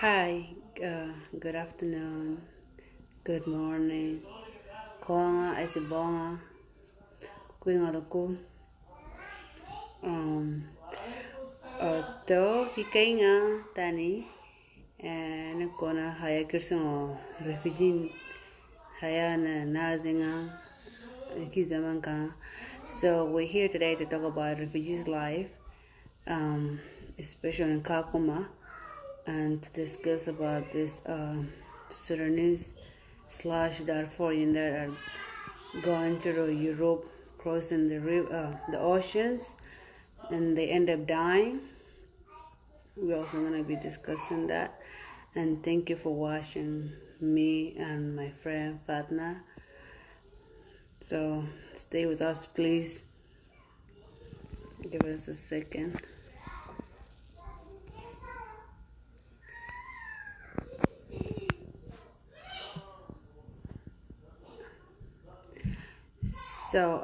Hi, good afternoon, good morning. Konga Isibonga, Quingaruku. Um, to Kikainga Tani, and Kona Haya Kirson, refugee Hayana Nazinga, Kizamanka. So we're here today to talk about refugees' life, especially in Kakuma, and to discuss about this Sudanese slash Darfurian that are going through Europe, crossing the oceans, and they end up dying. We're also going to be discussing that. And thank you for watching me and my friend Fatna. So stay with us, please. Give us a second. So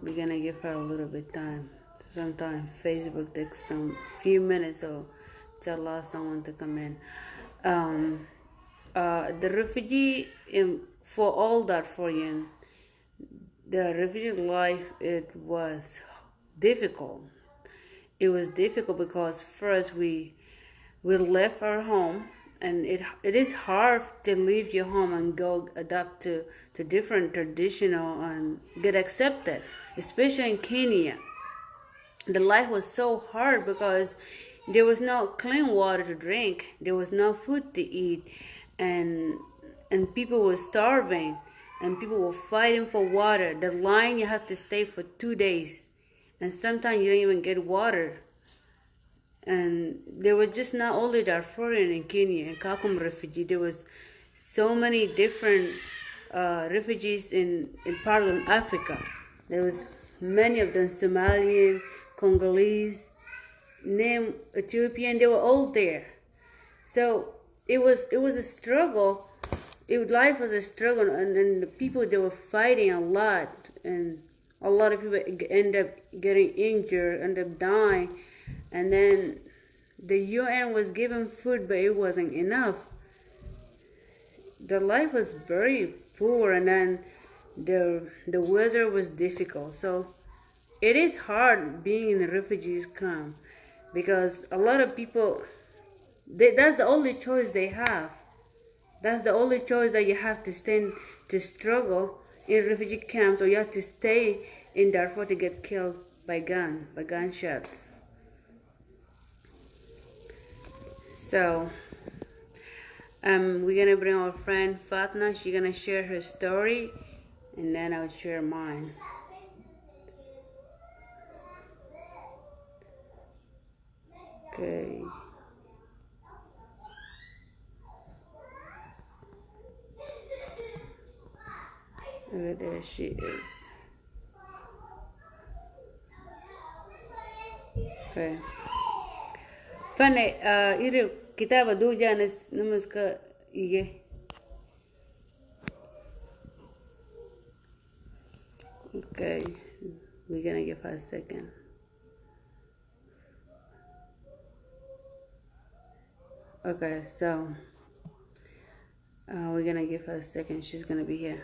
we're gonna give her a little bit time. So sometimes Facebook takes some few minutes, so to allow someone to come in. The refugee for all Darfurian, the refugee life, it was difficult. It was difficult because first we left our home, and it is hard to leave your home and go adapt to different traditional and get accepted, especially in Kenya. The life was so hard because there was no clean water to drink, there was no food to eat, and people were starving, and people were fighting for water. The line, you have to stay for 2 days, and sometimes you don't even get water. And there were just not only Darfurian in Kenya and Kakum refugee. There was so many different refugees in part of Africa. There was many of them, Somalian, Congolese, name Ethiopian. They were all there. So it was a struggle. Life was a struggle, and the people, they were fighting a lot, and a lot of people end up getting injured, end up dying. And then the UN was giving food, but it wasn't enough. The life was very poor, and then the weather was difficult. So it is hard being in a refugees camp, because a lot of people, that's the only choice they have. That's the only choice, that you have to stand to struggle in refugee camps, or you have to stay in Darfur to get killed by gunshots. So we're gonna bring our friend Fatna. She's gonna share her story, and then I'll share mine. Okay. There she is. Okay. Funny, iri kitaba duja namaska ige. Okay, we're gonna give her a second. Okay, so we're gonna give her a second. She's gonna be here.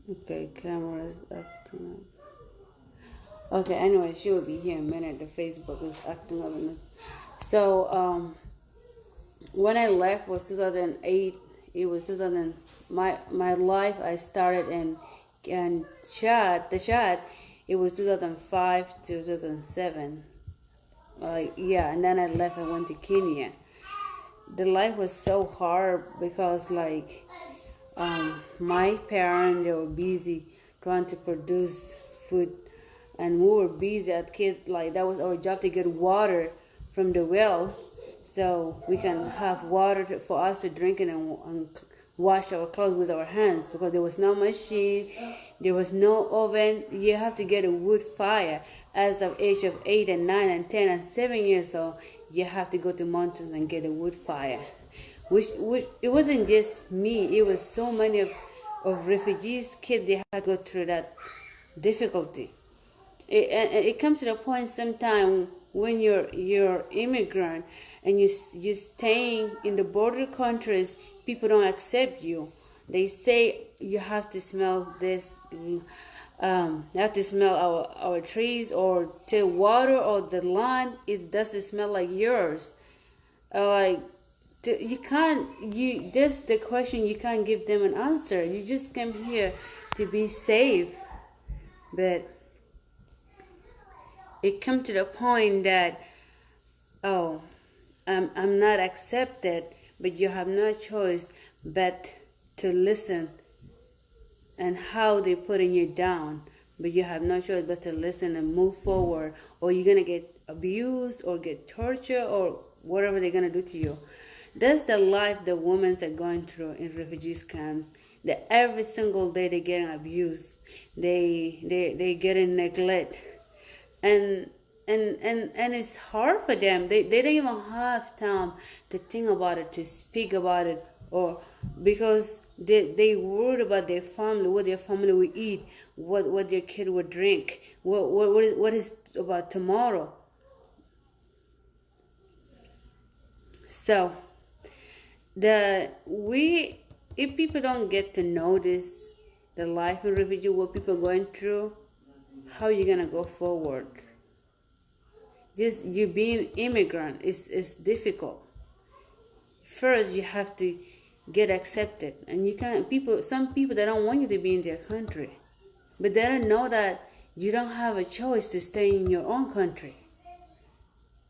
Okay, camera's acting up. Okay, anyway, she will be here in a minute. The Facebook is acting up. So when I left was 2008. It was 2000. My life, I started in Chad. The Chad, it was 2005 to 2007. Yeah, and then I left. I went to Kenya. The life was so hard because my parents, they were busy trying to produce food, and we were busy at kids. That was our job, to get water from the well, so we can have water for us to drink it, and wash our clothes with our hands, because there was no machine, there was no oven. You have to get a wood fire. As of age of 8 and 9 and 10 and 7 years old, you have to go to mountains and get a wood fire. Which it wasn't just me. It was so many of refugees kids. They had to go through that difficulty. It comes to the point sometime when you're immigrant and you staying in the border countries, people don't accept you. They say you have to smell this, you have to smell our trees or the water or the land. It doesn't smell like yours. Like you can't, you that's the question, you can't give them an answer. You just came here to be safe, but it come to the point that, oh, I'm not accepted, but you have no choice but to listen and how they putting you down, but you have no choice but to listen and move forward, or you're gonna get abused or get tortured or whatever they're gonna do to you. That's the life the women are going through in refugees camps. That every single day they getting abused, they getting neglect, and and it's hard for them. They don't even have time to think about it, to speak about it, or because they worried about their family, what their family will eat, what their kid will drink, what is about tomorrow. So the we if people don't get to notice the life in refugee, what people are going through, how you gonna go forward? Just you being immigrant is difficult. First you have to get accepted, and you can't, people, some people, they don't want you to be in their country, but they don't know that you don't have a choice to stay in your own country.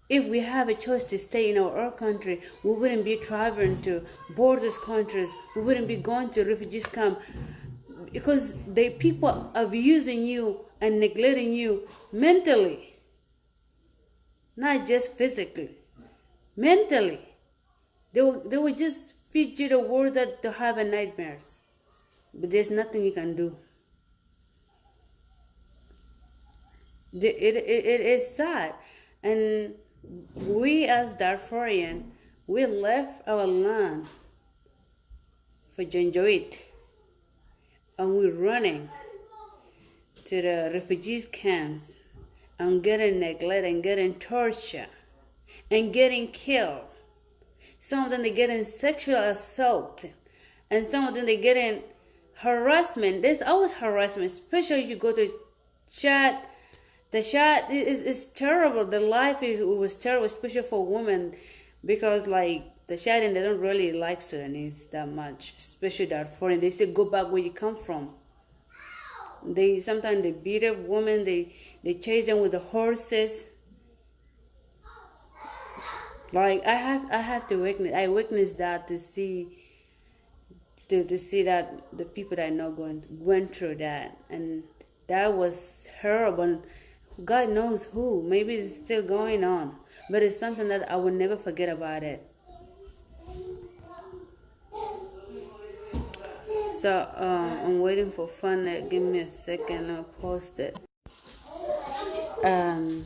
If we have a choice to stay in our own country, we wouldn't be traveling to borders countries, we wouldn't be going to refugees camp, because the people abusing you and neglecting you mentally, not just physically, mentally. They will just feed you the word that to have a nightmares, but there's nothing you can do. It is sad, and we as Darfurian, we left our land for Janjaweed, and we're running to the refugees camps and getting neglected and getting tortured and getting killed. Some of them they getting sexual assault, and some of them they getting harassment. There's always harassment, especially if you go to Chad. The Chad is terrible. The life was terrible, especially for women, because like the Chadian, they don't really like Sudanese that much, especially Darfurian. They say go back where you come from. They sometimes they beat up women. They chase them with the horses. Like I have to witness. I witnessed that to see that the people that I know went through that, and that was horrible. God knows who. Maybe it's still going on, but it's something that I will never forget about it. So I'm waiting for fun. Give me a second. Let me post it. Um,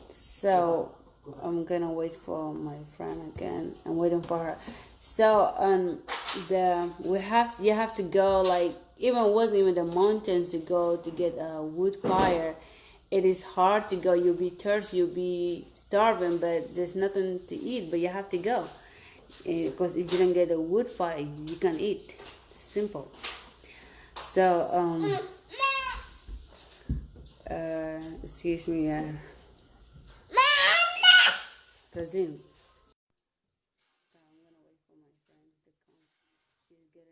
so I'm gonna wait for my friend again. I'm waiting for her. So the we have you have to go, like, even wasn't even the mountains to go to get a wood fire. It is hard to go. You'll be thirsty. You'll be starving, but there's nothing to eat. But you have to go because if you don't get a wood fire, you can't eat. Simple. So excuse me, Razin. So I'm gonna wait for my friend to come.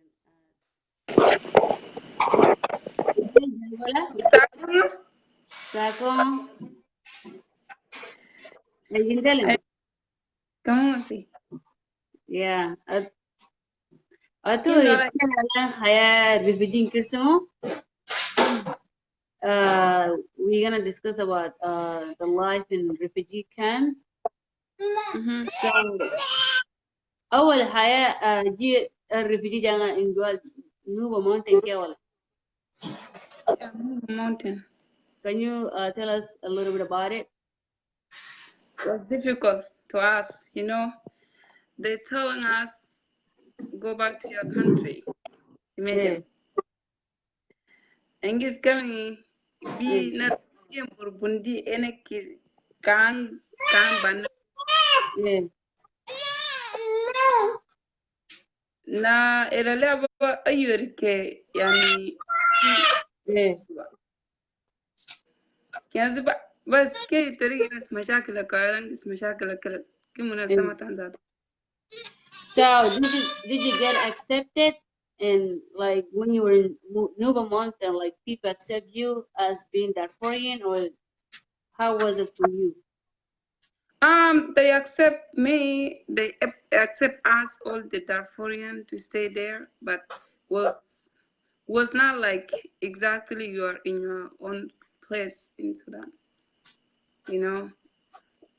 She's getting at. Sako, ayun galing. ¿Cómo así? Yeah. Atu ¿Quién sabe? itala haya refugee kirsimo. We're gonna discuss about the life in refugee camps. So أول حياة جي الريفيجي جانا in Dual Nuba Mountain Kewala. Yeah, move the mountain. Can you tell us a little bit about it? It was difficult to us, They're telling us, go back to your country Yeah. immediately. Engis kami bi na tiempur bundi ene ki kan ban Yeah. na erale aba ayor ke yani Yeah. كان بس كي طريقة بس مشاكل كارن بس مشاكل كل كي Yeah. مناسبة ذات. So did you get accepted? And like when you were in Nuba Mountain, like people accept you as being Darfurian, or how was it for you? They accept me. They accept us all the Darfurian to stay there, but was not like exactly you are in your own place in Sudan. You know,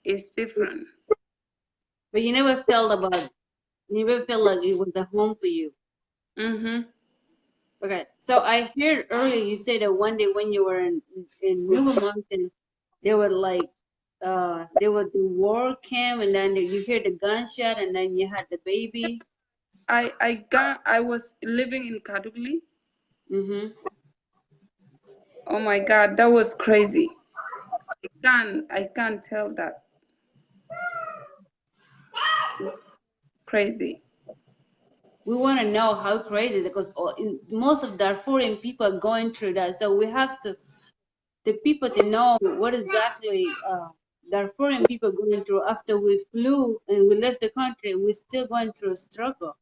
it's different. But you never felt about, you never felt like it was a home for you. Mm-hmm. Okay, so I heard earlier you said that one day when you were in Nuba Mountain, they were like, they were the war camp, and then you hear the gunshot, and then you had the baby. I was living in Kadugli. Mm-hmm. Oh my God, that was crazy. I can't tell that. Crazy. We want to know how crazy, because most of Darfurian people are going through that. So we have to the people to know what exactly Darfurian people going through after we flew and we left the country. We're still going through a struggle.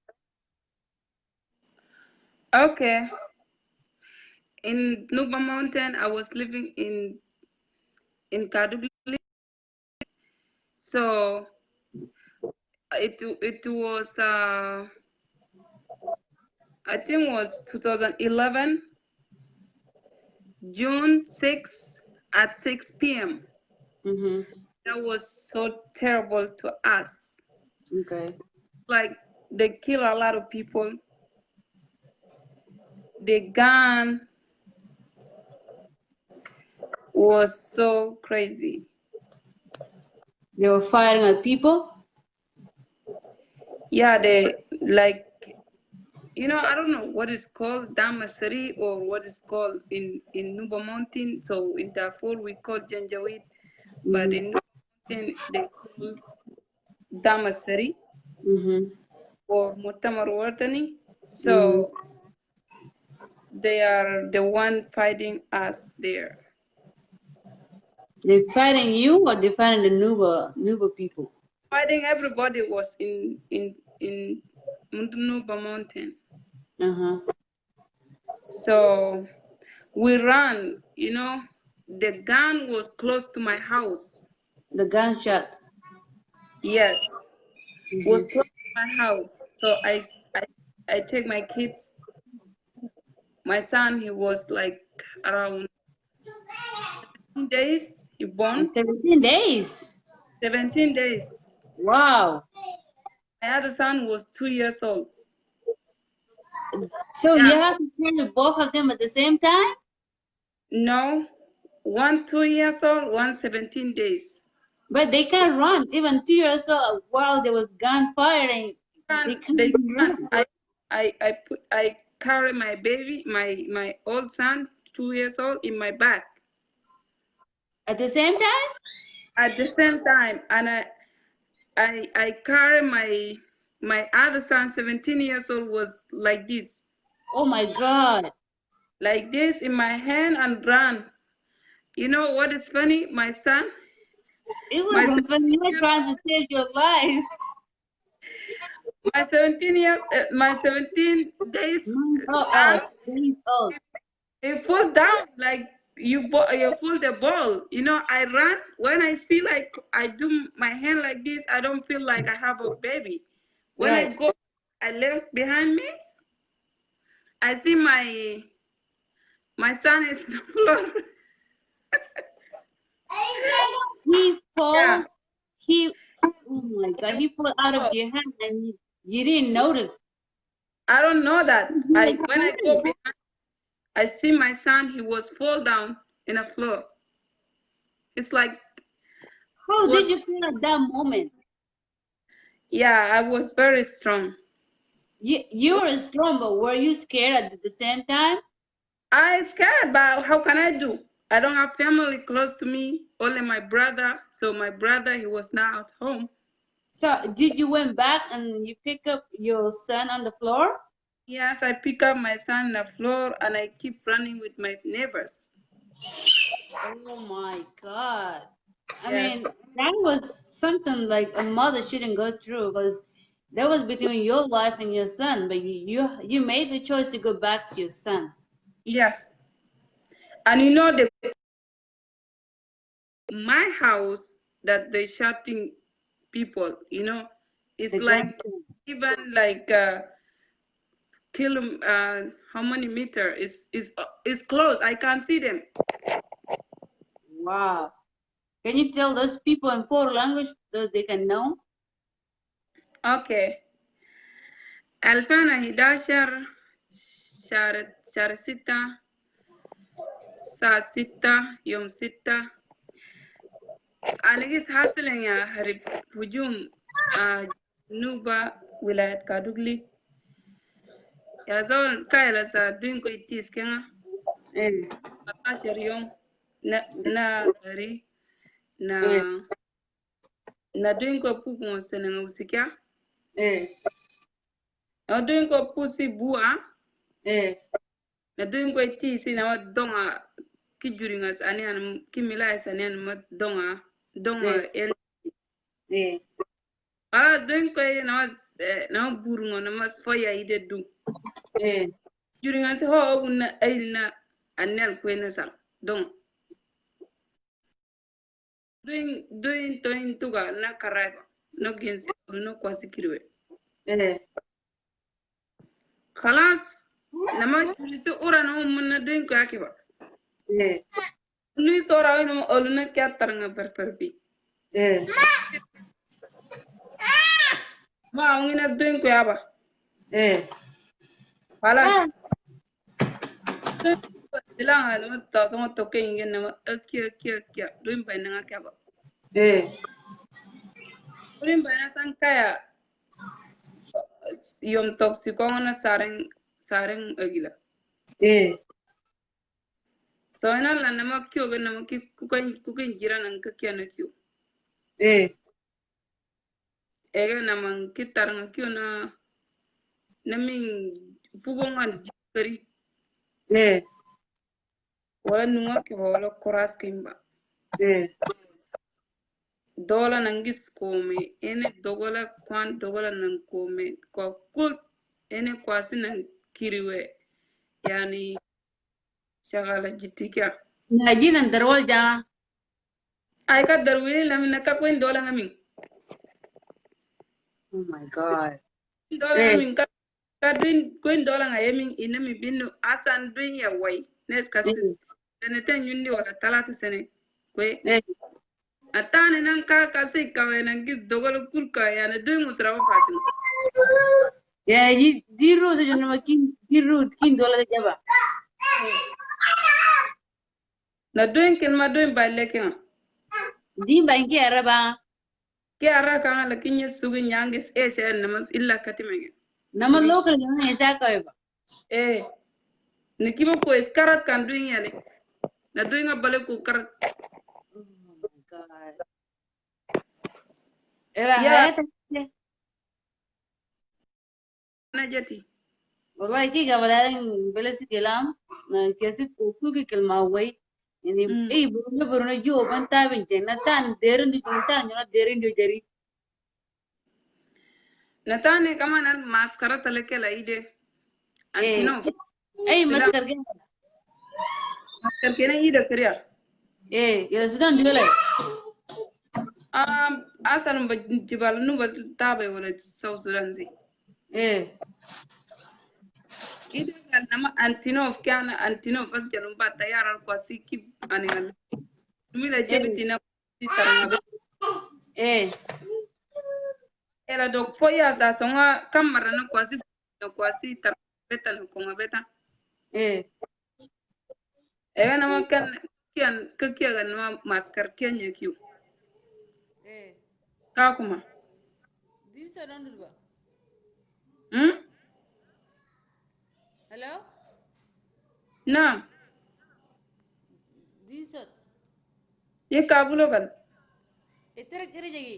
Okay. In Nuba Mountain, I was living in Kadugli. So it was I think was 2011 June 6 at 6 p.m. Mm-hmm. That was so terrible to us. Okay. Like they kill a lot of people. The gun was so crazy. They were firing at people. Yeah, they like I don't know what is called Damasari or what is called in Nuba Mountain. So in Darfur we call Janjaweed, but Mm-hmm. in Nuba Mountain they call Damasari Mm-hmm. or Mutamar Watani. Mm-hmm. So they are the one fighting us there. They're fighting you, or they're fighting the Nuba people. Fighting everybody was in Nuba Mountain. Uh-huh. So we ran. The gun was close to my house. The gunshot. Yes, was Mm-hmm. close to my house. So I take my kids. My son, he was like around 17 days. He born 17 days. 17 days. Wow. My other son was 2 years old. So you Yeah, have to carry both of them at the same time? no, one 2 years old, one 17 days. But they can't run. Even 2 years old, while there was gun firing, they can't They even can. run. I carry my baby, my old son, 2 years old, in my back At the same time? at the same time, and I carry my other son, 17 years old, was Oh my God. like this in my hand and run. You know what is funny? It My wasn't funny. 17 You were years trying to save your life. my 17 days Oh, son, days old. he pulled down like you pull the ball. I run when I see like I do my hand like this. I don't feel like I have a baby. When I Right. go, I left behind me. I see my son is on the floor. He Yeah. fall. He. Oh my God. He fell out of Oh, your hand, and you didn't notice. I don't know that. You I were when I go carrying. behind, I see my son. He was fall down in the floor. It's like How did was you feel at that moment? yeah. I was very strong. You were strong, but were you scared at the same time? I scared, but how can I do? I don't have family close to me, only my brother. So my brother, he was not at home. So did you went back and you pick up your son on the floor? Yes, I pick up my son on the floor and I keep running with my neighbors. Oh my God. I mean, Yes, that was something like a mother shouldn't go through because that was between your life and your son, but you made the choice to go back to your son. yes. And you know, my house that they shouting people, it's The gun. like even like how many meter is close. I can't see them. Wow. Can you tell those people in four language so they can know? Okay. 2011 شهر 6 الساعة 6 يوم 6 أنا قيس حاصل يا هرب هجوم نوبة ولاية كادوغلي يا زول كايلا سا دوين كو يتيس كنا Eh, 14 يوم na dari na eh, na doing ko pu mo senanga usikia eh, na doing ko pu si bua eh, na doing ko ti si na donga ki juringa sani an ki mila sani an ma donga eh, en eh, doing ko na burungo na mas foya ide du eh, juringa se ho na ay na anel ko na sa don doing tuga na karaiba no gensi no kwasi kirwe eh, خلاص nama julisi ura na mun doing ko akiba eh, Nui sora ino oluna kya taranga perperpi. eh, Ma ungina doing ko yaba. eh. Halas. Dilanga nama ta sama toke ingen nama kia doing by nanga kya ba. Eh, Doing by na san kaya yom tok si ko na sareng agila. eh, So ina la nama kyo ga nama ki kukan jira nang kia na kyo. eh, Ega nama ki taranga kyo na min fugongan jikari. eh, Wala nunga ke wala koras kimba. eh, Dola nangis kome ene dogola kwan dogola nang kome kwa kul ene kwasi nang kiriwe yani shagala jitika na jinan darwal ja. ay ka darwini lamina ka kwen dola ngamin Oh my God. dola Eh, ngamin ka dwin kwen dola nga yemin ina mi binu asan dwin ya wai nes eh, kasis sene ten yundi wala talata sene kwe eh. atane nan ka kasi kawe nangis dogola kul ka yani dwin musrawa pasin Ya, diru saja nama kin dola de jaba. na dwin kin ma dwin ba lekin Di banki araba. ke ara kan la kinye sugi nyangis e she namas illa katimenge Nama sugi lokal jama esa ba. e ni kibo ko iskarat kan dunya ne na dunya bale ko karat Oh my God. Era ya hayata. na jati Wallahi ki gabaladan belati kelam na kesi ku ki kelma wai. Ini mm. buruna jo ban tabin na tan derin di tan nyona derin do jari. na tane kama nan maskara talake la ide Eh, antinof sila maskar gen. maskar kene ide kriya Ya sudan dole. asan ba jibal nu ba tabe wala south sudan si Eh, ide kan nama antinof kana antinof as jalum ba tayarar ko sikib aningal dumila eh, jebitina taranga eh, era dok foya sa songa kamara na kwasi tar beta na konga beta eh. ega na makan kian kakia ga na maskar kenya kiu Eh, ka kuma this is Anandurba. hmm Hello? Na, Disot. ye kabulo kan. Itera kiri jagi.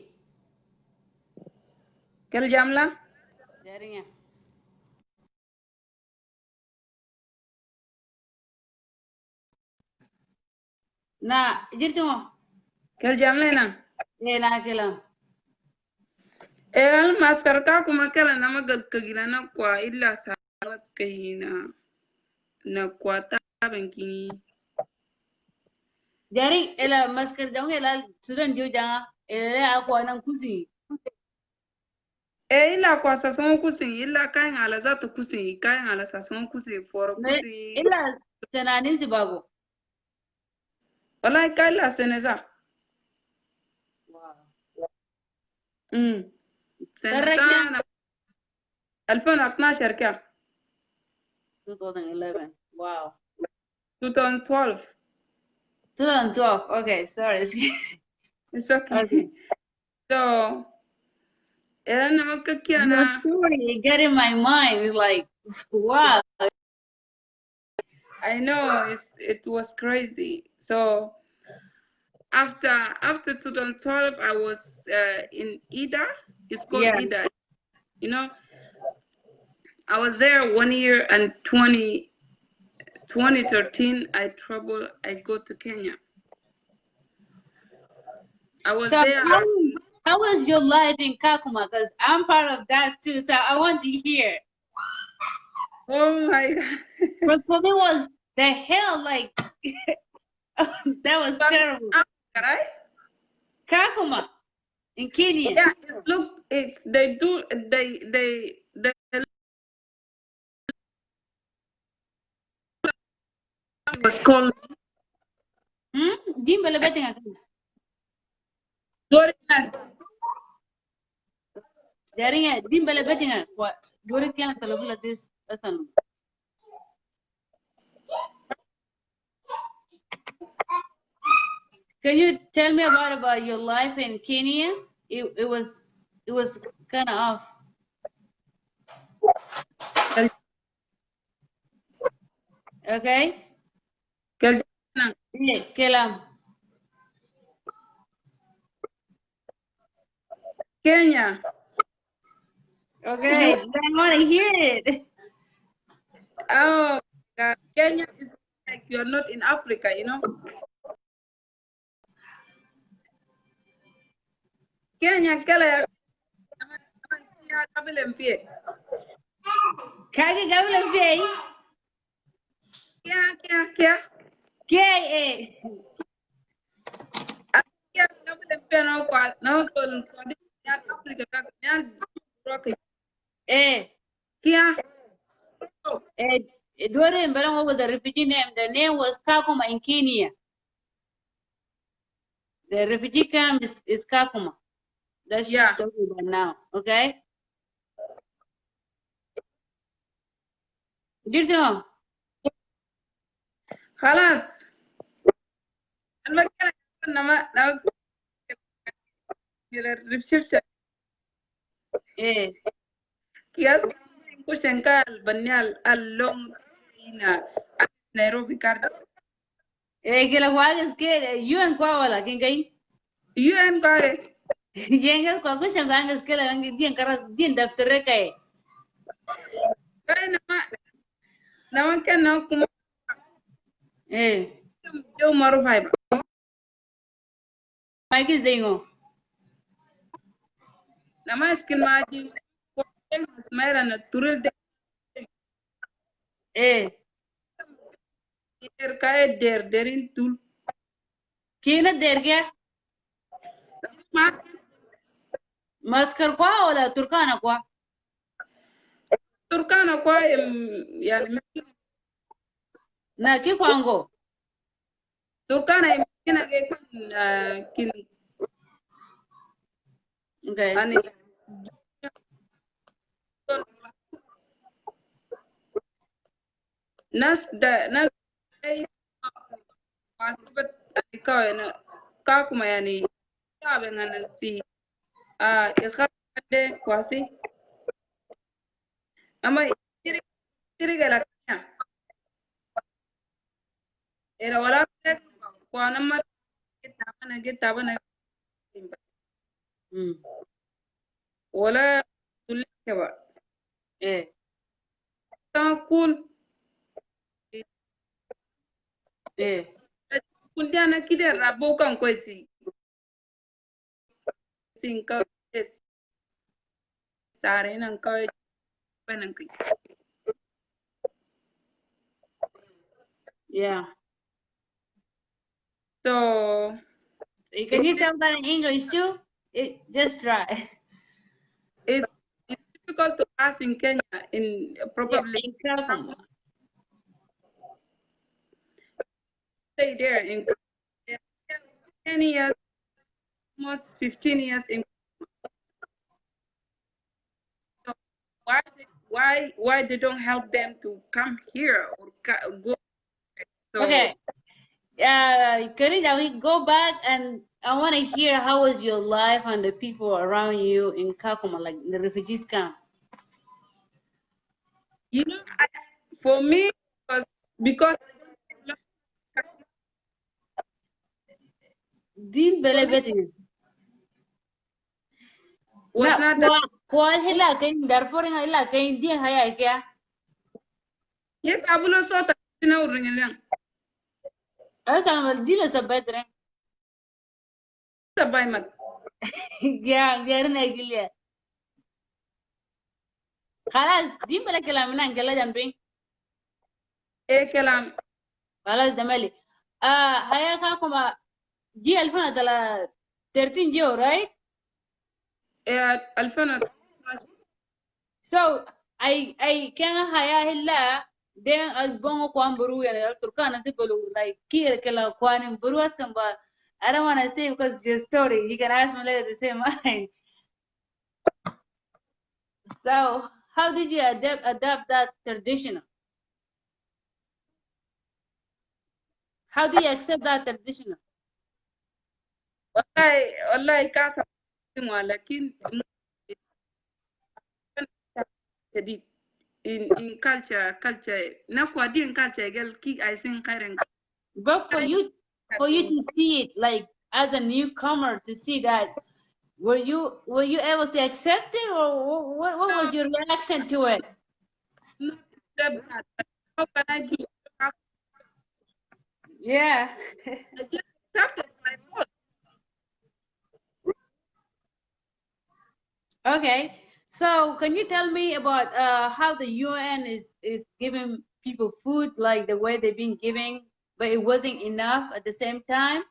Kel jamla. Jaringnya. Na jirtu mo. Kel jamla na. Na kila. El maskar ka kuma kala na magal kagila na kwa illa sawat kahina na kwa taben kini. Jaring ela maskar jang ela sudan jo janga ela ako nan kusi. Illa kwa sasong kusin illa kayan ala za ta kusin kayan ala sasong kusin for kusin. Ela sananin si bago. Wallahi kai la seneza. Wow. Seneza na 2012 kya 2011. Wow. 2012. 2012. Okay, sorry. It's okay. Okay. So, na Your makakiana. story got in my mind. It's like, wow. I know it was crazy. So after 2012, I was in Ida. It's called Yeah. Ida. You know, I was there 1 year and 2013. I go to Kenya. I was So there. how was your life in Kakuma? Because I'm part of that too. So I want to hear. Oh my God. But for me was the hell like that was terrible. Right? Kakuma in Kenya. Yeah, it's they do they was called Dimbele betting Dorian. Daring dimbele betting what Dori can talabula this asan. Can you tell me about your life in Kenya? It was kind of off. Okay. Kelam. Kenya. Okay, I want to hear it. Oh God. Kenya is like you're not in Africa, you know. Kenya kala ya kabila mpie. Kage gawla pay. Kia. K Kia kabila mpie na kwa kwa ya Africa ka ya rock. Kia. Dore Mbalango was a refugee name. The name was Kakuma in Kenya. The refugee camp is Kakuma. That's just talking about now. Okay? Jirso. خلاص المكان nama research kiasi kushenka albanial along ina Nairobi karda Kila kwaga skele you and kwa wala kingai. UN kare Yenga kwa kusha kwanga skele rangi dien kara dien daftare kai. kare nama kan na kuma jo maru fiber Mike is dingo. nama skin maji ko en smera na turil de derin tul Kina dergia mas maskar kwa wala Turkana kwa. turkana kwa yani Na ki kwango. turkana kina ke kin Okay. ani nas wasibat ikaw na ka kuma yani sabe nganan si ikade kwasi ama iri gala kanya era wala kwana ma geta bana wala tulle ba cool kundiana kide rabo kan ko sin ka sare nan ka banan kai Yeah. so Can you tell that in English too? Just try. it's difficult to pass in Kenya in probably In Kakuma. stay there in 10 years, almost 15 years in. So why they don't help them to come here or go? So Okay. Karina, we go back and I want to hear how was your life and the people around you in Kakuma, like the refugees camp. you know, for me, was because Din belebetin. was Na not that. kwa hila kain Darfurian hila kain din haya kya? Ye kabulo sota sina uringyang Asa mal dila sa bedre. sabay mat. Ya, garna gilia. Khalas, din bele kalamina ngala janbing. E kelam Khalas damali. Haya Kakuma ji alfana tala 13 Geo, right? e alfana. So I can haya hilla then al bongo kwan buru ya al turkana sibulu like kira kala kwan buru askan ba. I don't want to say because it's your story. You can ask me later to say mine. So how did you adapt that tradition? How do you accept that tradition? wallahi kasa lakin in culture na kwa din culture gel ki I sing karen. But for you to see it like as a newcomer to see that were you able to accept it or what was your reaction to it? Not accept that. But how can I do? Yeah. I just accepted my fault. Okay. So can you tell me about how the UN is giving people food like the way they've been giving, but it wasn't enough at the same time?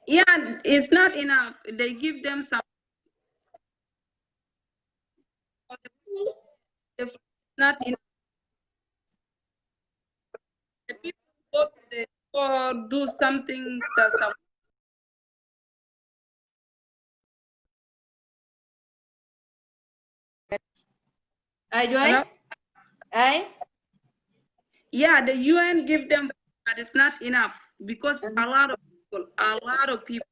Yeah, it's not enough. They give them some. It's not enough. The people go to the store, do something that some. I Hello? join. I. Yeah, the UN give them, but it's not enough because a lot of people.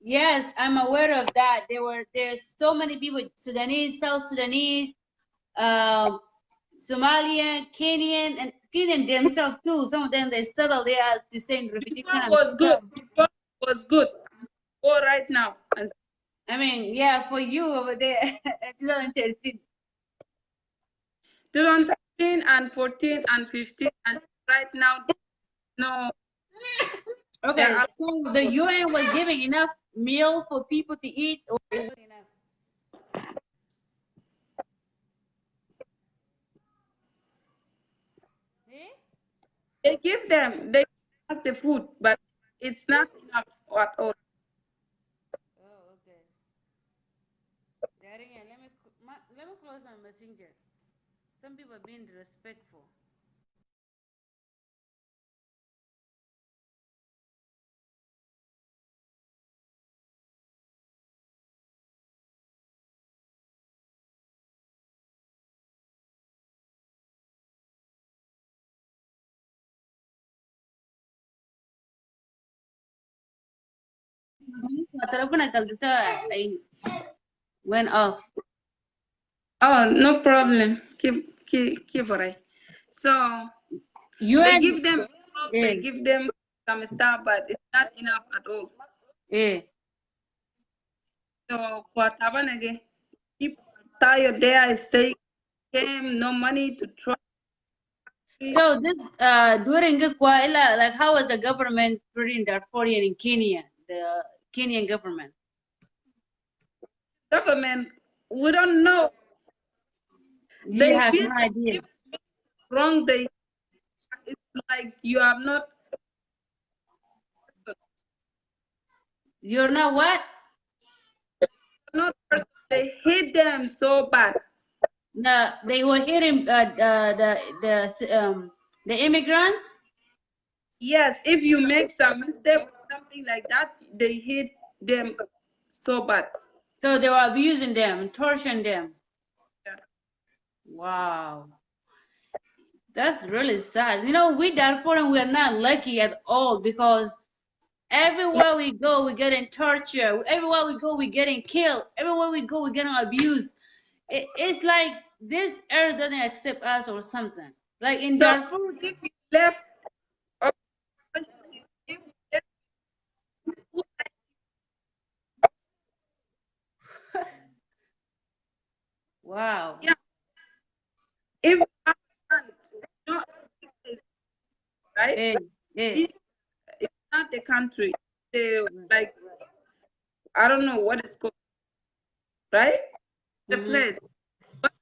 Yes, I'm aware of that. There's so many people, Sudanese, South Sudanese, um, Somalian, Kenyan, and Kenyan themselves too. Some of them they struggle there to stay in refugee Before camps. was good. Before was good. Go right now and I mean, yeah, for you over there, 2013. 2013 and 14 and 15 and right now, no, there Okay, are. so the UN was giving enough meal for people to eat. Or enough? Eh? They give us the food, but it's not enough at all. Oh, okay. Darling, let me close my messenger. Some people are being respectful. Telephone I went off. Oh, no problem. Keep right. So They UN. give them they Eh, give them some stuff, but it's not enough at all. eh. So kwa Tabanage, people are tired there, stay came, no money to try. So this during this while, like how was the government treating Darfurian in Kenya, the Kenyan government? Government, we don't know. You They have feel no that idea. if wrong, they it's like you are not You're not what? person. They hate them so bad. They were hitting the immigrants. Yes, if you make some mistake or something like that, they hate them so bad. So they were abusing them, torturing them. Yeah. Wow, that's really sad. You know, we Darfurian, we are not lucky at all because everywhere we go, we're getting tortured. Everywhere we go, we're getting killed. Everywhere we go, we're getting abused. It's like this earth doesn't accept us or something. Like in So Darfur, if you left, or if you left, wow. yeah, if you have a land, no, right? Eh, eh. If it's not the country, the like I don't know what it's called, right? The Mm-hmm. place. But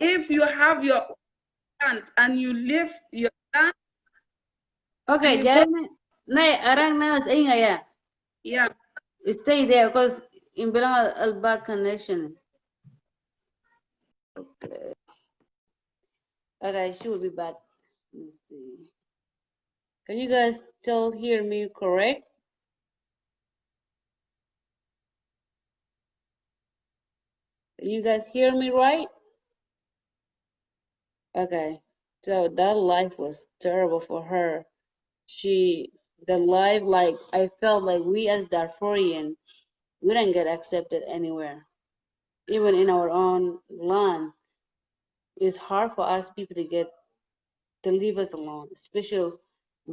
if you have your land and you live your land and Okay, you go, Jeremy, nay, arang na sa inga ya. yeah, Stay there because in Belang al back connection. Okay. Okay, she will be back. Let's see. Can you guys still hear me correct? Can you guys hear me right? Okay. So that life was terrible for her. She, the life, like, I felt like we as Darfurian, we didn't get accepted anywhere. Even in our own land, it's hard for us people to leave us alone, especially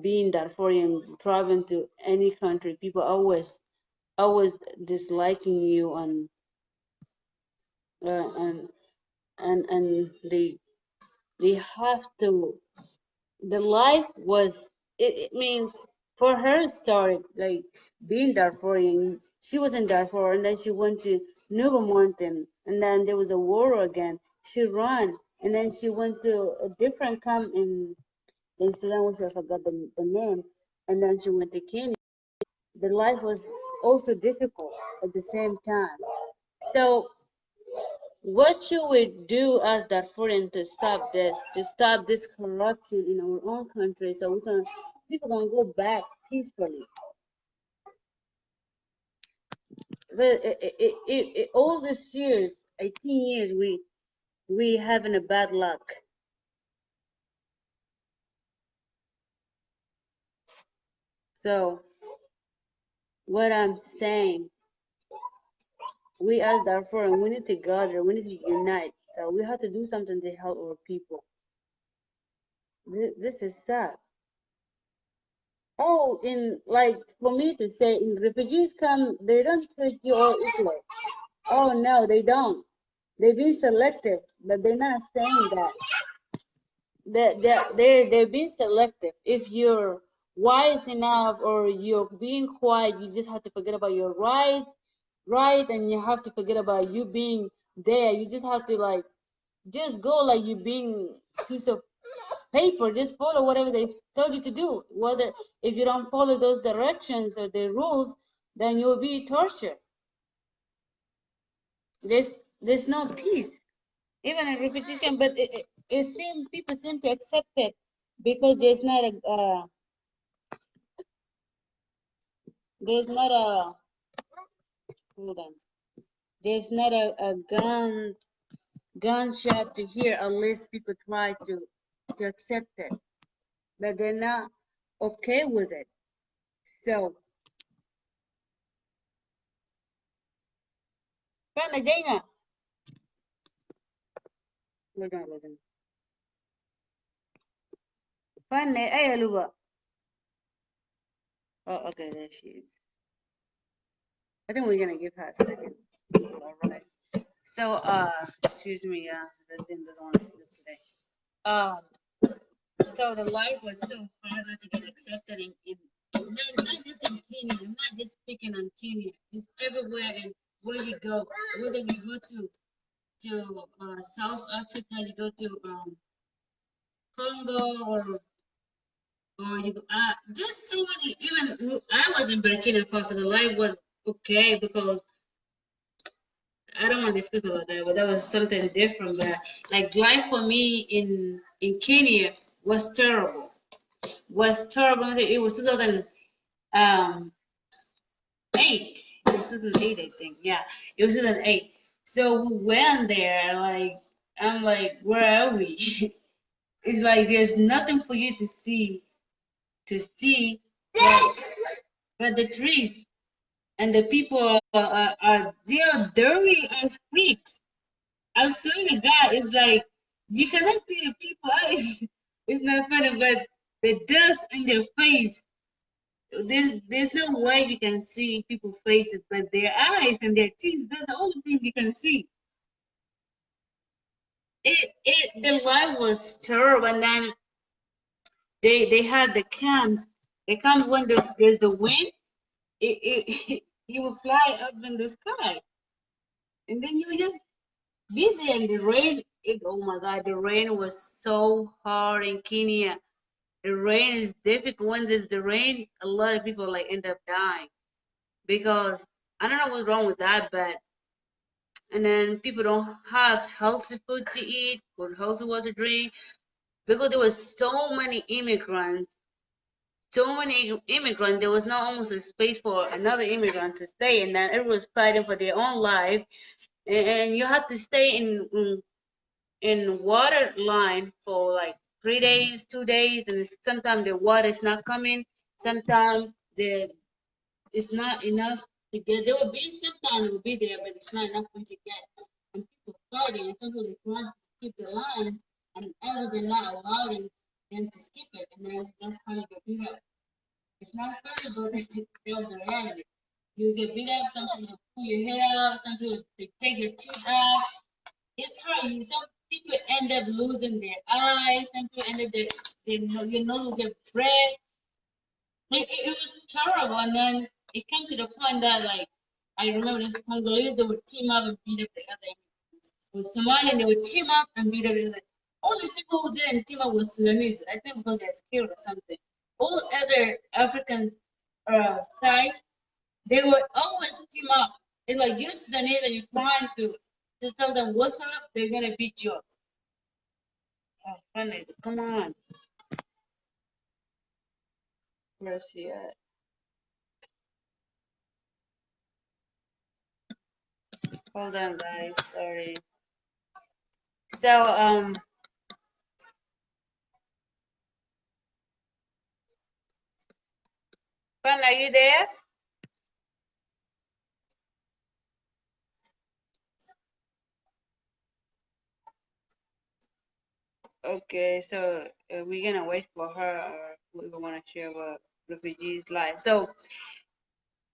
being Darfurian, traveling to any country. People always disliking you uh, and and they have to. The life was it means for her story like being Darfurian. She was in Darfur and then she went to Nuba Mountain and then there was a war again. She ran and then she went to a different camp in Sudan, which I forgot the name, and then she went to Kenya. The life was also difficult at the same time. So what should we do as Darfurian to stop this corruption in our own country so people can go back peacefully? All these years, 18 years, we having a bad luck. So what I'm saying, we as Darfurian, we need to gather, we need to unite. So we have to do something to help our people. This is sad. Oh, in like for me to say, in refugees come, they don't treat you all equally. Oh no, they don't. They've been selective, but they're not saying that. They're being selective. If you're wise enough or you're being quiet, you just have to forget about your right, and you have to forget about you being there. You just have to like just go like you being piece of paper. Just follow whatever they told you to do. Whether if you don't follow those directions or the rules, then you'll be tortured. There's no peace, even in repetition. But it seems people seem to accept it because there's not a hold on. There's not a gunshot to hear unless people try to accept it, but they're not okay with it. So, paano Jay nga? Hold on. Fun, hey, Aluba. Oh, okay, there she is. I think we're gonna give her a second. All right. So, excuse me, the thing doesn't want to sleep today. Um, so the life was so hard not to get accepted in not just in Kenya. I'm not just speaking on Kenya. It's everywhere and where you go. Whether you go to South Africa, you go to Congo, or you just so many. Even I was in Burkina Faso. The life was okay because I don't want to discuss about that, but that was something different. But like life for me in Kenya was terrible. Was terrible. It was 2008. It was 2008, I think. Yeah, it was 2008. So we went there. Like I'm like, where are we? It's like there's nothing for you to see but, but the trees and the people are they are dirty as freaks. I swear to God, it's like you cannot see the people eyes. It's not funny, but the dust in their face. There's no way you can see people's faces, but their eyes and their teeth. That's the only thing you can see. The life was terrible, and then they had the camps. The camps when there's the wind, you will fly up in the sky, and then you just be there in the rain. Oh my God, the rain was so hard in Kenya. The rain is difficult. When there's the rain, a lot of people like end up dying because I don't know what's wrong with that, but and then people don't have healthy food to eat or healthy water to drink because there was so many immigrants. So many immigrants, there was not almost a space for another immigrant to stay, and then everyone was fighting for their own life, and you had to stay in water line for like 3 days, 2 days, and sometimes the water is not coming. Sometimes it's not enough to get. There will be sometimes it will be there, but it's not enough for you to get. And people fighting, and some people trying to skip the lines, and others are not allowing them to skip it, and then that's how you get beat up. It's not funny, but that was the reality. You get beat up, some people pull your hair out, some people they take your teeth out. It's hard. Some people end up losing their eyes. Some people end up your nose will get red. It was terrible. And then it came to the point that like I remember this Congolese they would team up and beat up the other immigrants. With Somalian they would team up and beat up the other. Only people who didn't team up was Sudanese. I think because they're scared or something. All other African sides they would always team up. It's like you Sudanese and you're trying to tell them what's up, they're gonna beat you up. Oh, funny. Come on. Where's she at? Hold on, guys. Sorry. So, Fun, are you there? Okay, so we're gonna wait for her, or we want to share about refugees' life. So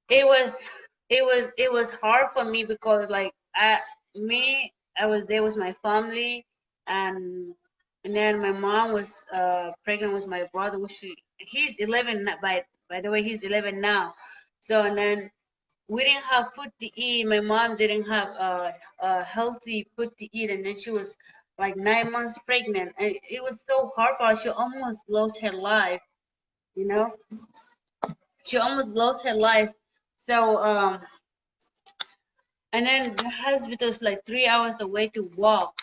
it was, it was hard for me because like I was there with my family, and and then my mom was pregnant with my brother, which he's 11 by the way, he's 11 now. So and then we didn't have food to eat. My mom didn't have healthy food to eat, and then she was like 9 months pregnant, and it was so hard for her. She almost lost her life. You know, she almost lost her life. So and then the hospital is like 3 hours away to walk.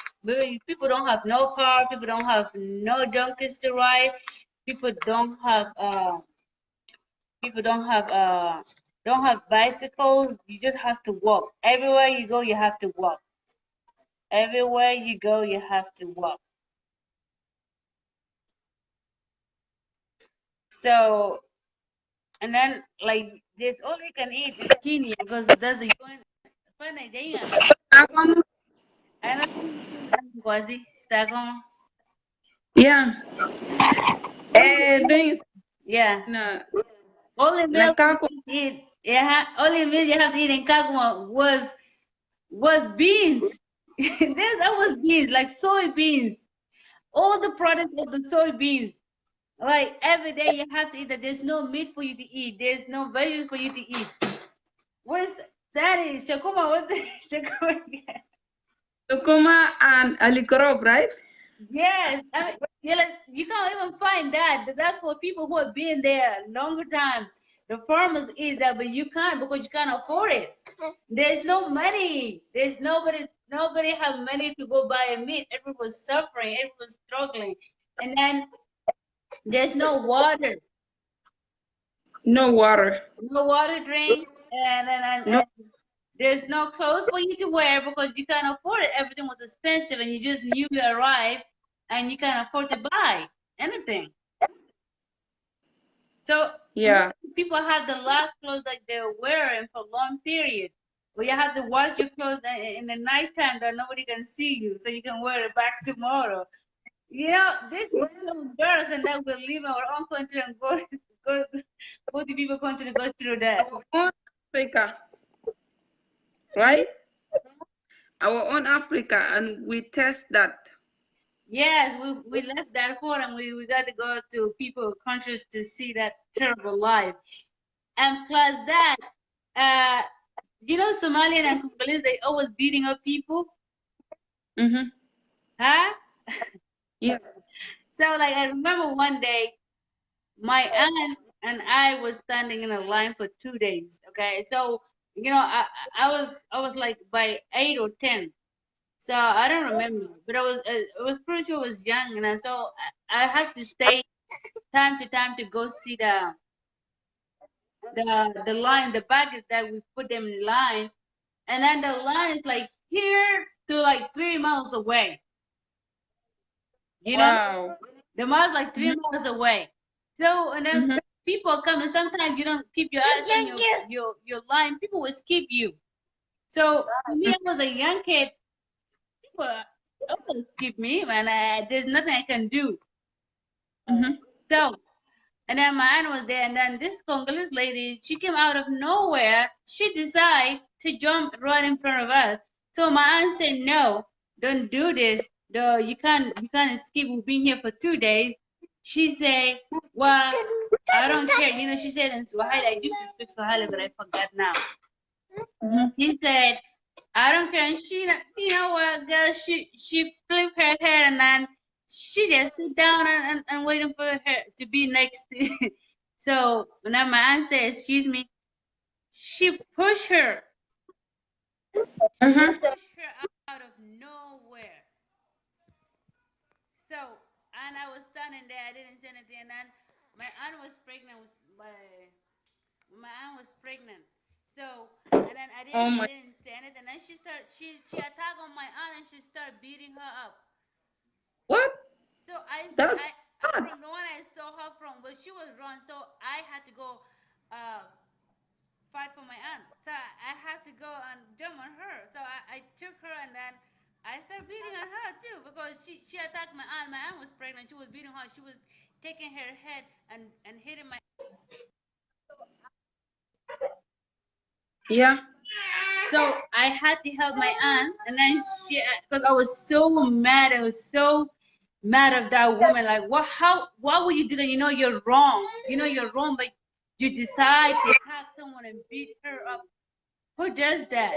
People don't have no car. People don't have no donkeys to ride. People don't have people don't have bicycles. You just have to walk. Everywhere you go, you have to walk. Everywhere you go, you have to walk. So, and then like this, all you can eat is kidney because that's the fun idea. Ano was it? Tagong. Yeah. All days. Yeah. Na Only meal you Nakaku. have to eat. Yeah. Only meal you have to eat in Kaguma was beans. That was beans, like soybeans. All the products of the soybeans. Like every day you have to eat that. There's no meat for you to eat. There's no veggies for you to eat. What is that? Is Shakuma? What's Shakuma? Sukuma and Alikorob, right? Yes, I mean, you can't even find that. That's for people who have been there longer time. The farmers eat that, but you can't because you can't afford it. There's no money. There's nobody have money to go buy a meat. Everyone's suffering. Everyone's struggling, and then there's no water, No water. no water drink, No. and there's no clothes for you to wear because you can't afford it. Everything was expensive, and you just knew you arrived, and you can't afford to buy anything. So Yeah. people had the last clothes that they're wearing for long period. Where you have to wash your clothes in the nighttime that nobody can see you, so you can wear it back tomorrow. You know, this is so embarrassing that we're leaving our own country and go go to people country to go through that. Our own Africa, right? Our own Africa, and we test that. Yes, we left Darfur and we got to go to people countries to see that terrible life. And plus that, uh, you know, Somalian and Congolese, they always beating up people, Mm-hmm. huh? Yes. So like I remember one day, my aunt and I was standing in a line for 2 days. Okay, so you know, I was like by 8 or 10. So I don't remember, but I was pretty sure I was young, and so I had to stay time to time to go see the line, the baggage that we put them in line, and then the line is like here to like 3 miles away. You know, Wow. the mile's like three Mm-hmm. miles away. So and then Mm-hmm. people come, and sometimes you don't keep your eyes on your line. People will skip you. So for me, I was a young kid. People will skip me, man. There's nothing I can do. Mm-hmm. So and then my aunt was there, and then this Congolese lady, she came out of nowhere. She decided to jump right in front of us. So my aunt said, "No, don't do this. No, you can't escape. We've been here for 2 days." She said, "Well, I don't care." You know, she said in Swahili. I used to speak Swahili, but I forgot now. Mm-hmm. She said, I don't care. And she, you know what, girl, she flipped her hair and then she just sit down and waiting for her to be next. So when my aunt said, excuse me, she pushed her. She Mm-hmm. pushed her out of nowhere. So, and I was standing there. I didn't say anything. And then my aunt was pregnant. My aunt was pregnant. So, and then I Oh didn't I my. didn't say anything. And then she attacked on my aunt and she started beating her up. What? So I That's bad. from the one I saw her from, but she was wrong. So I had to go fight for my aunt. So I had to go and jump on her. So I took her and then I started beating on her too because she attacked my aunt. My aunt was pregnant. She was beating her. She was taking her head and hitting my. Yeah. So I had to help my aunt, and then because I was so mad, I was so mad of that woman. Like, what? How? Why would you do that? You know you're wrong. You know you're wrong, but you decide to attack someone and beat her up. Who does that?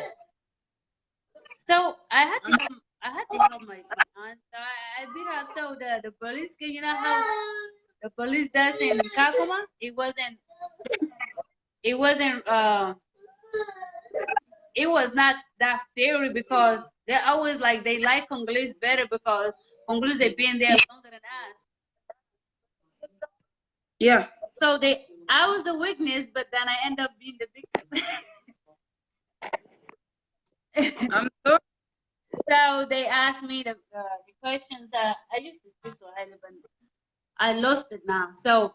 So I had to help my aunt. So I beat her up. So the police came. You know how the police does in Kakuma? It wasn't it was not that fair because they always like they like Congolese better because Congolese they've been there longer than us. Yeah. So I was the witness, but then I end up being the victim. I'm so. So they asked me the questions. I used to speak Swahili, but I lost it now. So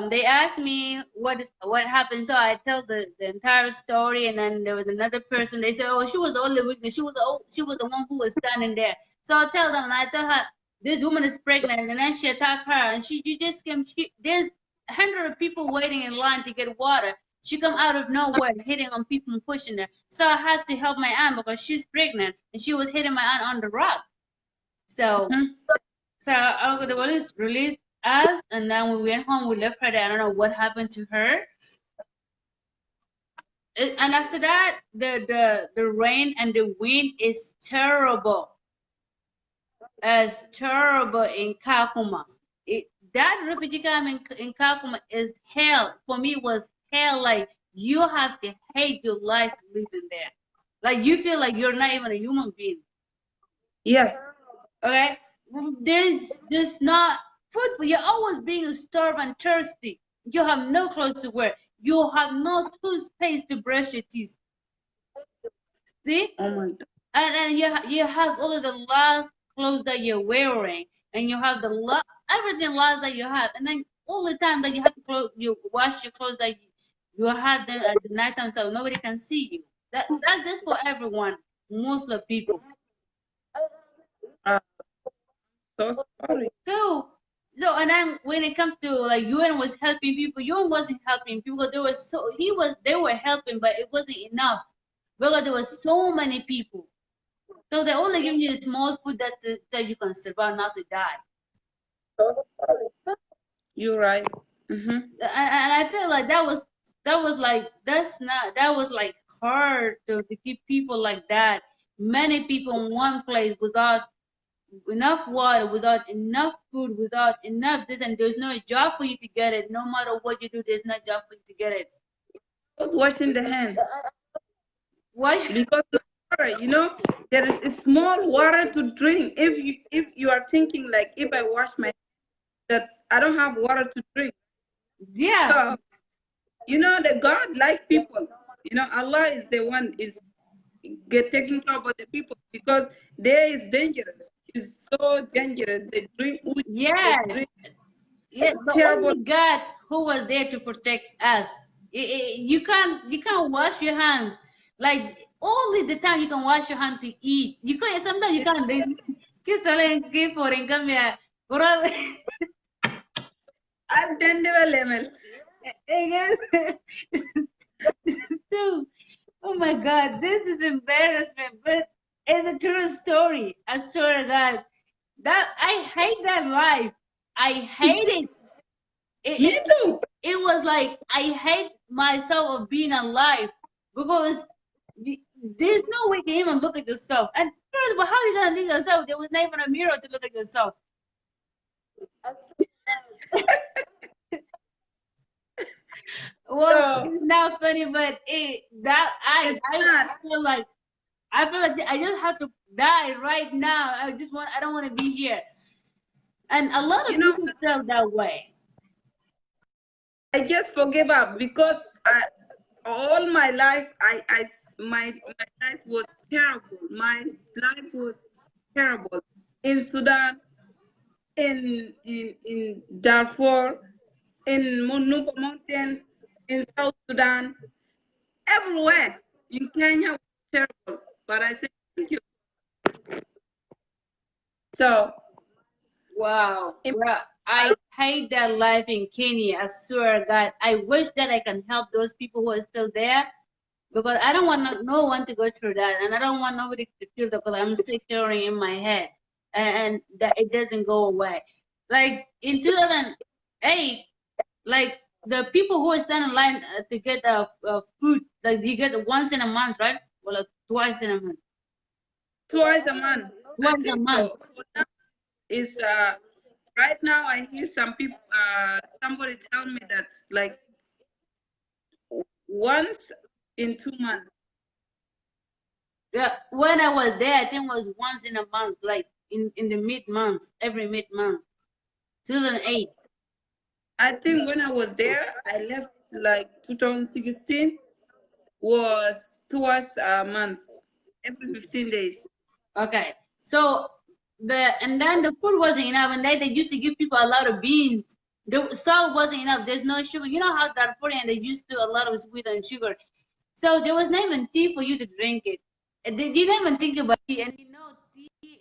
they asked me what happened. So I tell the entire story, and then there was another person. They said, "Oh, she was the only witness. She was the one who was standing there." So I tell them, and I tell her, this woman is pregnant, and then she attacked her, and she just came. There's 100 of people waiting in line to get water. She come out of nowhere, hitting on people and pushing them. So I had to help my aunt because she's pregnant, and she was hitting my aunt on the rock. So, Mhm. the police released us, and then we went home. We left her there. I don't know what happened to her. And after that, the rain and the wind is terrible. As terrible in Kakuma. That refugee camp in Kakuma is hell. For me, it was hell. Like, you have to hate your life to live in there. Like, you feel like you're not even a human being. Yes. Okay? There's not food for you. You're always being starved and thirsty. You have no clothes to wear. You have no toothpaste to brush your teeth. See? Oh my God. And you have all of the last clothes that you're wearing, and you have everything last that you have, and then all the time that you have to you wash your clothes that you have them at the night time so nobody can see you. That's just for everyone, most of the people. Uh, so sorry. So and then when it comes to like UN was helping people, UN wasn't helping people. They were helping, but it wasn't enough because there were so many people. So they only give you small food that you can survive, not to die. So sorry. You're right. Mm-hmm. And I feel like that was like hard to keep people like that. Many people in one place without enough water, without enough food, without enough this, and there's no job for you to get it. No matter what you do, there's no job for you to get it. Not washing the hand What? because no water. There is a small water to drink. If you are thinking like if I wash my, that's I don't have water to drink. Yeah. So the God like people. Allah is the one is get taking care about the people because there is dangerous. It's so dangerous. They drink, they Yes. drink Yeah, the terrible. only God who was there to protect us. You can't wash your hands like only the time you can wash your hand to eat. You can't sometimes you can't. Give for income yeah. And then they were level. So, oh my God, this is embarrassment, but it's a true story. I swear to God, that I hate that life. I hate it. It, Me it, too. it was like I hate myself of being alive because there's no way you can even look at yourself. And first of all, how are you gonna look at yourself? There was not even a mirror to look at yourself. Well, So it's not funny, but it's I not. feel like I just have to die right now. I don't want to be here. And a lot You of know, people felt that way. I just forgave up because all my life, my life was terrible. My life was terrible in Sudan, in Darfur, in Nuba Mountain, in South Sudan, everywhere. In Kenya was terrible. But I said thank you. So Wow. Well, I hate that life in Kenya. I swear, God, I wish that I can help those people who are still there because I don't want no one to go through that, and I don't want nobody to feel that because I'm still carrying in my head, and that it doesn't go away. Like in 2008, like the people who are standing in line to get food, like you get once in a month, right? Well, like twice in a month. twice a month, I Once a think month. so. For now is right now I hear some people somebody tell me that like once in 2 months. Yeah, when I was there, I think it was once in a month, like in the mid month, every mid month, 2008. I think when I was there, I left like 2016 was twice a month, every 15 days. Okay, so and then the food wasn't enough, and then they used to give people a lot of beans. The salt wasn't enough. There's no sugar. You know how Darfurian they used to a lot of sweet and sugar. So there was not even tea for you to drink it. And they didn't even think about tea. And tea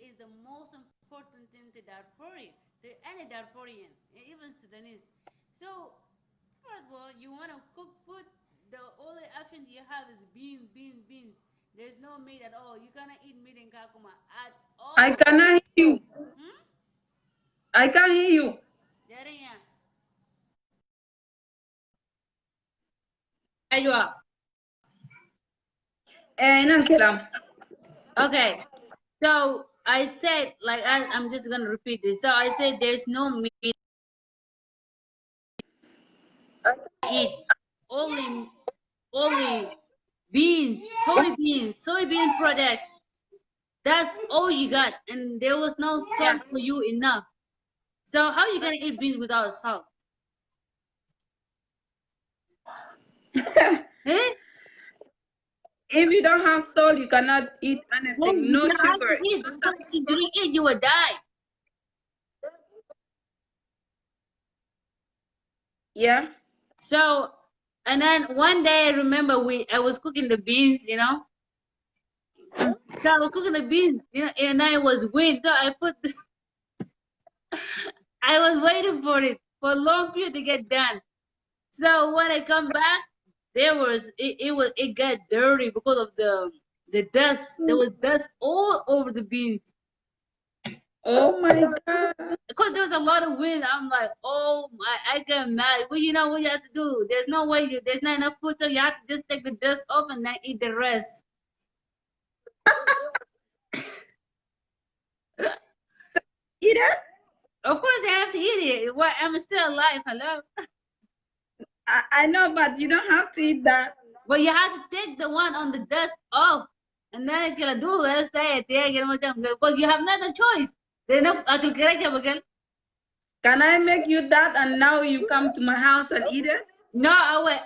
is the most important thing to Darfur. and a Darfurian, and even Sudanese. So, first of all, you want to cook food, the only option you have is beans, beans, beans. There's no meat at all. You cannot eat meat in Kakuma at I all. cannot hear you. Hmm? I can't hear you. There you are. Aywa. Nan kalam. Okay. So I said, like, I'm just gonna repeat this. So I said, there's no meat to eat. Only, only beans, soybean products. That's all you got, and there was no salt for you enough. So how you gonna eat beans without salt? Eh? If you don't have salt, you cannot eat anything. No You have to sugar. eat because if you didn't eat, you will die. Yeah. So, and then one day I remember I was cooking the beans, So I was cooking the beans, and I was wind. So I was waiting for it for a long period to get done. So when I come back, it got dirty because of the dust. There was dust all over the beans. Oh my God. Because there was a lot of wind. I'm like, oh my, I get mad. Well, you know what you have to do? There's no way there's not enough food, so you have to just take the dust off and then eat the rest. Eat it? Of course, I have to eat it. What? I'm still alive. Hello. I know, but you don't have to eat that. But you have to take the one on the dust off, and then you can do it. Say it, because you have no choice. They know I took it. Can I make you that and now you come to my house and eat it? No, I went.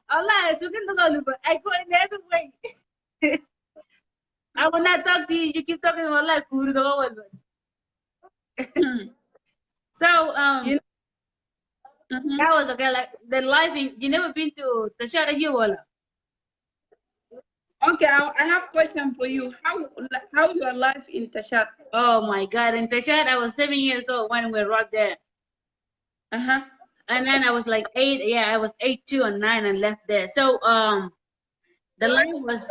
Allah, so can do but I go in the other way. I will not talk to you. You keep talking about like food. So You that was okay. Like the life in you never been to the Shara Wala. Okay, I have a question for you. How your life in Tashat? Oh my God! In Tashad, I was 7 years old when we rocked there. Uh-huh. And then I was like 8. Yeah, I was 8, 2, and 9, and left there. So the life was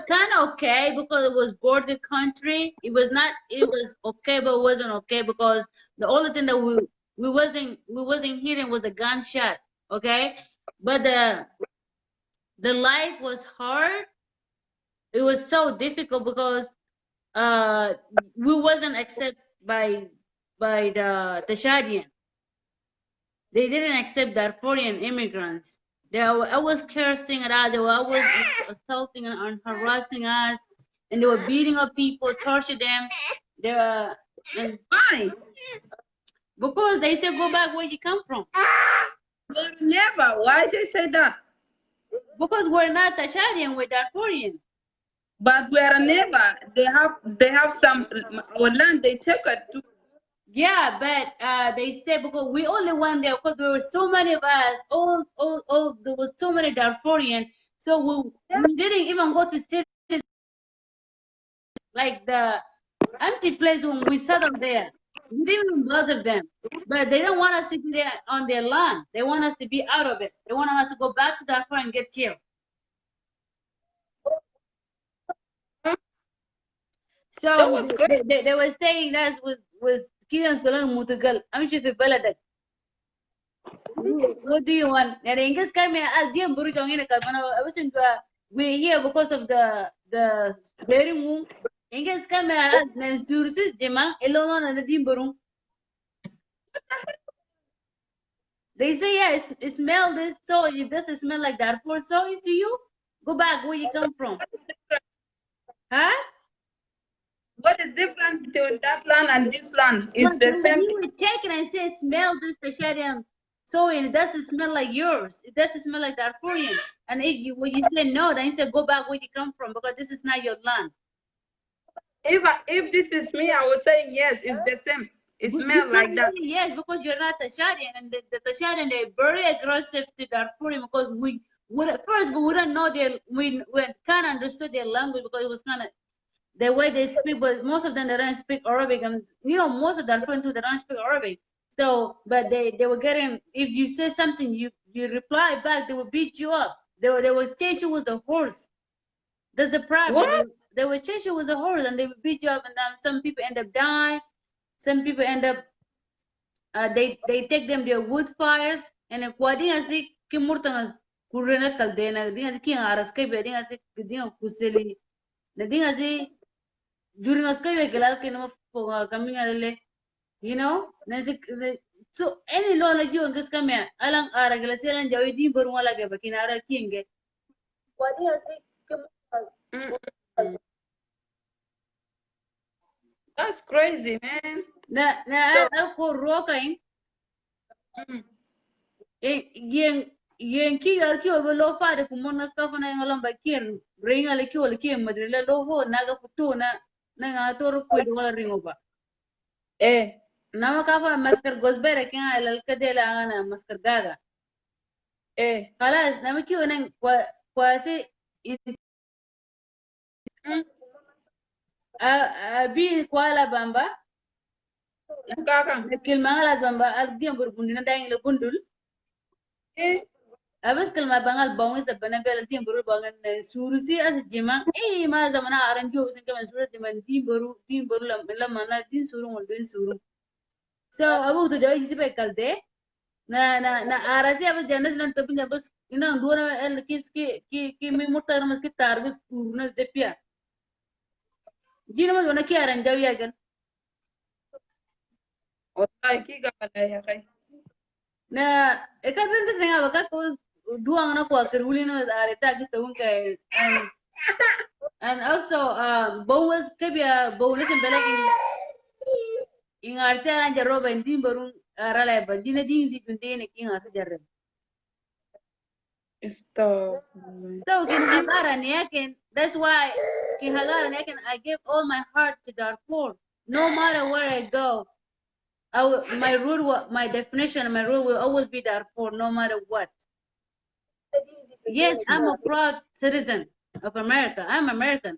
kind of okay because it was border country. It was not. It was okay, but it wasn't okay because the only thing that we wasn't hearing was the gunshot. Okay, but the life was hard. It was so difficult because we wasn't accepted by the Shadian. They didn't accept Darfurian immigrants. They were always cursing at us. They were always assaulting and harassing us, and they were beating up people, torture them. They were, and Why? because they said, "Go back where you come from." But never. Why they say that? Because we're not Tashadian, we're Darfurian. But we are a neighbor. They have some our land. They take it too. Yeah, but they said because we only went there because there were so many of us. All there was so many Darfurian. So we didn't even go to cities like the empty place when we settled there. We didn't even bother them. But they don't want us to be there on their land. They want us to be out of it. They want us to go back to Darfur and get killed. That So was good. they were saying that was Kiyan Solon Mutugal. I'm sure if Beladak. What do you want? And in case come here, I'll give Burujong in a Kalpana. I was in we're here because of the very room. In case come here, Nance Dursis, Jema, Elon and the Dimburung. They say, yes, it smell this, so it doesn't smell like that. For so is to you, go back where you come from. Huh? What is different between that land and this land? It's the When same you thing. were taking and say, smell this, the Shadiam. So it doesn't smell like yours. It doesn't smell like Darfurian. And when you say no, then you say go back where you come from because this is not your land. If this is me, I would say yes, it's the same. It smells like that. Yes, because you're not Tashadian, and the Tashadian they're very aggressive to Darfurian because at first we wouldn't know we can't understand their language because it was kind of the way they speak, but most of them they don't speak Arabic, and most of Darfurian too they don't speak Arabic. So, but they were getting, if you say something, you reply back, they will beat you up. They will chase you with a horse. That's the problem. What? They will chase you with a horse and they will beat you up, and then some people end up dying. Some people end up they take them their wood fires and kwadinga si kimurtangas kurena kaldena dinga si king aras kebe dinga si dinga kuseli na dinga si during as kebe gelal kinama ponga kaminga lele na si so any law la jiwa ngas kamya alang ara gela selan jawi din baru wala ge bakina ara kinge kwadinga si Mm-mm. That's crazy, man. na So, ko rokain mm, yen ki gal ki over lo fade ku mon nas ka fana ngalam ba kir ringa le ki wala ki madre le lo ho na ga futu na nga toro ku do wala ringo ba eh, na ma ka fa maskar gosbere ki ala al kadela ana maskar gaga خلاص na ma ki wona kwa se mm, a bi kwala bamba nakakang, na kilma ngala bamba al gem bundi na dang le bundul eh, abas kalma bangal bawng sa bana bela timburu bangan na surusi as jima ma zamana aran jo sin kama suru jima timburu la mana tin suru ngol din suru so abu to joy sibe kalde na arasi abas janas lan tapinya bas ina dua el kis ki mi mutar mas ki targus urna zepia jina mas wana ki aran jawi agan wallahi kiga kala ya kai. na ekat bente senga baka ko dua ngana ko akruli na areta gis tawun kai and also bonus kabia bonus bela in arsala jaroba in barun arala ba dina din si tunde ne kin asa jarre Stop. so kin hagara ne yakin that's why kin hagara ne yakin I give all my heart to Darfur no matter where I go my rule my definition my rule will always be Darfur no matter what. Yes, I'm a proud citizen of America. I'm American.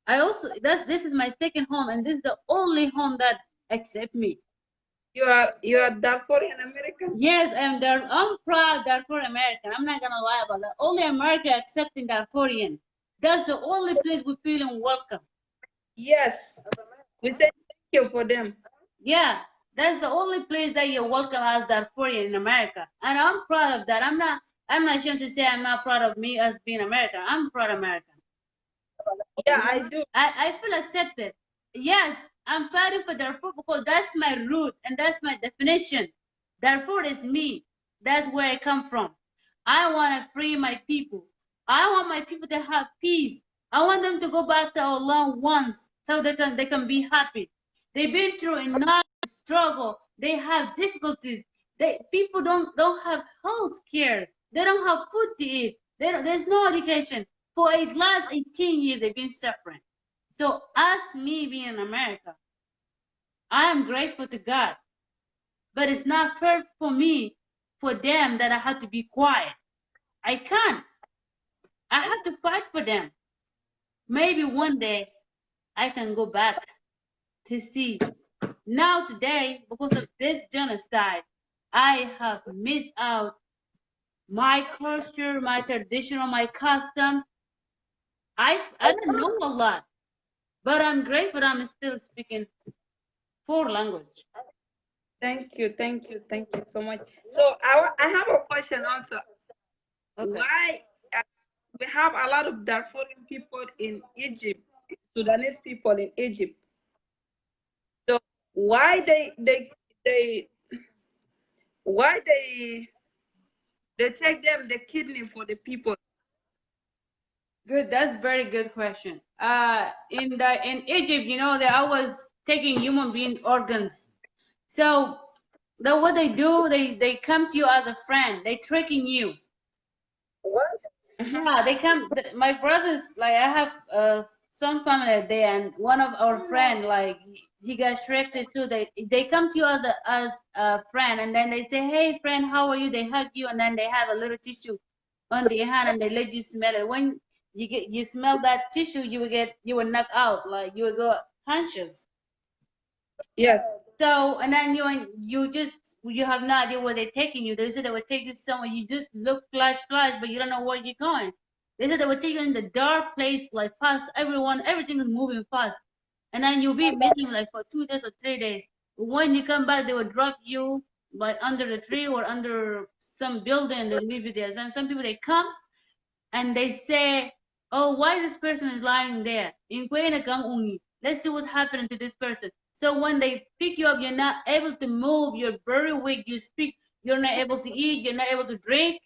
I also this is my second home and this is the only home that accept me. You are Darfurian American? Yes, I'm proud Darfur American. I'm not gonna lie about that. Only America accepting Darfurian. That's the only place we feeling welcome. Yes. We say thank you for them. Yeah, that's the only place that you're welcome as Darfurian in America. And I'm proud of that. I'm not ashamed to say I'm not proud of me as being American. I'm proud American. Yeah, I do. I feel accepted. Yes, I'm fighting for Darfur because that's my root and that's my definition. Darfur is me. That's where I come from. I want to free my people. I want my people to have peace. I want them to go back to our land once so they can be happy. They've been through enough struggle. They have difficulties. People don't have health care. They don't have food to eat. There's no education. For the last 18 years, they've been suffering. So, as me being in America, I am grateful to God. But it's not fair for me, for them, that I have to be quiet. I can't. I have to fight for them. Maybe one day I can go back to see. Now, today, because of this genocide, I have missed out my culture, my traditional, my customs. I don't know a lot. But I'm grateful I'm still speaking 4 languages. Thank you, thank you, thank you so much. So I have a question also. Okay. Why we have a lot of Darfurian people in Egypt, Sudanese people in Egypt? So why they why they take them the kidney for the people? Good. That's very good question. In Egypt, they always taking human being organs. So what they do, they come to you as a friend. They tricking you. What? Yeah, they come. My brothers, like I have some family there, and one of our friend, like he got tricked too. They come to you as a friend, and then they say, "Hey, friend, how are you?" They hug you, and then they have a little tissue on their hand, and they let you smell it. When you smell that tissue, you will knock out, like you will go conscious. Yes. So and then you have no idea where they're taking you. They said they would take you somewhere. You just look flash, but you don't know where you're going. They said they would take you in the dark place, like fast. Everything is moving fast, and then you'll be missing like for 2 days or 3 days. When you come back, they will drop you by under the tree or under some building. They leave you there. And some people they come and they say, "Oh, why this person is lying there? Let's see what's happening to this person." So when they pick you up, you're not able to move. You're very weak. You speak. You're not able to eat. You're not able to drink.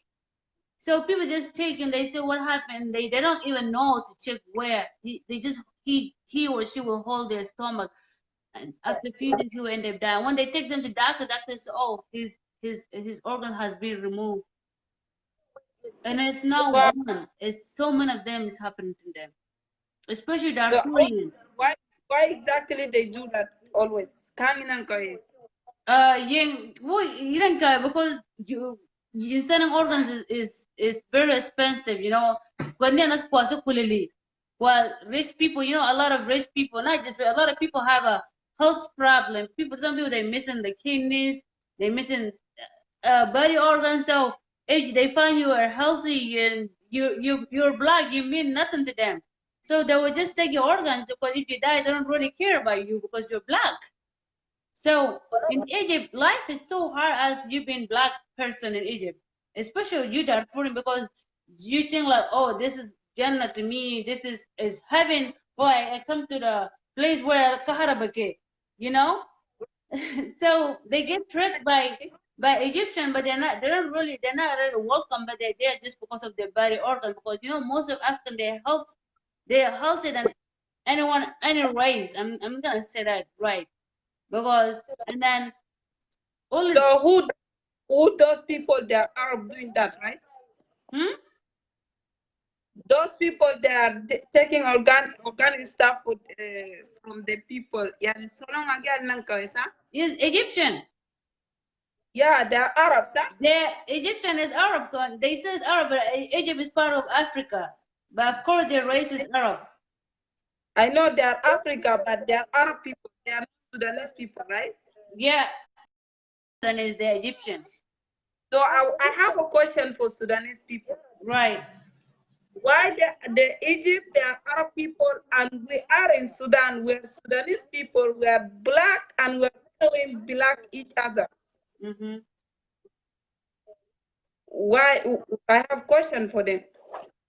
So people just take and they say what happened. They don't even know to check where. They just he or she will hold their stomach, and after a few days he will end up dying. When they take them to doctor says, "Oh, his organ has been removed." And it's not Wow. one. It's so many of them is happening to them, especially The, Darfurian. why exactly they do that always? You don't care because you selling organs is very expensive. When they're not quasi. Well, rich people, a lot of rich people, not just a lot of people have a health problem. Some people they missing the kidneys, they missing body organs. So if they find you are healthy and you're black, you mean nothing to them. So they will just take your organs because if you die, they don't really care about you because you're black. So in Egypt, life is so hard as you being black person in Egypt, especially you Darfurian, because you think like, oh, this is Jannah to me, this is heaven. Boy, I come to the place where Kaharabake, you know. So they get tricked by Egyptian, but they're not really welcome, but they're there just because of their body organ. Because most of African they're healthier than any race. I'm gonna say that right because and then only So who those people that are doing that, right? hmm? Those people they are taking organic stuff from the people. Yeah, so long again, Is Egyptian. yeah, they are Arabs, huh? The Egyptian is Arab. They said Arab, but Egypt is part of Africa. But of course, their race is Arab. I know they are Africa, but they are Arab people. They are not Sudanese people, right? Yeah, and is the Egyptian. So I have a question for Sudanese people. Right. Why the Egypt, they are Arab people, and we are in Sudan, we're Sudanese people, we are black, and we're killing black each other. Mm-hmm. Why? I have question for them.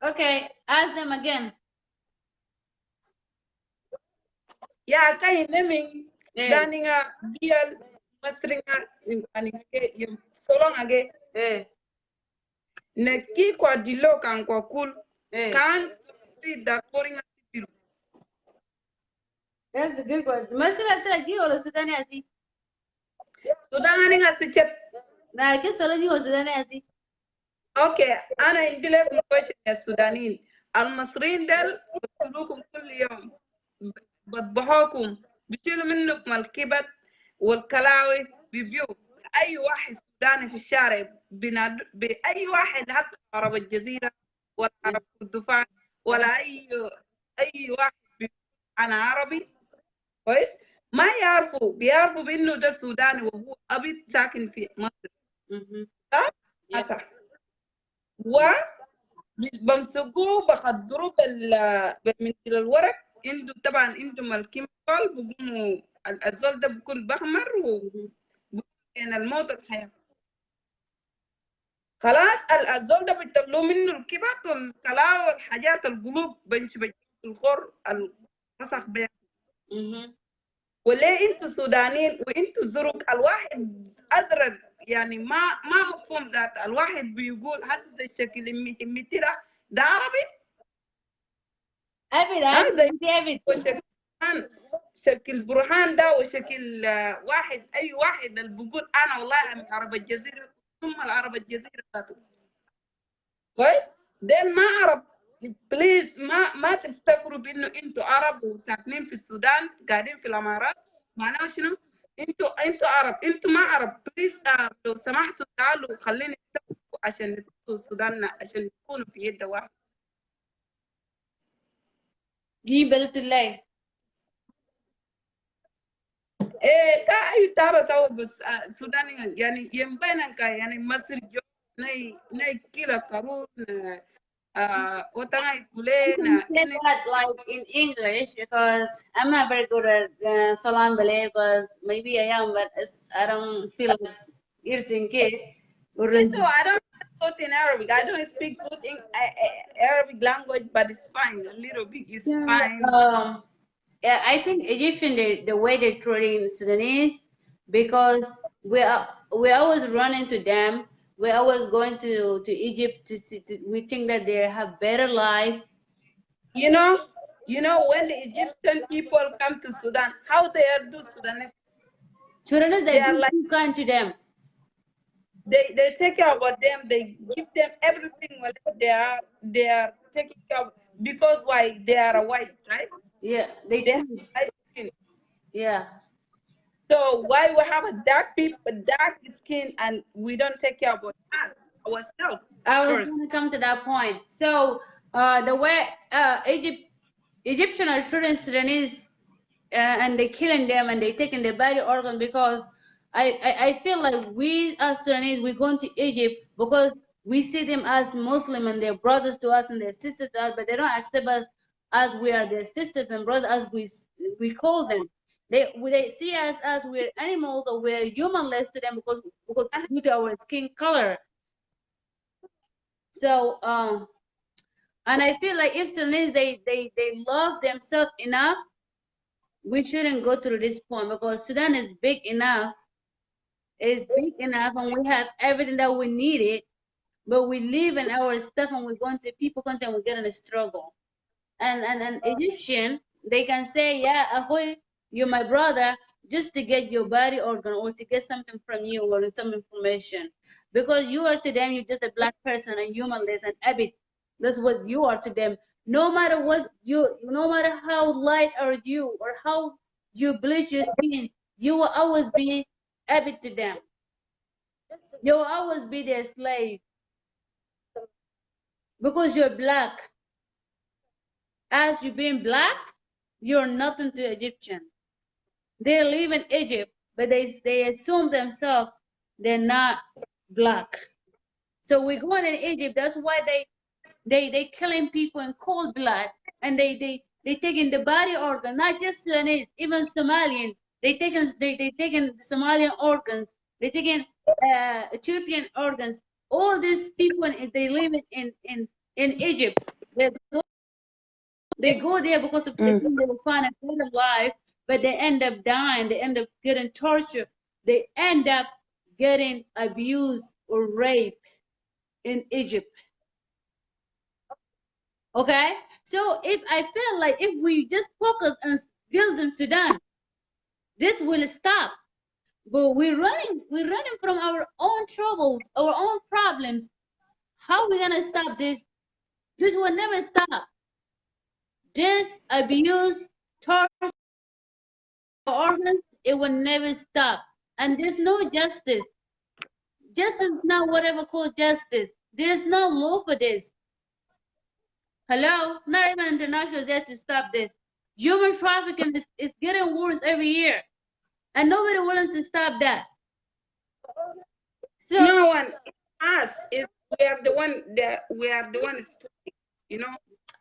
Okay, ask them again. Yeah, kay naming Eh, daninga bial masringa aninga yung solong age eh, ne ki kwa dilo kan kwa kul eh. kan si da poringa sipiru. That's a good one. Masira sira ji wala Sudani ati. Sudan aninga si chet. Na kisoro ji wala Sudani ati. Okay, أنا عندي لكم question يا السودانيين. المصريين دل بيقتلوكم كل يوم، بيذبحوكم، بيشيلوا منكم الكبد والكلاوي بيبيعوا. أي واحد سوداني في الشارع بأي واحد، حتى عرب الجزيرة ولا عرب كردفان ولا أي واحد بيقول أنا عربي كويس، ما بيعرفوا بإنه ده سوداني وهو أبي ساكن في مصر. صح؟ صح. وبمسكوه بخدروه بالمنديل الورق، عنده طبعا عندهم الكيميكال، بيقوموا الزول ده بيكون بخمر بين الموت والحياة. خلاص الزول ده بيطلعوا منه الكبد والكلاوي والحاجات القلوب بنش الخور الفسخ بيه. وليه انتوا سودانيين وانتوا زرق الواحد ازرق، يعني ما مفهوم ذات الواحد بيقول حاسس الشكل همتي ده عربي أبدا زي أبدا وشكل شكل برهان ده وشكل واحد اي واحد اللي بيقول انا والله من عرب الجزيره ثم العرب الجزيره ذاته كويس. ديل ما عرب، بليز ما تفتكروا بانه انتوا عرب وساكنين في السودان قاعدين في الامارات معناه شنو؟ انتوا عرب، انتوا ما عرب. بليز لو سمحتوا تعالوا خليني عشان نتفقوا السودان عشان نكونوا في يد واحد. Gibel to lay. ka ay tara sawa bus Sudan yani yembana ka yani Masir jo nay kila karun otanga You ikule can na say that like in English because I'm not very good at Salam Balay because maybe I am, but I don't feel like using it. me too. I don't speak good in Arabic. I don't speak good in Arabic language, but it's fine. A little bit is Yeah, fine. yeah, I think Egyptian the way they treating Sudanese because we always run into them. We always going to Egypt we think that they have better life. You know, when the Egyptian people come to Sudan, how they are do Sudanese? Sudanese They they are be like too kind to them. they take care about them. They give them everything. When they are taking care of, because why they are a white, right? Yeah, they They have treat. white skin. Yeah. So why we have a dark skin, and we don't take care about us ourselves I was first? going to come to that point. So the way Egyptian are shooting Sudanese and they killing them and they taking their body organ because I feel like we as Sudanese we're going to Egypt because we see them as Muslim and they're brothers to us and they're sisters to us, but they don't accept us as we are their sisters and brothers as we call them. They see us as we're animals or we're humanless to them because due to our skin color. So and I feel like if Sudanese they love themselves enough, we shouldn't go through this point because Sudan is big enough, and we have everything that we needed, but we live in our stuff and we're going to people country and we get in a struggle. And Egyptian, they can say, yeah, ahoy, you're my brother, just to get your body organ or to get something from you or some information. Because you are to them, you're just a black person and humanless and abit. That's what you are to them. No matter how light are you or how you bleach your skin, you will always be abit to them. You will always be their slave because you're black. As you being black, you're nothing to Egyptian. They live in Egypt, but they assume themselves they're not black. So we're going in Egypt. That's why they killing people in cold blood, and they taking the body organ, not just Sudanese, even Somalian. They taking Somalian organs. They taking Ethiopian organs. All these people they live in Egypt. They, they go there because they Mm. think they will find a better life, but they end up dying. They end up getting tortured. They end up getting abused or raped in Egypt. Okay? So if I feel like if we just focus on building Sudan, this will stop. But we're running from our own troubles, our own problems. How are we gonna stop this? This will never stop. This abuse, torture, organs, it will never stop. And there's no justice. Justice is not whatever called justice. There's no law for this. Hello? Not even international is there to stop this. Human trafficking is getting worse every year. And nobody willing to stop that. So No one. Us is we are the one stupid. You know,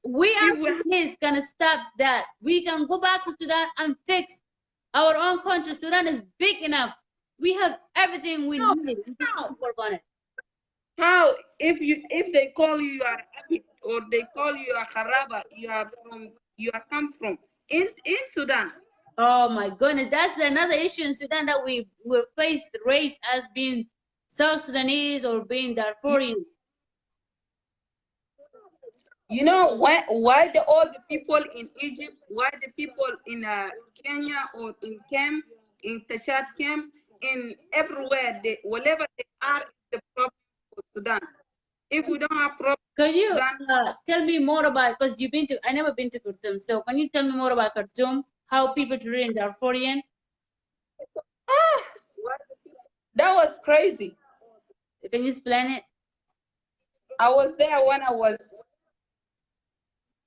we if we have, as gonna stop that. We can go back to Sudan and fix our own country. Sudan is big enough. We have everything we no, need. We just need how to work on it. how if they call you are Abid or they call you a Haraba, you are come from in Sudan. Oh my goodness, that's another issue in Sudan that we faced race as being South Sudanese or being Darfurian. You know why all the people in Egypt, why the people in Kenya or in camp, in Tashad camp, in everywhere, they whatever they are, is the problem for Sudan. If we don't have problem Can in you Sudan, tell me more about because you've been to I never been to Khartoum, so can you tell me more about Khartoum? How people treat in Darfurian? ah, that was crazy. Can you explain it? I was there when I was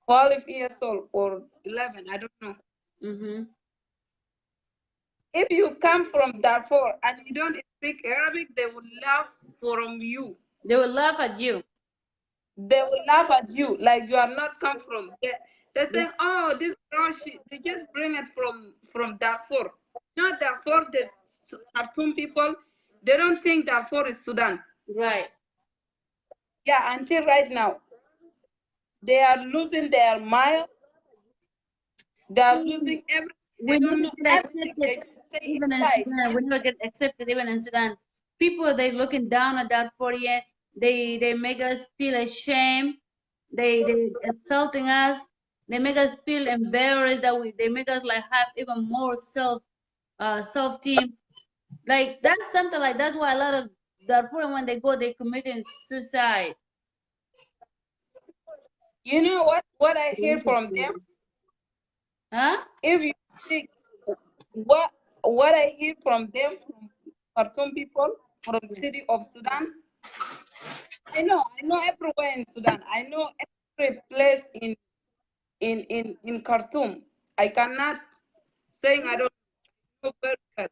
12 years old or 11, I don't know. Mm-hmm. If you come from Darfur and you don't speak Arabic, they will laugh from you. They will laugh at you. They will laugh at you like you are not come from. They're saying, "Oh, this girl, they just bring it from Darfur." Not Darfur. The Khartoum people, they don't think Darfur is Sudan. Right. Yeah, until right now, they are losing their mind. They are losing everything. They We don't never know get anything. accepted They just stay even in inside. Sudan. We never get accepted even in Sudan. People they looking down at that 48. They make us feel ashamed. They insulting us. They make us feel embarrassed that they make us like have even more self team. Like that's something like that's why a lot of Darfur when they go they committing suicide. You know what I hear from them? Huh? If you think what I hear from them, from Khartoum people, from the city of Sudan, I know everywhere in Sudan. I know every place in Khartoum. I cannot saying I don't know very well.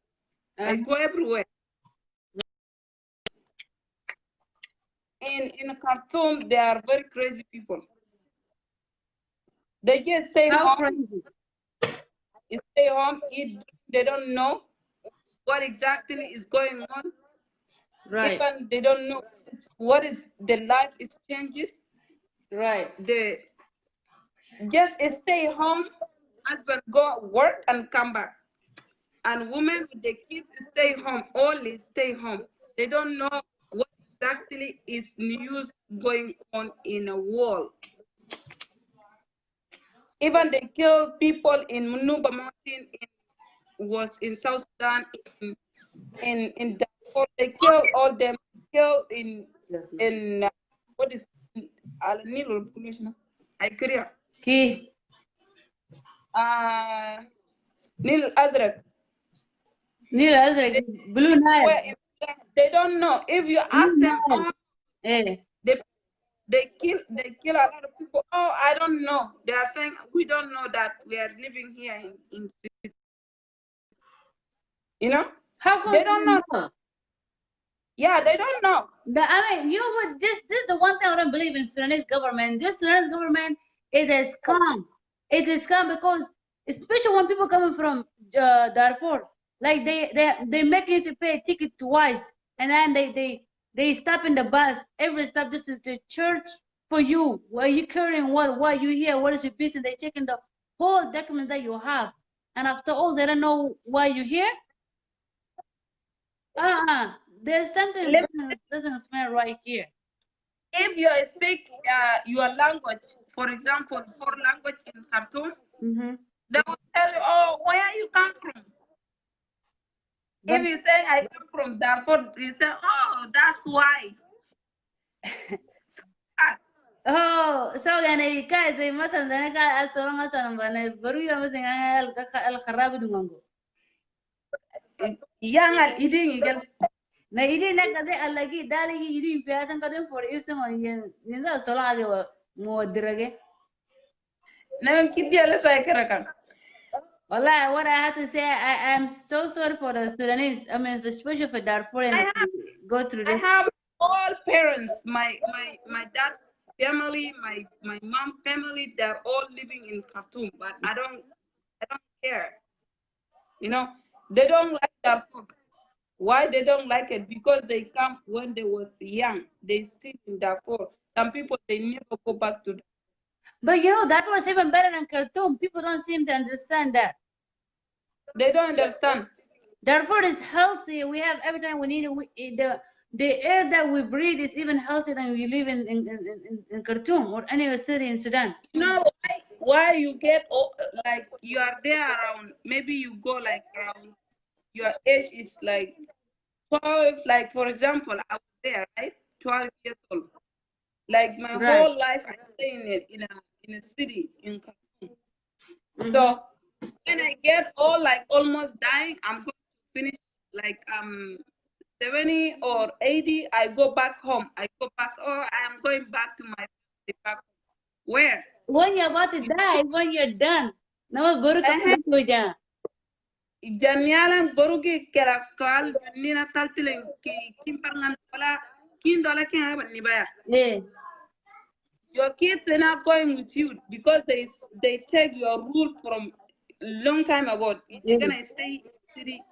I go everywhere. In Khartoum, they are very crazy people. They just How crazy? stay home, eat. They don't know what exactly is going on. Right. Even they don't know what is the life is changing. Right. They just stay home, husband go work and come back. And women with the kids stay home, only stay home. They don't know what exactly is news going on in a world. Even they kill people in Munuba Mountain, was in South Sudan, in Darfur. They kill all them. Kill in what is Al Nilo population? I Korea. Key. Nil Azraq. Nil Azraq, Blue Nile. They don't know. If you Blue ask them, Nile. oh, Eh. they kill a lot of people. Oh, I don't know. They are saying we don't know that we are living here in you know. How come They you don't don't know. know? Yeah, they don't know. I mean, you know what? This is the one thing I don't believe in Sudanese government. This Sudanese government, it is calm. It is calm because, especially when people coming from Darfur, like they make you to pay a ticket twice, and then they stop in the bus every stop just to church for you. Where you carrying what? Why you here? What is your business? They checking the whole document that you have, and after all, they don't know why you here. There's something Let doesn't smell right here. If you speak your language, for example, four language in Khartoum, Mm-hmm. they will tell you, oh, where you come from. If you say I come from Darfur, you say, oh, that's why. Oh, so يعني كاي زي مثلا أنا كاي أسوأ مثلا بنا بروي مثلا الخراب دمانgo. Yang al iding igel. Na ini nak kade alagi dali ini piasan kade for isma yen da sola age mo dirage. Na kiti ala sa karakan. Wallahi, what I have to say, I am so sorry for the Sudanese. I mean, especially for Darfurian to go through I this. have all parents, my dad family, my mom family, they're all living in Khartoum, but I don't care. You know, they don't like Darfur. Why they don't like it? Because they come when they was young. They still in Darfur. Some people they never go back to. But you know, that was even better than Khartoum. People don't seem to understand that. They don't understand. Darfur is healthy. We have everything we need. The air that we breathe is even healthier than we live in Khartoum or any other city in Sudan. You know why you get like you are there around, maybe you go like around, your age is like 12, like for example I was there, right, 12 years old, like my Right. whole life I stay in a city in Khartoum. Mm-hmm. So when I get all like almost dying, I'm going to finish like 70 or 80, I go back home, I go back, oh, I'm going back to my family back home. Where? When you're about to die, when you're done. No, Janyalan borugi kera kal nina taltile ki kimpangan wala kin dola kin haban ni baya. yeah. Your kids are not going with you because they take your rule from long time ago. They're gonna stay city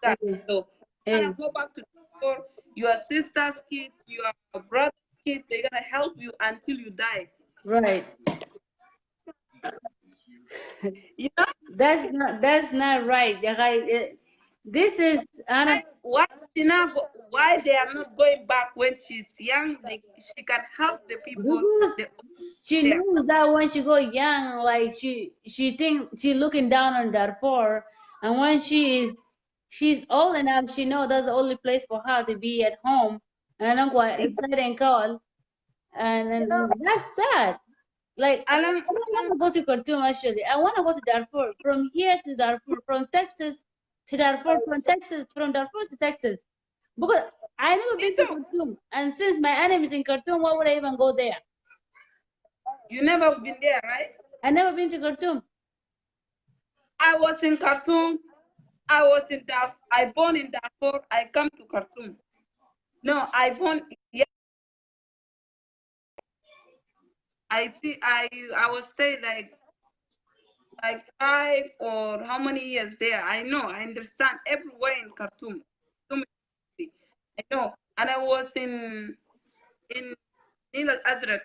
that. So you're gonna go back to the store. Your sister's kids, your brother's kids, they're gonna help you until you die. Right. Yeah. That's not right. This is Why they are not going back when she's young? She can help the people. because she There. knows that when she go young, like she think she looking down on Darfur, and when she's old enough, she know that's the only place for her to be at home, and I'm going inside and call, and that's sad. Like I Alang, don't want to go to Khartoum actually. I want to go to Darfur. From here to Darfur, from Texas to Darfur, from Darfur to Texas. Because I never been to ito, Khartoum, and since my enemy is in Khartoum, why would I even go there? you never been there, right? I never been to Khartoum. I was in Khartoum. I was in Darfur. I born in Darfur. I come to Khartoum. No, I born. Yeah, I see. I was stay like 5 or how many years there. I know. I understand everywhere in Khartoum. I know. And I was in Nil Al Azraq,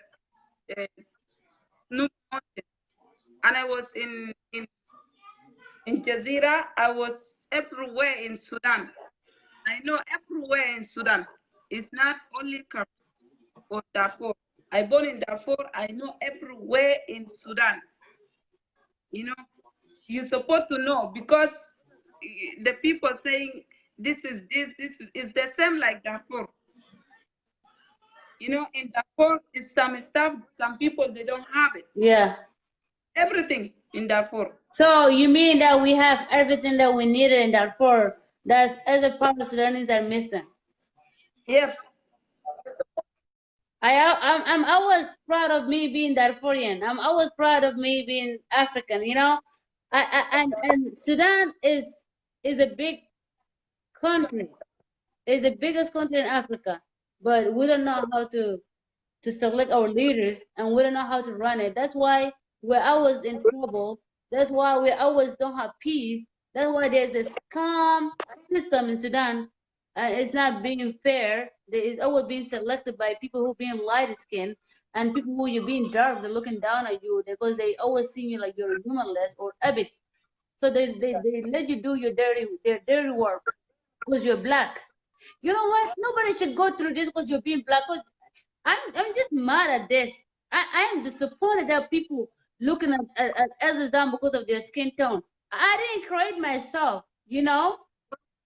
Snoop Mountain, and I was in Jazeera. I was everywhere in Sudan. I know everywhere in Sudan. It's not only Khartoum or Darfur. I born in Darfur. I know everywhere in Sudan. You know, you're supposed to know because the people saying this is the same like Darfur. You know, in Darfur is some stuff. Some people they don't have it. Yeah. Everything in Darfur. So you mean that we have everything that we needed in Darfur? That's other part of Sudanese are missing. Yep. I'm always proud of me being Darfurian. I'm always proud of me being African. You know, and Sudan is a big country. It's the biggest country in Africa, but we don't know how to select our leaders, and we don't know how to run it. That's why we're always in trouble. That's why we always don't have peace. That's why there's this calm system in Sudan. It's not being fair. It's always being selected by people who being light skinned and people who you're being dark. They're looking down at you because they always see you like you're humanless or abbot. So they let you do their dirty work because you're black. You know what? Nobody should go through this because you're being black. Cause I'm just mad at this. I am disappointed that people looking at others down because of their skin tone. I didn't create myself, you know.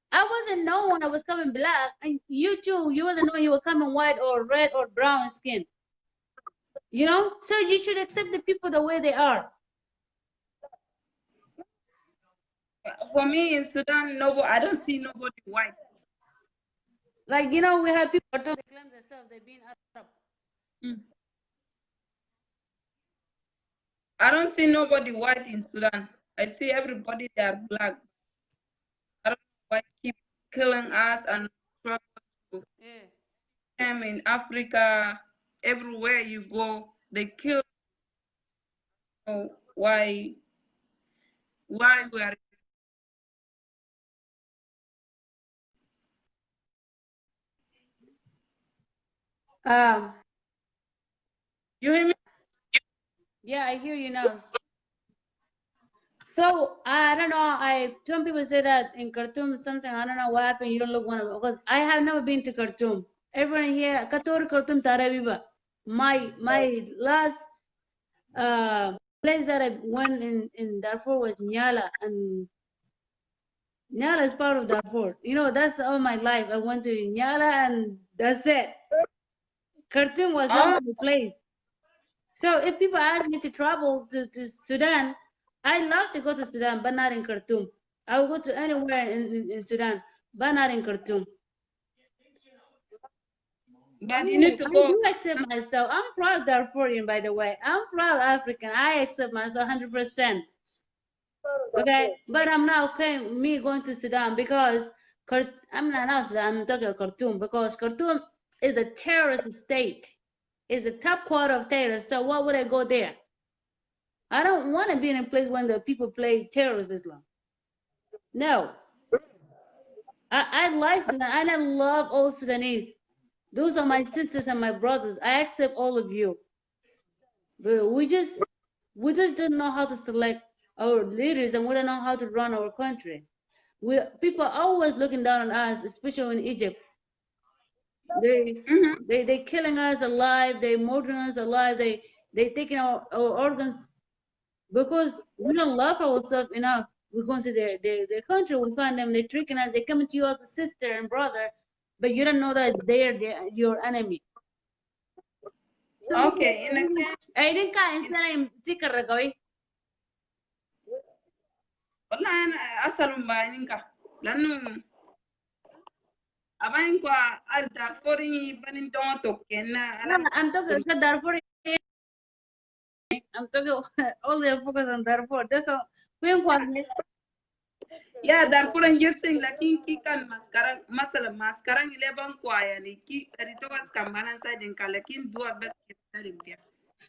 I wasn't known when I was coming black, and you too, you wasn't knowing you were coming white or red or brown skin. You know, so you should accept the people the way they are. For me in Sudan, I don't see nobody white. Like you know, we have people who claim themselves they're being Arab. Mm. I don't see nobody white in Sudan. I see everybody they are black. I don't know why keep killing us and struggle to them in Africa. Everywhere you go, they kill. Oh, why we are Um, you hear me? yeah, I hear you now. So I don't know. Some people say that in Khartoum something I don't know what happened. You don't look one of because I have never been to Khartoum. Everyone here, Khartoum Tarabiba. My last place that I went in Darfur was Nyala, and Nyala is part of Darfur. You know, that's all my life. I went to Nyala, and that's it. Khartoum was not Oh, my place. So if people ask me to travel to Sudan, I love to go to Sudan, but not in Khartoum. I will go to anywhere in Sudan, but not in Khartoum. But you need to I go. do accept myself. I'm proud Darfurian, by the way. I'm proud African. I accept myself 100%. Okay, but I'm not okay me going to Sudan because I'm not out Sudan. I'm talking about Khartoum because Khartoum is a terrorist state. It's the top quarter of terrorists. So why would I go there? I don't want to be in a place when the people play terrorist Islam. No, I like Sudan and I love all Sudanese. Those are my sisters and my brothers. I accept all of you. But we just don't know how to select our leaders and we don't know how to run our country. We people are always looking down on us, especially in Egypt. They Mhm. they killing us alive, they murdering us alive, they taking our organs because we don't love ourselves enough. We go into their country, we find them, they're tricking us, they come to you as a sister and brother, but you don't know that they're your enemy. So Okay, in a can, I didn't kind of والله أنا أسأل بعينك لأنه أبين كوا أردا فوري بنين توماتو كنا no, ألم I'm talking about Darfur. I'm talking only focus on Darfur. That's all. Queen was يا دارفورن جيسين لكن كي كان ماسكارا مثلا ماسكارا إلى كوا يعني كي ريتوس كان بانان سايدين كان لكن دوا بس كتارين بيا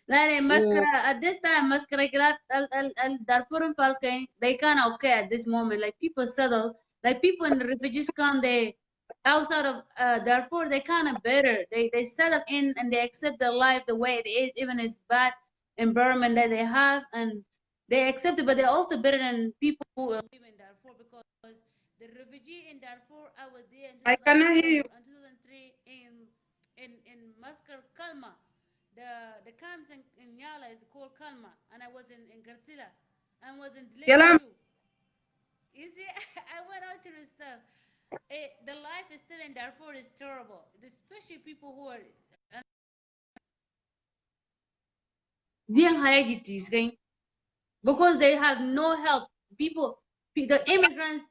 like و mascara at this time mascara kilat al Darfur and Falcon they kind of okay at this moment like people settle like people in the refugees come they outside of Darfur they kind of better they settle in and they accept their life the way it is even it's bad environment that they have and they accept it but they're also better than people who live in Darfur because the refugee in Darfur I was there in I cannot 2004 hear you. and 2003 in Maskar Kalma the camps in Yala is called Kalma, and I was in Gartila, and was in Dlek يلا too. You see, I went out to the stuff. The life is still in Darfur is terrible, especially people who are young Hayajitis, because they have no help. People, the immigrants.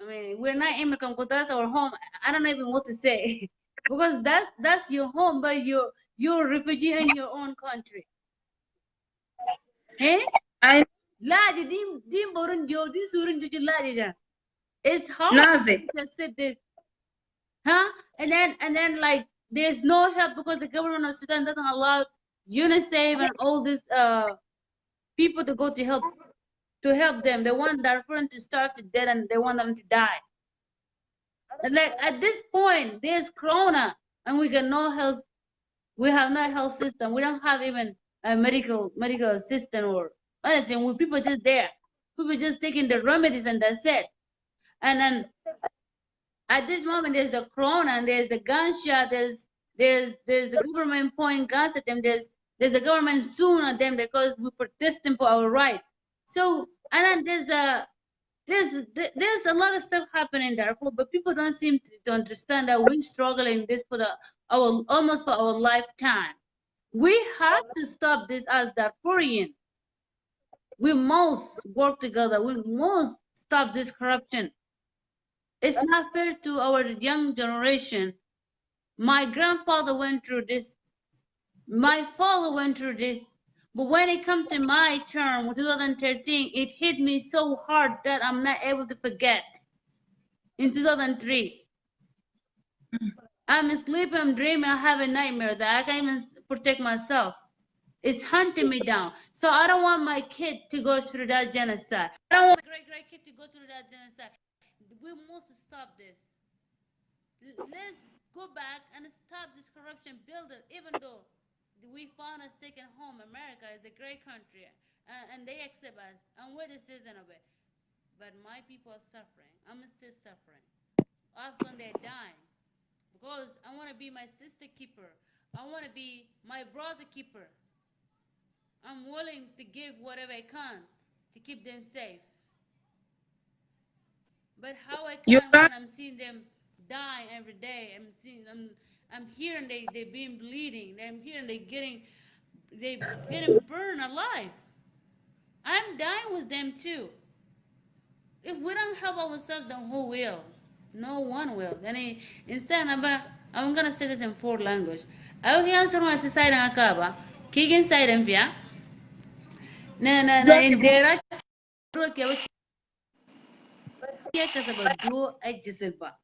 I mean, we're not immigrants because that's our home. I don't know even what to say because that's your home, but you're a refugee in your own country. Hey, I Ladi, dim borun jo, this surun jo ladi da. It's hard نازي to accept this, huh? And then like there's no help because the government of Sudan doesn't allow UNICEF and all these people to go to help them. They want Darfur to starve to death and they want them to die. And like at this point, there's Corona and we got no health. We have no health system. We don't have even a medical assistant or anything. We people just there. People just taking the remedies and that's it. And then at this moment there's the corona and there's the gunshot, there's the government pointing guns at them, there's the government suing at them because we're protesting for our right. So and then there's a lot of stuff happening there, but people don't seem to understand that we're struggling this for our almost for our lifetime. We have to stop this as Darfurian. We must work together. We must stop this corruption. It's not fair to our young generation. My grandfather went through this. My father went through this. But when it comes to my term, 2013, it hit me so hard that I'm not able to forget. In 2003, I'm sleeping, I'm dreaming, I have a nightmare that I can't even protect myself. It's hunting me down. So I don't want my kid to go through that genocide. I don't want my great kid to go through that genocide. We must stop this. Let's go back and stop this corruption builder, even though we found a second home. America is a great country and they accept us and we're the citizen of it. But my people are suffering. I'm still suffering. Often they're dying because I want to be my sister keeper. I want to be my brother keeper. I'm willing to give whatever I can to keep them safe. But how I you're can right. when I'm seeing them die every day. I'm hearing they being bleeding. I'm hearing they getting burned alive. I'm dying with them too. If we don't help ourselves, then who will? No one will. Yani insan aba I'm gonna say this in 4 language. I will answer my side and akaba. Kigen side and via. Na in dera do ajisilba.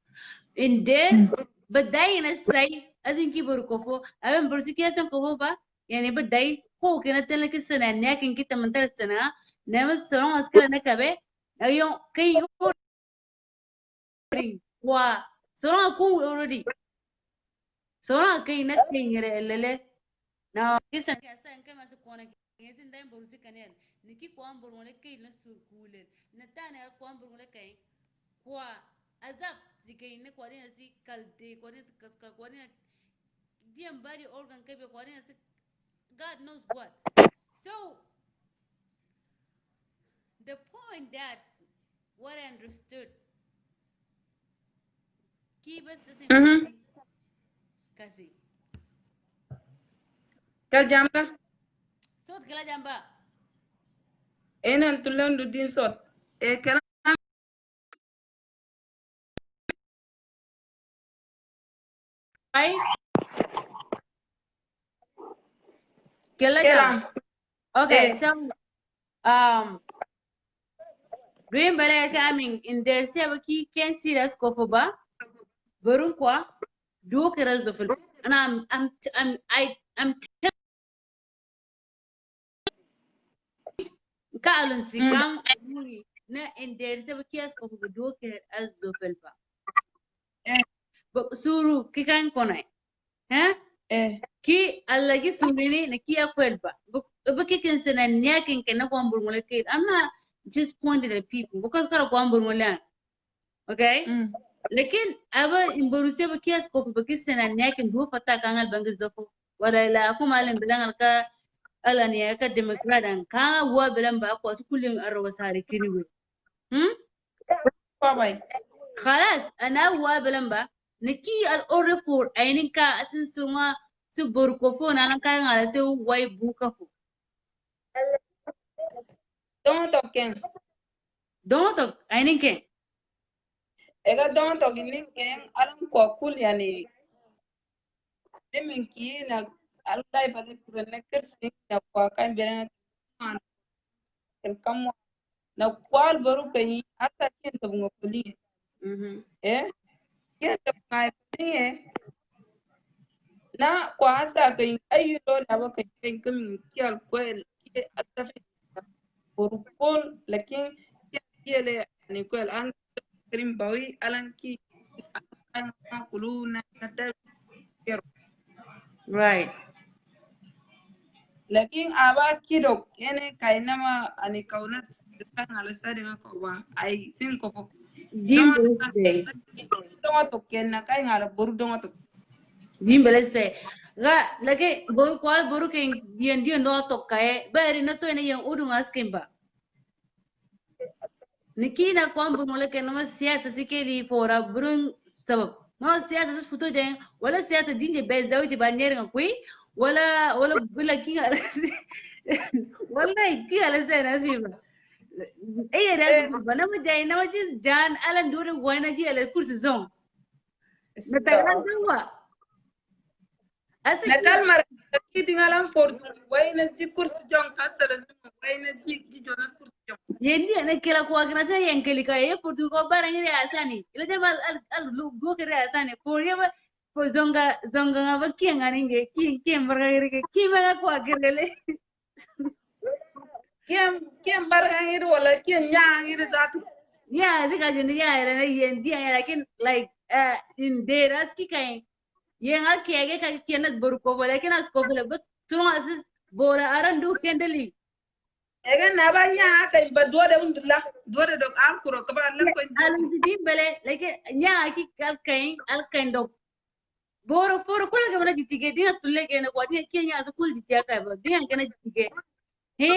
In there, but die in a say, as in Kiburkofo, I am Bursikias Kova, yani but die, who can tell like a son and neck and get them and never so long as Karanakabe. Ayo, can you ring? Wa, so long already. So long can nothing lele. Now, kiss and came as a corner. Yes, in them Bursikanel. Niki Quambo on a kid, not so cool. Nathaniel Quambo on a cake. Kwa azap zikaine kwa dina si kalte kwa dina si kaska kwa dina diam body organ kebe kwa dina si God knows what. So the point that what I understood kibas the same kasi Kal jamba. so kala jamba Enan tulen du din sot. E kala right kala kelam. jamba okay so doing bala coming in there say ki can serious kofoba barun kwa do kira zofil and I'm Kaalan si gang muri na ender sa kias ko do ke as do felpa. Suru ki kan konai. Ha? Ki alla ki surini na ki akwelpa. Ba ki kan sana nyakin ke na kwambur mula ke. I'm not just pointing at people because kara kwambur mula. Okay? Lakin aba imborusia ba kias ko ba ki sana nyakin do fata kangal bangis dofo. Wala la ako malam bilang alka ala ni aka democrat an ka wa bilan ba ko su kullum arwa sare kiriwe Bye. خلاص انا wa bilan ba niki al orifur ainin ka asin suma su burkofo na nan kayan ala sai wai buka fu Don't talk ken. don to ainin ke Ega don't talk in ken alam ko kul yani. Demin ki na alay pati kurene kersin na kwa kan bena man ken kamo na kwal baru kai ata ken to bungo kuli. Ken to ngai ni na kwa asa kai ayu do na ba kai ken kamin kial kwel ki atafi burukol lakin kiele ni kwel an krim bawi alan ki an kulu na da right lakin aba kidok ene kainama ani kaunat kan alasari ko ba ai sin ko ko jimbo say donga to kenna kai ngala boru donga to jimbo say ga lake boru kwal boru ke dien dien no to kae bari na to ene yang udu ngaskin ba nikina kwamba muleke nama siasa sikeli fora burun sabab ma siasa sis futo den wala siasa dinje be zawiti ba nyer ngakui wala bila kinga wala kinga ala zena siba eh da bana ma jai nama jis jan ala ndure wana ji ala kursi zon na tagaran dawa na kalmar ki dingalan fordu wayna ji kursi jon kasara wayna ji jonas kursi jon yendi ana kila kwa kina sa yankeli ka ye portu ko bara ngire asani ila de ba al go kire asani for ye ba for zonga nga ba kienga ninge kien bara ngire ke kima kwa kirele kiem barga ngir wala kien nya ngir zatu ya zika jindi ya ila na yendi ya lakin like in deras ki kai ye nga kiege ka kienat boru ko wala kina sko bele but tuma asis bora arandu kendeli egen na ba nya ta ba dode undula dode dok an kuro ka ba lan ko alam di bele like nya ki al kain dok boro foro kula ke mana jitige dia tulle ke na kwati kenya asu kul jitia ka ba dia kana jitige he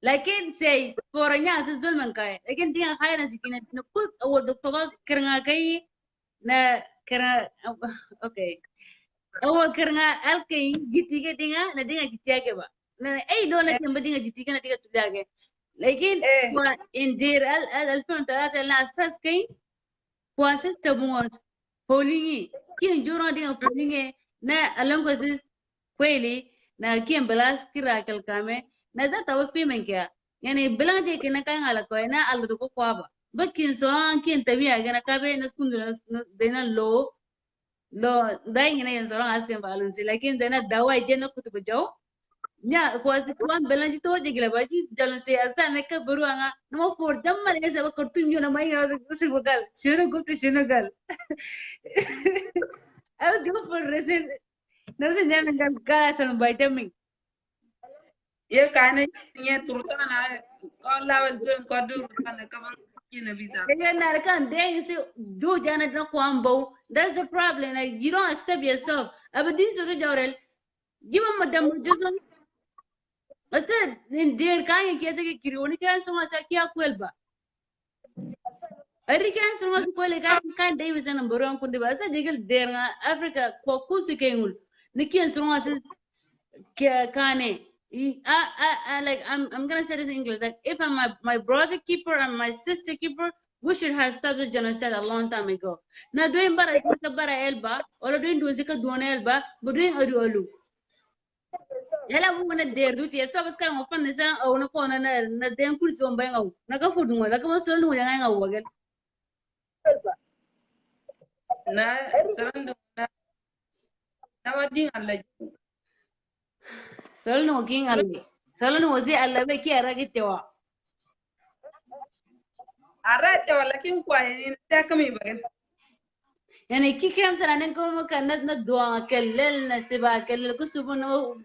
lakin say foro nya asu zulman kai lakin dia khayran sikina na kul awal doktor kirnga kai na kira okay awal kirnga al kai jitige dinga na dinga jitia ke ba na ay do na ke dinga jitige na dinga tulle ke lakin in dir al 2003 la asas kai kwa system was holingi kin juro dinga puninge na alongo sis kweli na kin belas kira kalkame na za ta wafi men kya yani belante kin kan ala ko na ala ko kwaba bakin so an kin tabiya gana kabe na skundu na dena lo dai ngene yan so ran asken balance lakin dena dawa je na kutubu jaw nya kwasi kwan belanji to je gila baji jalon se asa ne ka buru anga no for jamma ne se bakartun yo na mai na se gogal shino gupte shino gal I was go for reason no se llama gal gasan vitamin ye kana ye turtana ko lawal jon ko durtana kaman kina visa kaya na kan they say do jana na kwambo that's the problem like you don't accept yourself abadin so jorel give a madam just I said in there kan ke te kiri oni kan so ma sa kia kwelba Ari kan so ma ko le kan dai bisa na boron kundi ba sa digal der nga Africa ko kusi kengul ni kian so ma kane like I'm gonna say this in English like if I'm my brother keeper and my sister keeper we should have stopped this genocide a long time ago na doing bara ka bara elba or doing do zika do elba but doing olu yala bu na der du ti to bas kan ofan ne san au na ko na den kursi on bayan au na ka fudu wala ka maso lu ya ngai au wagal na sarandu na wadin Allah sol no king alle sol no wazi alla be ki ara gittewa arate wala kin kwa ni ta kami bagan yani ki kem sana nen ko mo kan na duwa kellel na siba kellel ko subu no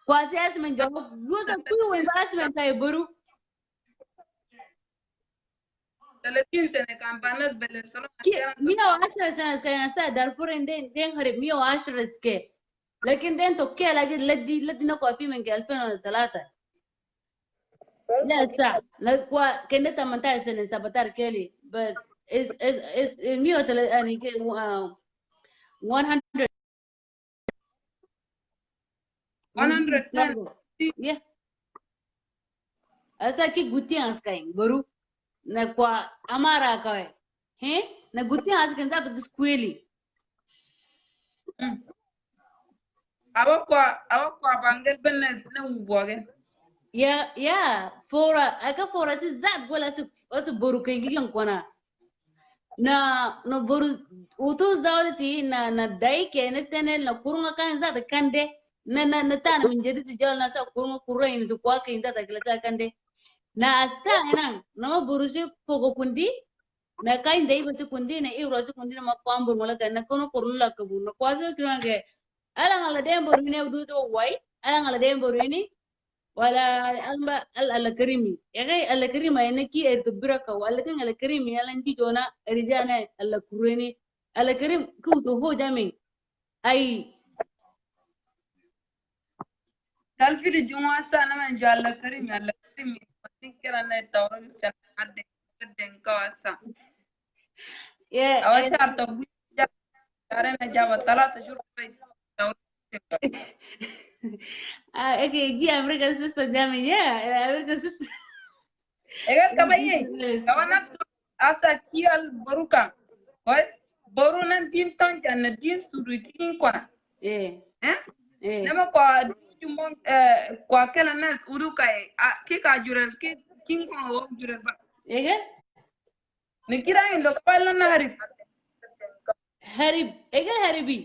kwasi asmen jo lusa ku wen ba asmen kay buru 30 sene campanas beler solo ki miya wa ashra sana kan sa Darfurian den harib miya wa ashra ske لكن ده انتو كي لاجي لدي نكو في من 2003 لا سا لا كوا كنت 18 سنة سبتار كيلي but is ميو تل يعني 100 110 yeah asa ki guti askain baru na kwa amara kawe he na guti askan za to squealy awako bangel benne na ubogen ya fora aka fora si zat wala su boru kan gigan kwana na boru utu zawati na dai ke na tene na kurunga kan zat kande na tana min jadi si jawal na sa kurunga kurrai ni kwa ke inda ta kila kande na asa ina na boru si fogo kundi na kai dai ba si kundi na iro si kundi na makwambo wala kan na kono kurula kabu na kwaso kirange ala ngala dem boru ne udu to wai ala ngala dem boru ni wala amba al karimi ya kai al karima yana ki e dubraka wala kan al karimi ya lan jona rijana al kureni al karim ku to ho jami ai talfiri juma sana man jalla karim tinkira na tawra gistan adde den kawasa ya awashar to buja kare na jaba talata shuru bai tawra okay ji American system jami ya American system egal kabaye kawa nafsu asa kiyal baruka kois boru nan tin ton janna din suru tin kona nama kwa jumon kwa kala nas uruka ki ka jurel ki kin ko wo jurel ba ega ni kira ndo kapala na harib ega haribi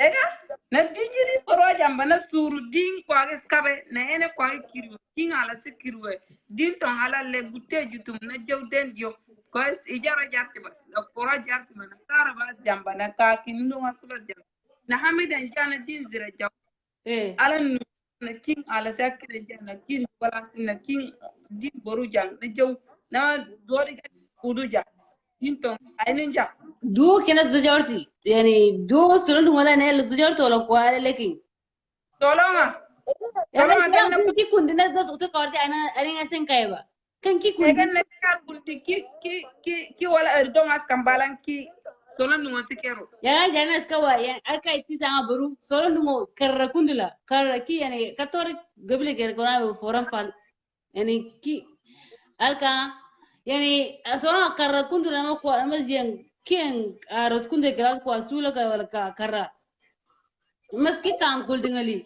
ega na dijiri poro jamba na suru din kwa skabe na ene kwa kiru kin ala se kiru din ton ala le gutte jutum na jawden dio ko ijara jarti ba poro jarti na kara ba jamba na ka kin ndo ngakula jamba na hamidan jana din zira jaw ala na king ala se akire jana kin wala sin na king din boru jang na jaw na dori ga udu ja din ton ainin ja دو كانت زوجارتي يعني دو سولن ولا نيل زوجارتي ولا قوال لكن tolonga يعني كان كي كنت ناس بس أتو كارتي أنا أسين كايبا كان كي كنت egan na kar kunti ki wala erdong as kambalan ki solan no sikero يا جانا سكوا يعني أكا إتسا برو سولن نمو كرر كندلا كرر كي يعني كتوري قبل كده كنا فورم فان يعني كي ألكا يعني سولن كرر كندلا ما كوا ما زين kien aros kunde kelas kwa sula ka wala ka kara mas ki kan kul dingali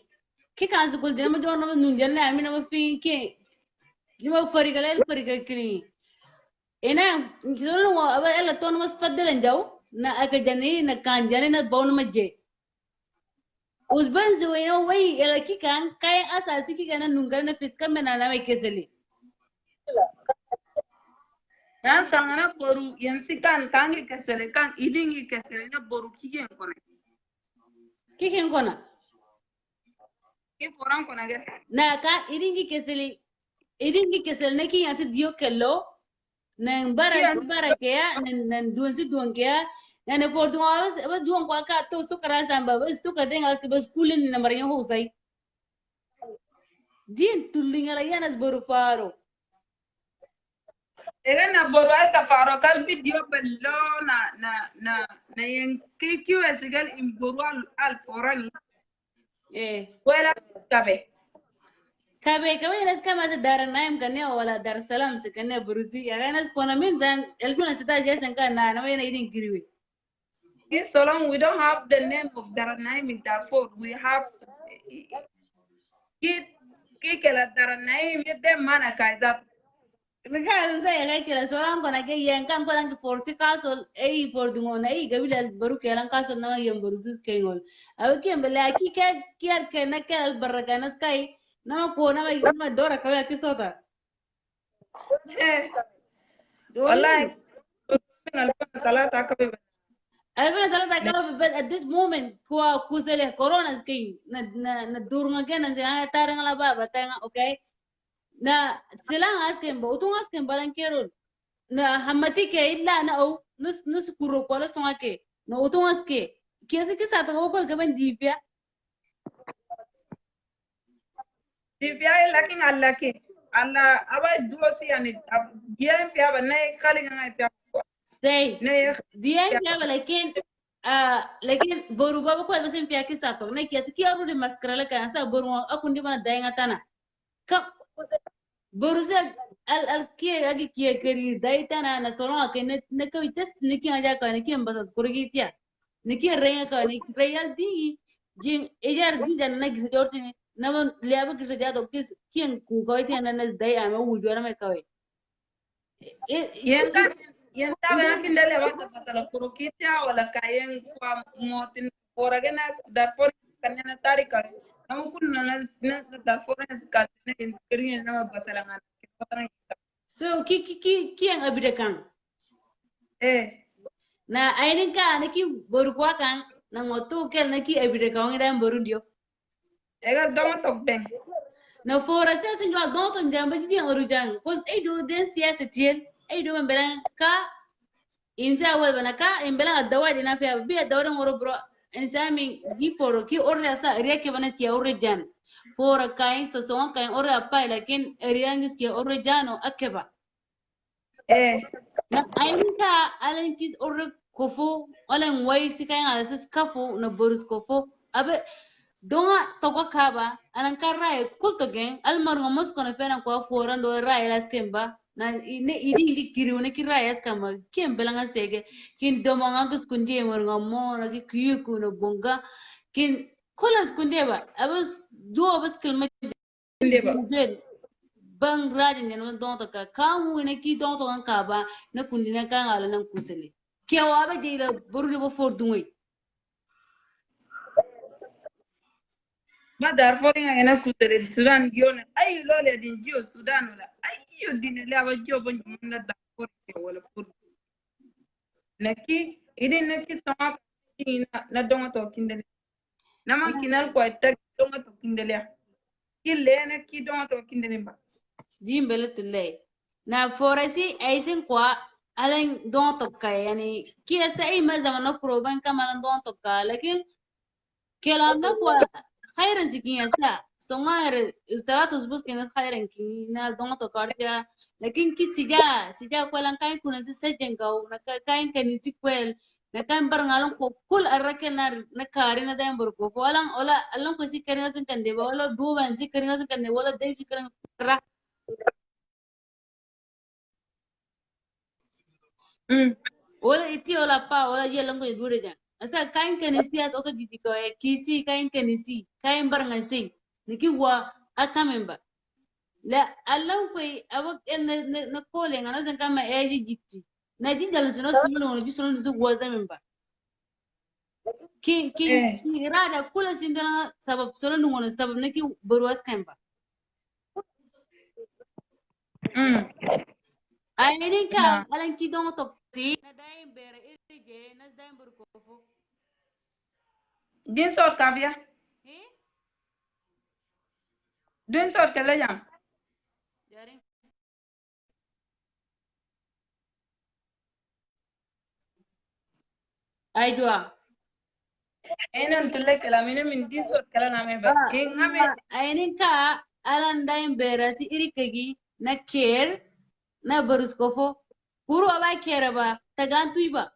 ki kan su kul dinama don na nun janna amina ma fi ke lima farigal kini ena kidono wa aba ela ton mas faddalan jaw na aka jani na kan jani na bawn majje usban zuwa wai ela ki kan kai asasi ki kana nungar na fiska mena na mai keseli Yan sangana boru yan sikan kangi kesele kan idingi kesele na boru kigen kone. kiken kona Ki foran kona ge. na ka idingi keseli na ki yansi diyo kello na bara kaya na duon kaya na ne for duon ba duon kwa ka to so kara samba ba sto ka denga ke bas kulin na mariyan hosai din tullinga la yanas boru faro Ega na boru ay safaro kal video bello na yan kikiu esigal in boru al forani. Wala skabe. kabe nas kama sa dara naim kane wala dar salam se kane burusi ya nas kona min dan elfuna sita jasen kan na wena idin kiriwe So long we don't have the name of Daranaim in Darfur. We have Kikela Daranaim, the mana Kaiser. Mikael sai ga kila soran kona ke yen kan kona ke forti kasol ei for dungona ei gabila baru kelan kasol na yen burusi kengol awu ke mbele ki ke kiar ke na ke al barakanas kai na ko na dora ka ke sota Wallahi, Alvin talata kama but at this moment kwa kusele corona skin na durunga kena nje tare ngala baba tanga okay na silang asken ba utung asken balan kerol na hamati ke illa na au nus kuro kwala songa ke na utung aske kiasi ke sata ko ko gaban divya Divya lakin Allah ke Allah aba duosi yani gem pia ba nay khali ngai pia say nay dia ya lakin lakin boru baba ko basin pia ke sato na kiasi ki aru de maskara la kan sa boru akundi mana dainga tana kam borusa al kiye agi kiye kari daita na solo ke ne ka test ne ki aja ka ne ki ambasad kurgi tia ne ki reya ka ne real di jin ejar di jan na gisi dorti na man liaba gisi ja do kis kien ku ko tia na dai ama wujo na me kawai yen kan yen tabe yakin dele wasa pasala kurukitia wala kayen kwa motin poragena Darfur kanena tarika na kun na Darfur skal ne inspirin na basala ngana so kien abide kan na ainin ka ne ki boru kwa kan na ngotu kel ne ki abide kan ngidan boru dio ega dama tok den na fora sai sun jwa don ton jamba ji din orujan ko ai do den siyasa tiel ai do membelan ka insa wal bana ka imbelan adawa dina fa bi adawa ngoro bro insami gi foro ki orre sa reke bana ki orujan fora kai so so kai orre apa lakin riangis ki orujano akeba na ainka alen kis orre kofo alen wai sikai ala sis kafu na borus kofo abe donga togo kaba anan kan rai kulto gen almar ngomos kono fena ko foran do rai las kemba na ne idi idi kiriu ne ki rai as kama kem belanga sege kin domo ngangus kundi mor ngamo na ki kiyu kuno bonga kin kolas kundi ba abus do abus kelma bang rajin ne non don to ka kamu ne ki don to kan kaba na kundi na kan ala nan kusele kewa ba de la boru bo for dungai ma Darfur ena kusere Sudan giona ay lole din gio Sudan wala ay yo din le aba gio bon na Darfur wala kur naki idin naki sama na donga to kindele na man kinal ko ta donga to kindele ki le na ki donga to kindele ba jimbele tulle na forasi aisin kwa alen don to ka yani ki ta ai ma zamana proban kamalan don to ka lakin kelam na kwa khairan cikin yasa songar istatus bus kenas khairan ki na don to karja lakin ki sija kwalan kai kuna si sajen gaw na kai kan ti kwel na kan bar ngalon ko kul arrake na kari na dayan burko ko alan ola alon ko si kari na kan de ba wala duban si kari na kan de wala dai fi kan ra Wala iti wala pa wala yelang ko yure jan. Asa kain kanisi as auto diti ko kisi kain kanisi kain barangasi. Niki wa akamemba. La alam ko awak na kole ngano san kama eji jitti. Na jinjal suno suno no jisuno nzu waza memba. Ki rada kula sindana sabab solo nungono sabab niki berwas kemba. Ainin ka alang ki dong tok si na daim bere irije na daim berkofo. Din sort kavia. Eh? Din sort kala yang. Jaring Aidwa. Enan tulle kala mine min din sort kala na me ba. Ngame Ainin ka alan daim bere si irikegi na ker na beruskofo. Kuru aba kera ba tagantu iba.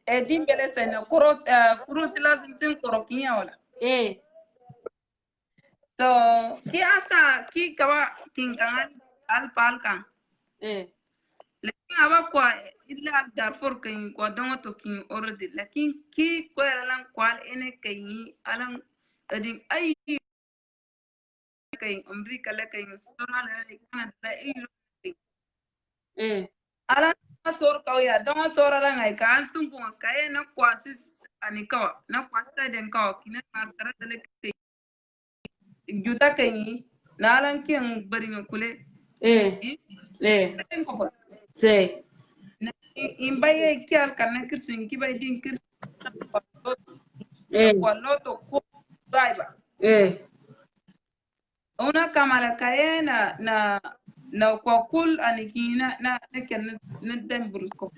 din bele sen kuros lazim sin korokinya wala. So ki asa ki kawa kingan al pal kan. Lakin aba kwa illa Darfur kan kwa dongo to kin already. Lakin ki ko alan kwal ene kan alan adin ay kan America la kan Australia la Canada la ay alan sor ka ya dongo sor alan ay kan sun ko kay na kwa sis ani ka na kwa sa den ka kina masara de le juta kan na alan kin bari ngakule ko Say. in baye kyal kan kirsin ki bay din kirsin kwa loto ko driver una kamala kaye na kwa kul aniki na ken na dembul ko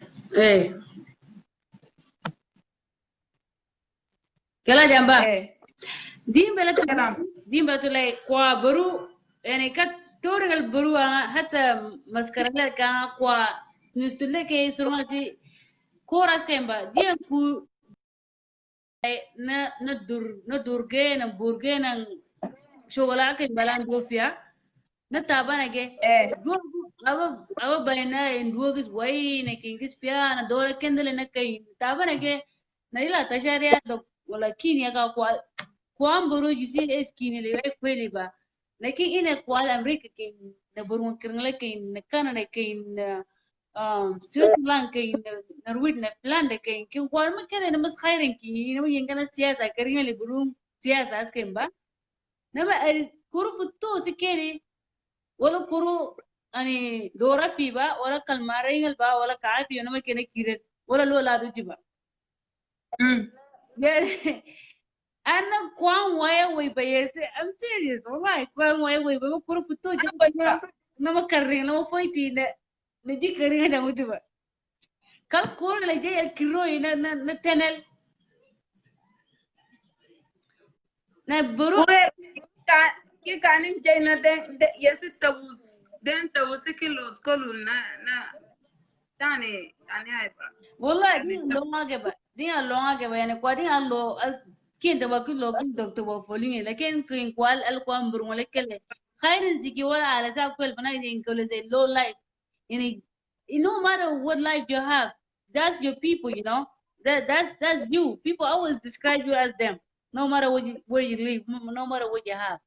Kala jamba. Dimbela tu like kwa baru yani kat toringal baru hatta maskarala ka kwa nustule ke surmati koras kemba dia ku na durge na burge na shogola ke balan gofia na tabana ke aba bayna in duogis wai na kingis pia na dole kendele na kai tabana ke na ila tasharia do wala kini ka kwa mburu jisi eskini le wai kweli ba lakini ina kwa Amerika ke na burun kirngle ke na Canada ke na Switzerland ke na Norway na Finland ke kwa ma kene na mas khairin ki na yengana siyasa kiringa le burun siyasa asken ba na ba kuru futu sikene wala kuru ani dora fi ba wala kalmaringal ba wala kaafi na ma kene kiret wala lo la du ba أنا كوان ويا ويبيت I'm serious والله كوان ويا ويبيت ما كورو فتو جنبنا نما كرين نما فويتي نجي كرين هذا مجبا كل كورو اللي جاي الكروي نتنل نبرو ki kanin jay na den yesi tabus den tabus kilos kolun na tane ani ay ba والله دي لونga جبا دي لونga جبا يعني كوا دي الله كين تبا كل كين تبا فولين لكن كين كوال الكوان برو لكله خير زكي ولا على ذا كل بنا دي كل زي low life يعني no matter what life you have that's your people you know that's you people always describe you as them no matter where you live no matter what you have.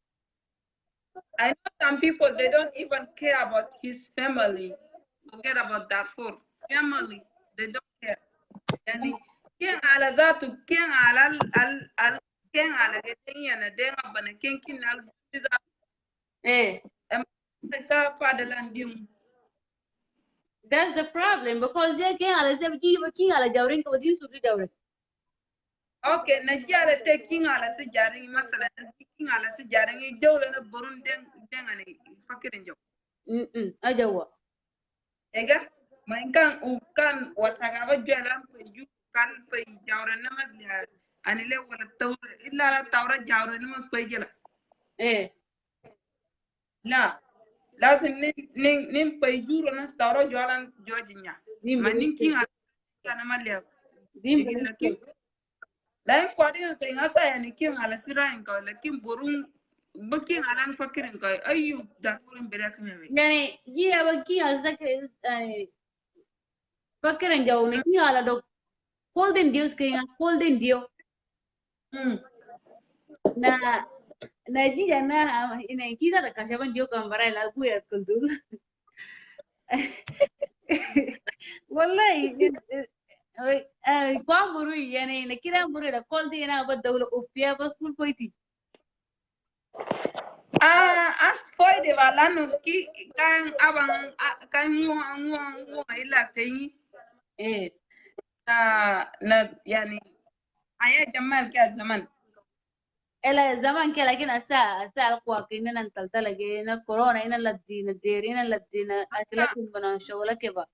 I know some people they don't even care about his family. Forget about that food. Family, they don't care. Yani ken ala zatu ken ala al ken ala getting yana denga bana ken kin al biza ka padalandim. That's the problem because yeah ken ala se king ala jawrin ko di suri jawrin. Okay, na jara te king ala se jaring masala king ala se jaring jawla na burun denga ne fakirin jaw. Ajawa. Ega main kan ukan wasagaba jalan peju kan pe jawra na madya anile wala tawra illa la tawra jawra na mas pe jala. La lazim nin pe juro na tawra jalan jojinya. Manin king ala na madya. Lain kwadi ka ngasa ya ni king ala sirain ka lakin burun bakin alan fakirin ka ayu da kurin beda kame. Yani jiya ba king ala sak Pakiran jauh ni ki ala do golden deals kaya golden deal na na jija na ina kita da kashaban dio kambara la buya kuntu wallahi kwa muru yani na kira muru da koldi na ba dawla ufiya ba kul koiti as foi de balano ki kan abang kan ngua ila kai eh na yani aya jamal ka zaman ela zaman ke lakin asa alqwa kinna nan taltala ge na corona ina ladina derina ladina aklatin bana shawla ke ba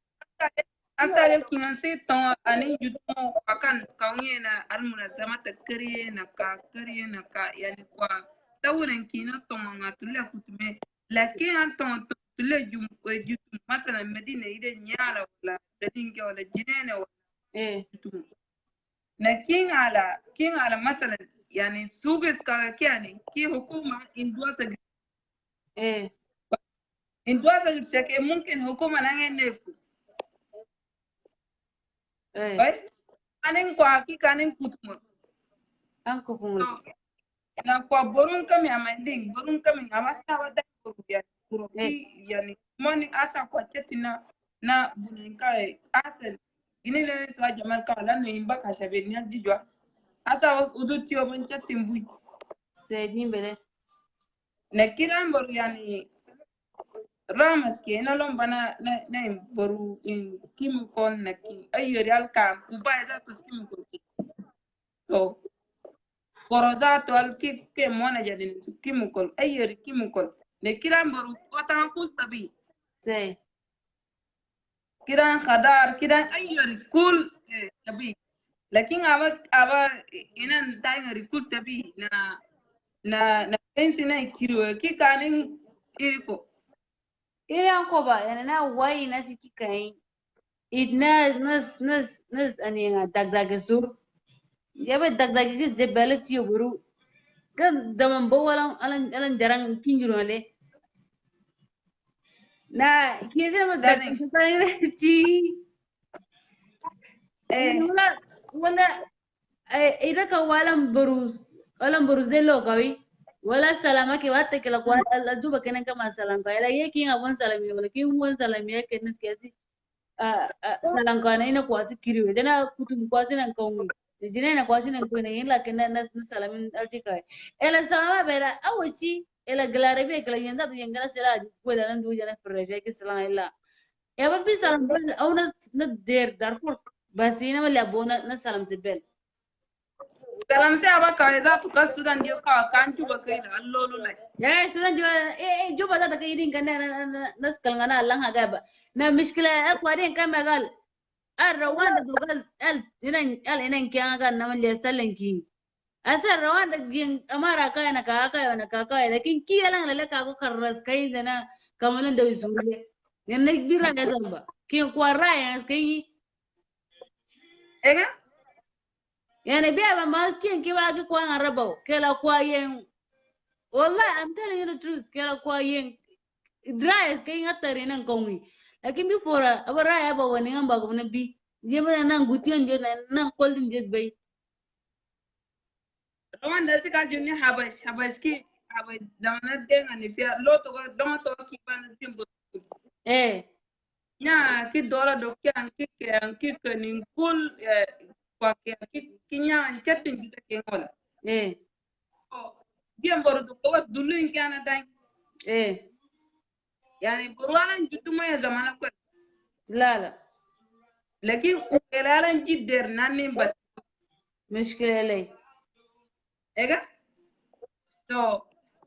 asal kingan se ton ani juto akan kaunye na almuna zama ta kariye na ka yani kwa tawuren kina ton nga tulle kutume lakin an ton tulle jutum masala medina ide nyala wala dadinge wala jinene wala eh jutum na king ala masala yani sugis ka kiani ki hukuma eh indua sa shake mumkin hukuma nange nefu eh guys anin kwa hakika anin kutumo an ko kun na kwa borun kami amending borun kami amasa wada ya kuroki yani moni asa kwa cheti na buninka asel ini le twa jamal ka la no imba ka shabe ni dijwa asa uduti o ban cheti mbui sai din bele na kiran boru yani ramas ke na lomba na boru in kim kon na ki ayyori alkam kuba za to skim ko to korozato al ke mona jadin kimukol ayyeri kimukol ne kiran baru wata kul tabi sai kiran khadar kiran ayyeri kul tabi lakin aba inan tayari kul tabi na pensi na kiro ki kanin iriko iran ko ba yana na wai na siki kai idna nas ani nga dagdag sur yabe dagdag gis de belati buru kan daman bo wala alan jarang pinjuro le na kiyese ma dani dagdag ci wala wala ida ka walan burus de lo kawi wala salama ke wate ke la kwa aljuba kenen kama salam ka ila yeki ngabon salami wala ki won salami yake nes kesi salam ka na ina kwa sikiri dana kutum kwa sinan kawi jina na kwa sinan ko ne ila kenen nas salamin artika ila salama bela awachi ila glare be kala yanda to yanga sala ko da nan du jana freje ke salam ila ya ba bi salam au na der darfur basina wala bona na salam sibel salam se aba ka za to ka sudan dio ka kan juba kai da allolo lai ya sunan juba za ta kai din kan na kalngana Allah ha gaba na mishkila akwa din kan magal an rawan da dogal inan kyan kan na malle sallan ki asar rawan da gin amara kai na ka kai lakin ki yalan lalle ka ko karras kai da na kamalan da usule yan na bira ga zamba kin kwara ya kai ega yana biya ba ma kin ki ba ki kwan arabau kela kwa yen wallahi I'm telling you the truth kela kwa yen dry kai ngatare nan konwi lakin before abara ya ba wani ngamba ko na bi je mana nan gution je nan koldin je bai wanda suka juni habash ki habash da wannan denga ne fiya loto ko don to ki ban timbo eh nya ki dola do ki an ki ni kul kwa ki nya an chatin juta ke ngola eh diem boru do ko dulu in kana dan eh yani burwalan jutuma ya zamana ko la lakin ukelalan jidder nanin bas مشكلة لي ega to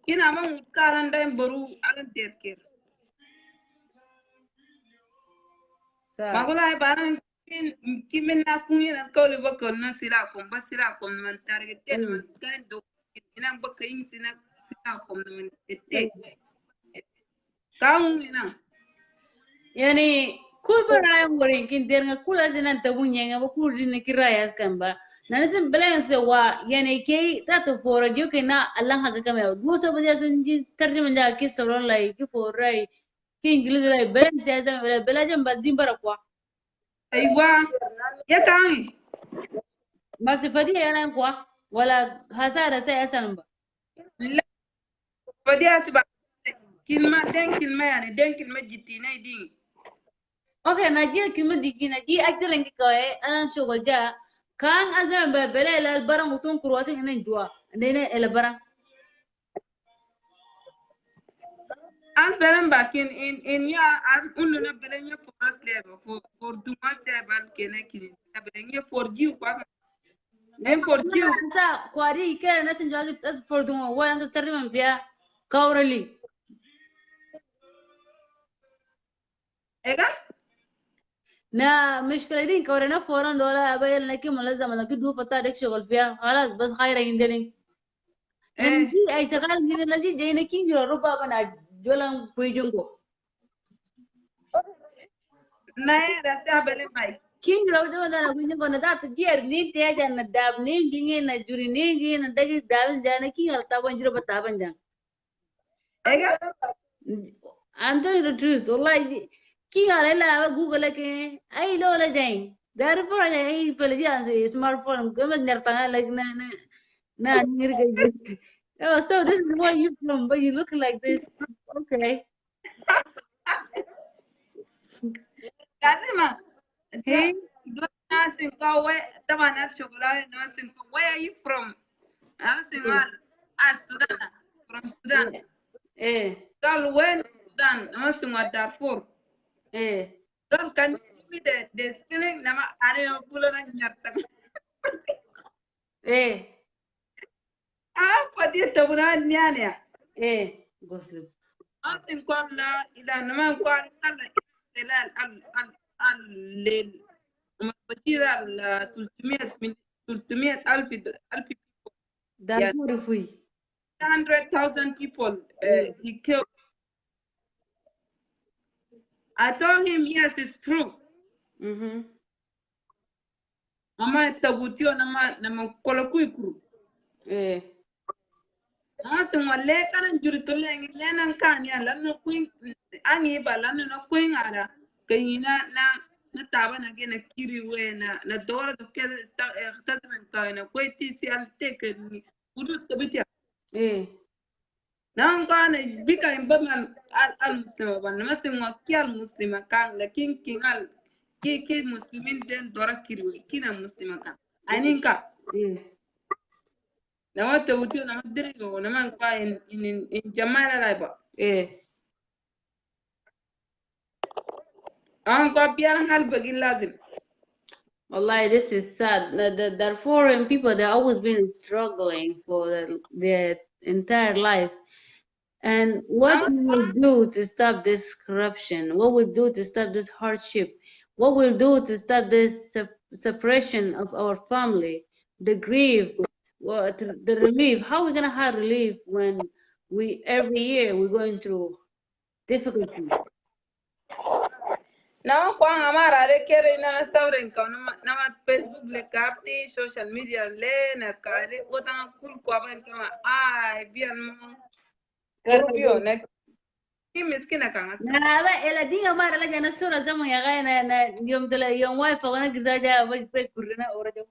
kina man karan dan boru alan terker صح magula ay baran kimin na kunina kawli bakol na sira kom man target ten man kan do ina bakka yin sira kom man ette kaun ina يعني كل براي ورين كن ديرنا كل أجنا تبون يعني بكل دين كراي أسكن با نحن بلان سوا يعني كي تاتو فورا جو كنا الله حق كم يا دو سب جالس نجي ترجمة جا كي سورون لاي كي فوراي كي إنجليز لاي بلان سياسة بلا جم بدين برا كوا Aywa, ya kangi. masifadi yana kwa wala hasara sai asan ba. Fadi asiba kilma den kilma yani den kilma jitina idin. Okay, na ji kilma diki na ji aktirin ki kawai anan shugul ja kan azan ba bele la barang utun kurwasin inen juwa ne el barang. As belen back in ya as unu na belen ya forest level for dumas level kene kini ya belen ya for you kwa en for you Sa kwari kere na sin jagi tas forduma wala ka tarima biya kawrali. ega na مشكلة دي كورينا فورا دولا أبين لك ملزمة لك دو فتا ديك شغل فيها خلاص بس خير يندلين eh نجي أي شغال من الذي جاينا كين جرو ربا بنا جولا كويجونكو na era sa belen bai كين جرو جوا دانا كويجونكو ندات جير نين تيجا نداب نين جيني نجوري نين جين ندقي دابن جانا كين التابن جرو بتابن جان ega I'm telling you the truth والله كين على لا جوجل لك أي لولا جاين دار فرا جاي فلجي أنسي سمارت فون كم نرتاح لك na nirga. Oh, so this is where you from, but you look like this. Okay. lazima Hey, do nursing ko where tama na chocolate nursing ko where are you from nursing eh, as Sudan from Sudan eh, dal when Sudan nursing wa Darfur eh, dal can you give me the spelling nama are no pulo na nyarta eh, ah pati to buna nyane Goslip. nursing ko la ila nama ko kala selal al lel بشير ال 300 من 300 ألف يعني Darfur fui. 100,000 people he killed. I told him, yes, it's true. Mm-hmm. Mama tabutio nama kolokui kuru. Eh, Mama sengwa le kana juri tole ngi le nan kan ya lanu kuin angi ba lanu na kuin ala kayina na taba na gena kiri we na dora do ke tasman ka na koi tisi al take ni udus kabitia. eh, Nan gane bika in baman al muslima ban masin wa ki al muslima kan lakin kin al ki muslimin den dora kirwe kina muslima kan aninka eh. na wata wuti na madiri go na man kwa in jamala laiba Eh. an kwa biyan hal bagin lazim Wallahi, this is sad. The Darfurian people, they've always been struggling for their entire life. And what na we will do to stop this corruption? What we do to stop this hardship? What we'll do to stop this separation of our family, the grief, the relief? How are we gonna have relief when we every year we're going through difficulties? na kwa amara re kere na sauren ka na Facebook le kapti social media le na kale otan kul kwa ban kama ai biyan mo kurubio na ki miskina kan asa Na ba ela dinga mara la jana sura zamu ya ga na yom tala yom wifi wana gizaja ba pe kurina orajo.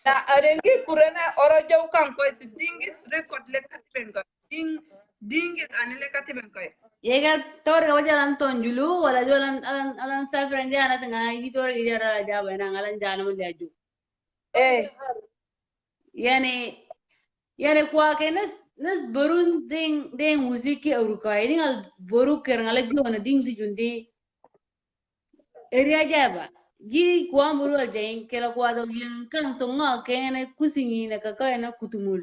na arengi kurena oro jaw kan ko si dingis record le katiben ka dingis anile katiben ka Yega tor ga wajalan tonjulu wala jolan alan safran jana tanga yi tor ga jara jaba na alan jana mun laju. eh Yani kwa ke nas barun ding musiki auruka ini al baru ker ngala jona ding si jundi area jaba ji kwa muru al jain kela kwa do yin kan songa kene kusingi na kaka na kutumul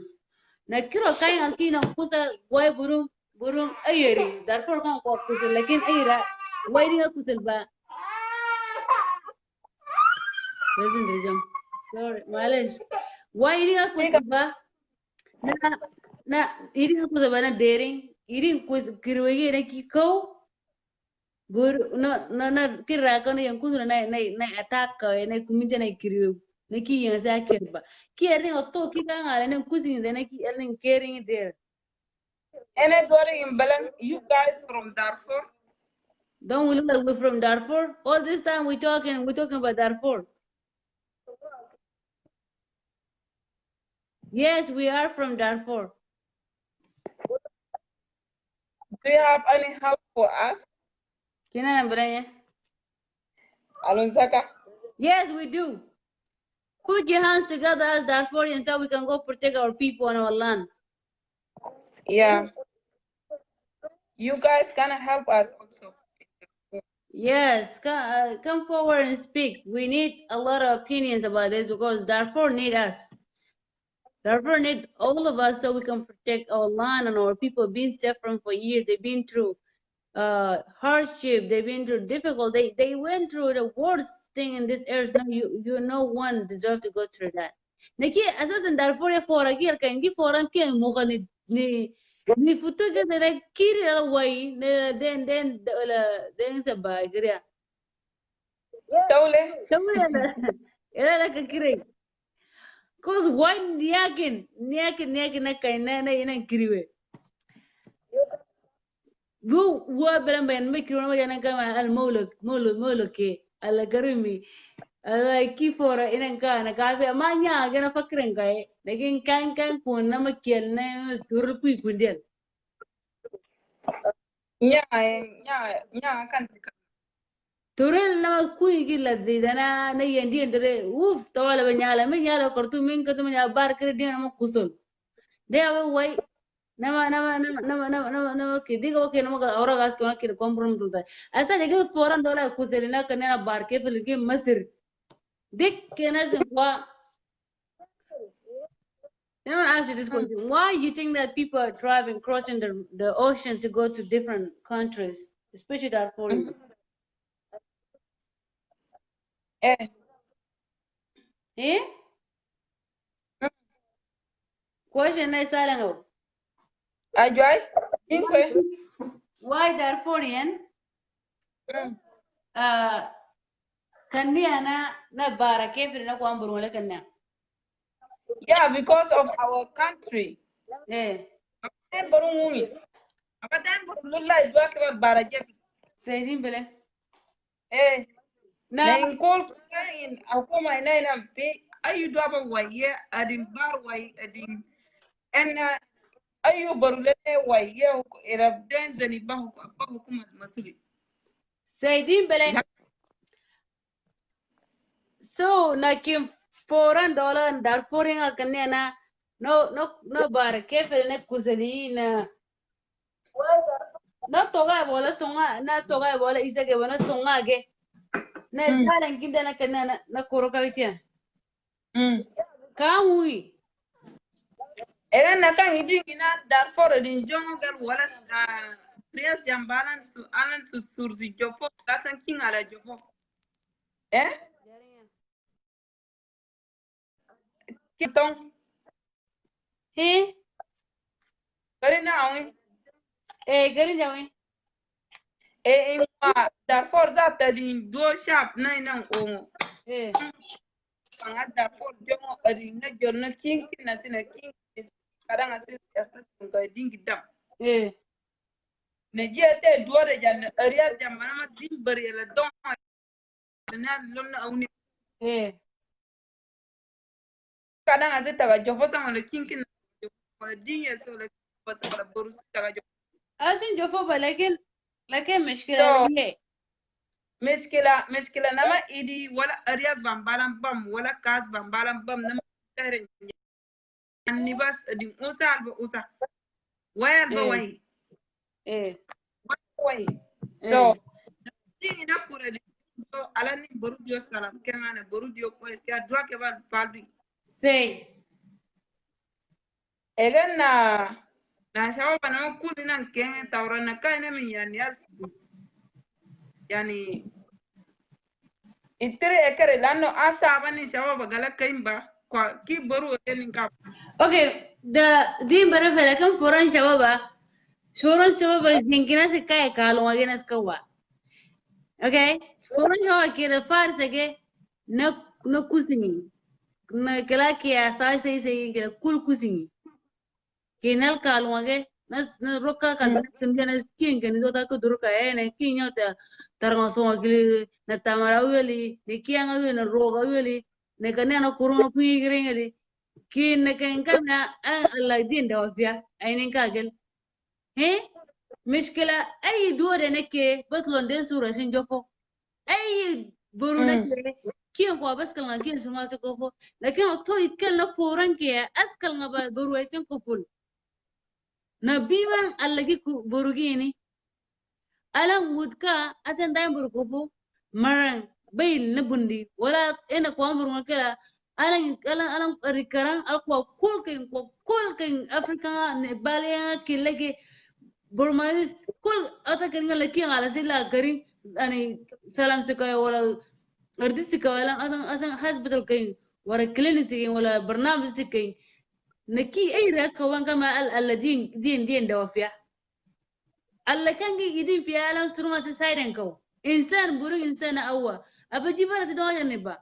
na kiro kai al kina kusa wai burum ayeri darfur kan kwa kusul lakin ayira wai dinga kusul ba lazim rejam sorry malish wai dinga kusul ba na na irin kusul ba na dering irin kus kirwegi na kikau bur na kira kan yang kudu na attack ka na kumita na kiriyo na ki yang sa kirba ki erin otto ki kan ala na kusin da na ki erin caring there ene dwari imbalan you guys from Darfur Don't we look like we're from Darfur? All this time we're talking about Darfur. Yes, we are from Darfur. Do you have any help for us? Kina na Brian? Alonzaka? Yes, we do. Put your hands together as Darfurians so we can go protect our people and our land. Yeah. You guys can help us also. Yes, come forward and speak. We need a lot of opinions about this because Darfur need us. Darfur need all of us so we can protect our land and our people being suffering for years. They've been through hardship. They've been through difficult. They went through the worst thing in this earth. No, you no one deserve to go through that. Naki asasan Darfur ya fora ki alkan ki foran ki muga ni futu ke de kiri la wai ne then sa ba gria. Tawle? Tamu ya la ka kiri. Cause one niakin na kai na ina kiriwe. Bu wa beran bayan me kiro ma yana kama al mauluk ke al karimi. Ala kifora ina ka na ka fi ma nya ga na fakirin kai. Lakin kan kun na makiel na turu kui kundel. Nya kan sika. Turun na kui gi laddi dana na yendi ndre uf tawala banyala me nyala kortu min ka tum nya bar kre dia na kusul. De awe wai nama ki diga wake nama ka aura gas kona ki compromise होता है ऐसा नहीं कि फौरन डोला कुसेलिना करने ना बार के फिर के मस्र दिख के ना से why let me ask you this question why you think that people are driving crossing the ocean to go to different countries especially Darfur Eh. eh question na silent Ajay? Inkwe? why Darfurian kannia na bara kefir na kwamburu wala kannia Yeah, because of our country. eh Then barungi. Apa then lulla jwa ke baraje. saying bele Eh. na Na inkol in akuma ina pe ayu do aba waye adin bar waye adin en ayu barule waye era denzani ba hukuma masuli. saying bele so na kim $400 Darfurian kannia na no bara kefir na kuzali na toga bola songa na toga bola isage bona songa ge na talan kinda na kanna na koroka witia kamui Era na kan idi ina Darfur din jongo gal wala Prias jambalan su alan su surzi jofo kasan king ala jofo. Eh? Kitong he kari na awi gari jawi in ma Darfur za ta din do sharp na ina ongo. eh Anga Darfur jongo ari na jorno king na sina king kadang asis ertas ko dingi dam. eh Na jete duore jan arias jambana ma din bari la don na lonna awni eh kadang asis taga jofo sama le king na wala dinga so le basa wala borus taga jofo. asin jofo ba lakin mishkila ne مشكلة نما إيدي ولا أرياض بامبالم بام ولا كاس بامبالم بام نما تهرن يعني بس دي أوسا ألبا أوسا وين ألبا وين eh وين so دي إنا كورة دي so على بروديو سلام كمان بروديو كويس كده دوا كبار بالبي say إذن na شباب أنا ما كل إنا كين تورنا كاينة من يعني itere ekere lano asaba ni shawaba gala kaimba kwa ki baru ni ka okay the bara fela kan foran shababa jinkina se kai kalo agena skawa okay foran shawaba ke da farsa ke na kusingi na kala ke asai sai ke kul kusingi kenal kalo age na roka ka kan na king kan zo ta ko duruka ne king yota tarma so agli na tamara weli ne kianga weli na roga weli ne kan na kuruno pigire ngali kin ne kan kan na Allah din da wafia ainin ka gel he مشكلة أي دورة نكى بطلون دين سورة سنجوفو أي برو نكى كيف هو بس كلنا كين سما سكوفو لكن أكتر يتكلم فوران كي أسكال نبا برو أيتين كفول نبيوان ألاقي برو كيني ألان ودكا أسن دايم برو كفو مرن بيل نبندي ولا إنا كوان برو نكلا ألان ريكران ألقوا كل كين أفريقيا نبالي كيلكي برمانيس كل أتكلم لك على سلا كريم يعني سلام سكاي ولا أردي سكاي ولا أنا هاسبتال كين ولا كلينيك كين ولا برنامج سكين نكي أي راس كوان كما الذين دين دوافيا الله كان يدين في عالم تروما سايدن كو إنسان برو إنسان أول أبجي برا تدوها جنبا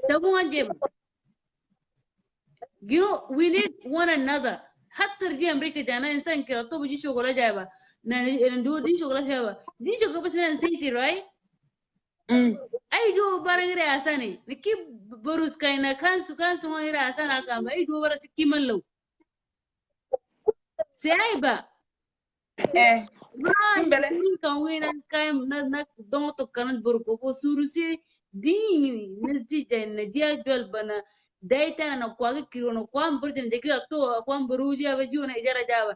تبغى جيب you know we need one another حتى رجع أمريكا جانا إنسان كده تو بيجي شغله جايبه ندو دي شغله جايبه دي شغله بس نسيتي right أي دو بارنغري أساني نكيب بروس كاينا كان سو ما غير أسانا كام أي دو بارس كيملو سايبا كان وين كايم نا دون تو كانت بركو فو سورسي دي نتيجة نديا جول بنا دايتا na kwagi kirono kwam burtin de kiya to kwam buruji aba juna ijara jaba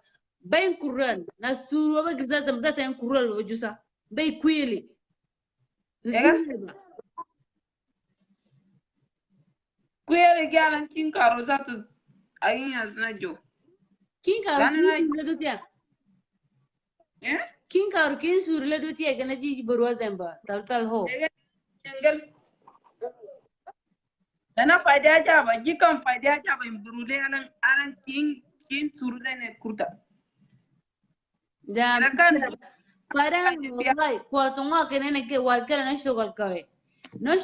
bayin kurran na suru aba giza zam data yan kurral ba jusa bay kwili kweli galan kin karo zatu ayin yazna jo kin karo kin dutiya kin karo kin suru le dutiya gana ji burwa zamba tal ho dana fadiya jaba jikan fadiya jaba in burude anan kin suru ne kurta da kan fara wallahi ko songa kenene ke wal kala na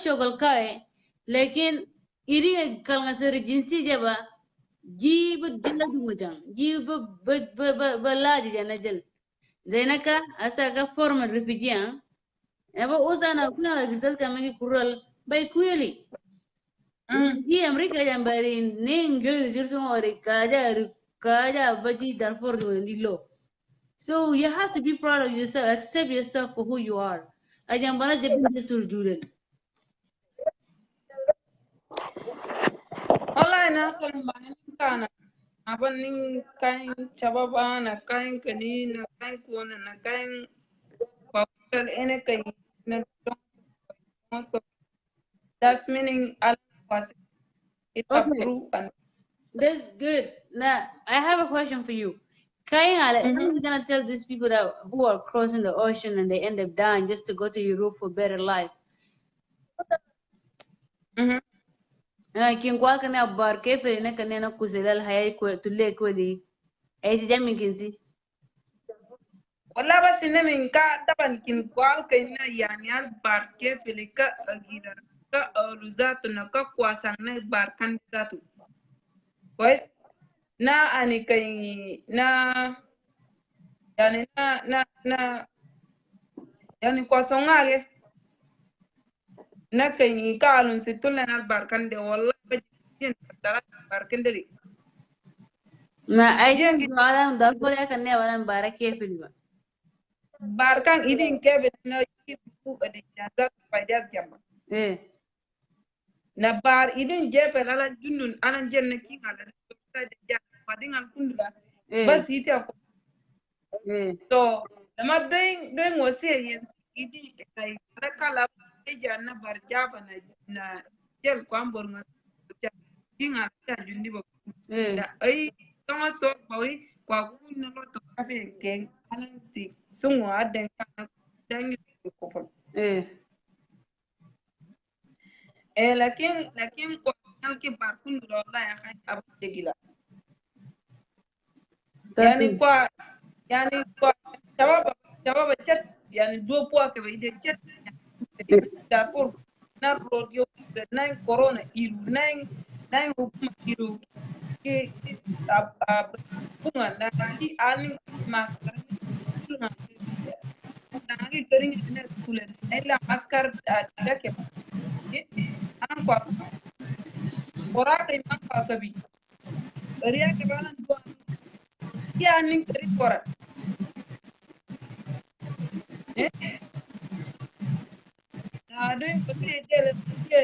shogal kawe lekin iri kalnga seri jinsi jaba جيب الجلد وجان جيب بلادي جانا جل زينكا أساقا فورم الرفيجيان أبا أوسانا كنا رجلتك كمان كورال باي كويلي جي أمريكا جنبارين نينجل جرسون وري كاجا بجي دارفور ديلو so you have to be proud of yourself, accept yourself for who you are أجنبنا جبين جسور جولل والله ناس المعنى كان abanin kain chababa na kain kani na kain kuona na kain kwakal ene kai na so that's meaning Allah was it approved and that's good. Now I have a question for you. Kain, how are you gonna tell these people that who are crossing the ocean and they end up dying just to go to Europe for better life? Kin kwa kana bar kefe ne kana na kuselal hayai ko tulle ko di ai si jamin kinsi wala bas ne min ka taban kin kwal kai na yani al bar kefe le ka agida ka luzat na ka kwasan na bar kan zatu pues na ani kai na yani na yani kwasan ngale na kai ni kalun si tulen al bar kan de wallahi ba jin tara bar kan de ma ai jin walan da kore kan ne walan bara kefe ba bar kan idin kebe na yi bu da jaza faydas jamba na bar idin jepe lala junnun anan jenne kin ala sa de ja wadin al kundula bas yiti ko to dama doing wasi yen idin kai rakala eja na bar jaba na jel ko ambor nga kin ala ta jundi ba da ai tama so bawi kwa kunna lo to kafe ken anan ti sunwa aden kan dangi ko fo lakin ko nalki barkun do la ya khay ab degila yani ko jawaba chat yani do po ke be de chat Darfur na rodio na corona iru na hukuma iru ki bunga na ki aning maskar kulunga nangi kering ina school ila maskar dake ki anan kwa ora kai man kwa kabi riya ke banan do ki aning kering kora na do bagi gele ke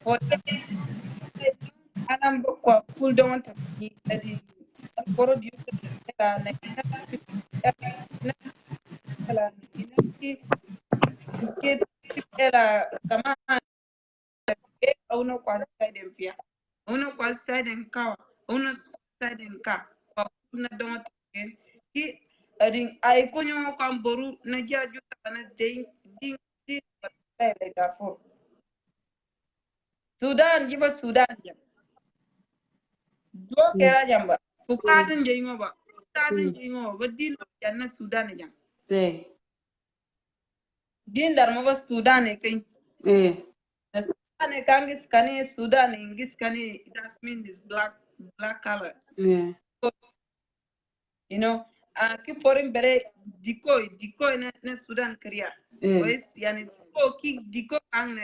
hote anam kwa kul do wanta ni adi koro di la na ina na la ina ki ela kama uno kwa side mpia uno kwa side nkawa uno side nka kwa kuna donga ki adin ay kunyo kwa boru na jaju na ding ding ding le Darfur Sudan jiba Sudan jam do kera jamba fukasin jingo ba fukasin jingo ba din janna Sudan jam say din dar mo ba Sudan kai the Sudan kangis kani Sudan ingis kani that means is black color yeah so, you know ki forin bere diko na Sudan kriya wes yani diko kang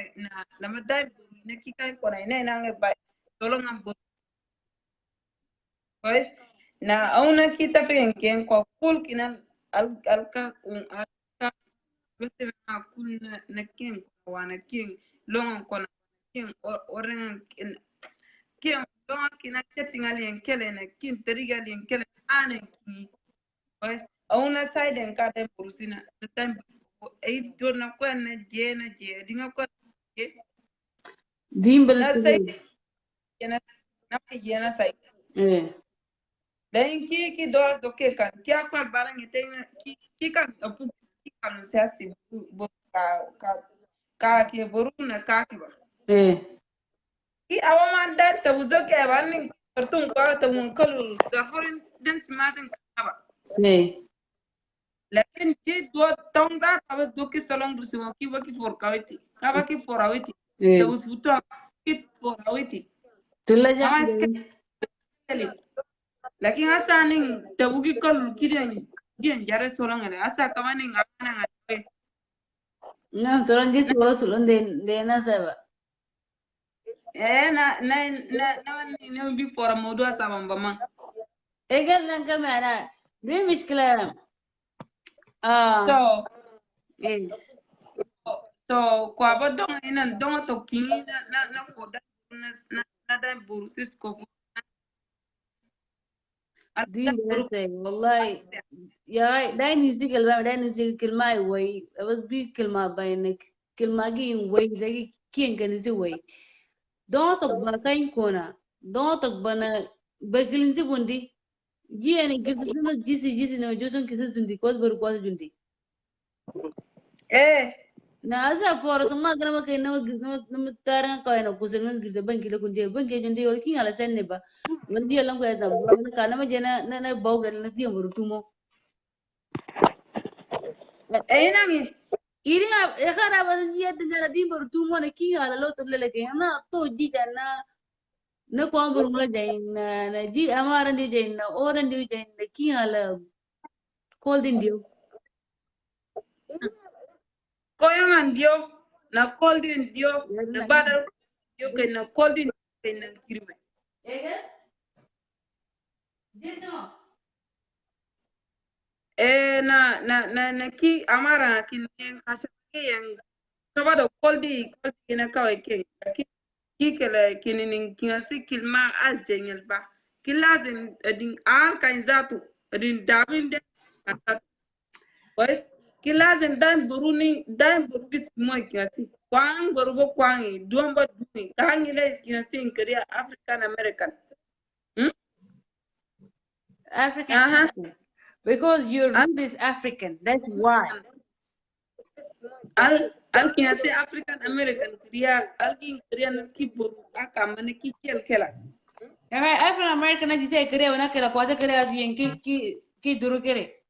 na madai na ki kan kona ina na ba tolong am wes na auna ki tafen ken ko kul kinan alka alka bese na kul na ken ko wana ken long kona ken oren ken long kina chatting alien kele na kin teriga alien kele ane ki pues auna side en kade burusina na time e dorna ko na je dinga ko je dimbal na sai yana na je na sai dan ki do do ke kan ki akwa barang ite ki kan apu ki kan se asi bo ka ke buruna ka ki ba ki awaman dan ta buzo ke banin kartun ko ta mun kalu da foreign dance masin ka ba lakin ki do tonga ka ba do ki salon du simo ki ba ki for kawiti ka ba ki for awiti ta usuto ki for awiti tulla ama jam skeli lakin asa nin ta bugi kalu kidan diyan jare solon ala asa kamani ngana ngata no soron jitu wala sulon de na saba na bi for modu asa bamba egal nan kamera bi mishkila so eh so kwa ba dong ina dong to kingi na ko da na da buru sisko دين بس والله يا داين يزيك البام داين يزيك كلمة وي بس بي كلمة بينك كلمة جين وي زي كين كان يزي وي دون تقبل كاين كونا دون تقبل بكلين زي بندي جي يعني كذا جيسي نما جوسون كذا زندي كوز بركواز جندي na asa fora so ma grama kay na taran kay na kusel mas girse banki la kunje banki jonde wala ki ala senne ba wala di lan ko ya zambo na kana ma jena na bawgal na tiyo tumo nangi iri e khara ba ji yadda na di tumo na ki ala lo to lele kay na to ji na ko ambur mula jay na ji amara ndi jay na oran ndi jay na ki ala cold dio koyangan dio na coldin dio na badal dio kay na coldin kay na kirme ega dito na ki amara kin kasa yang kabado koldi na kawai ken ki kele kininin kinasi kilma az jengel ba kilazim din al kain zatu din dabin de pues kilazim dan burugis moy kinasi kwang borugo kwangi duomba duni kangile kinasi in Korea African American African because your root is African that's why al kinasi African American Korea al kin Korea naski boru aka mane ki kela African American na jise kere wana kera kwaza kere aji yen ki duru kere.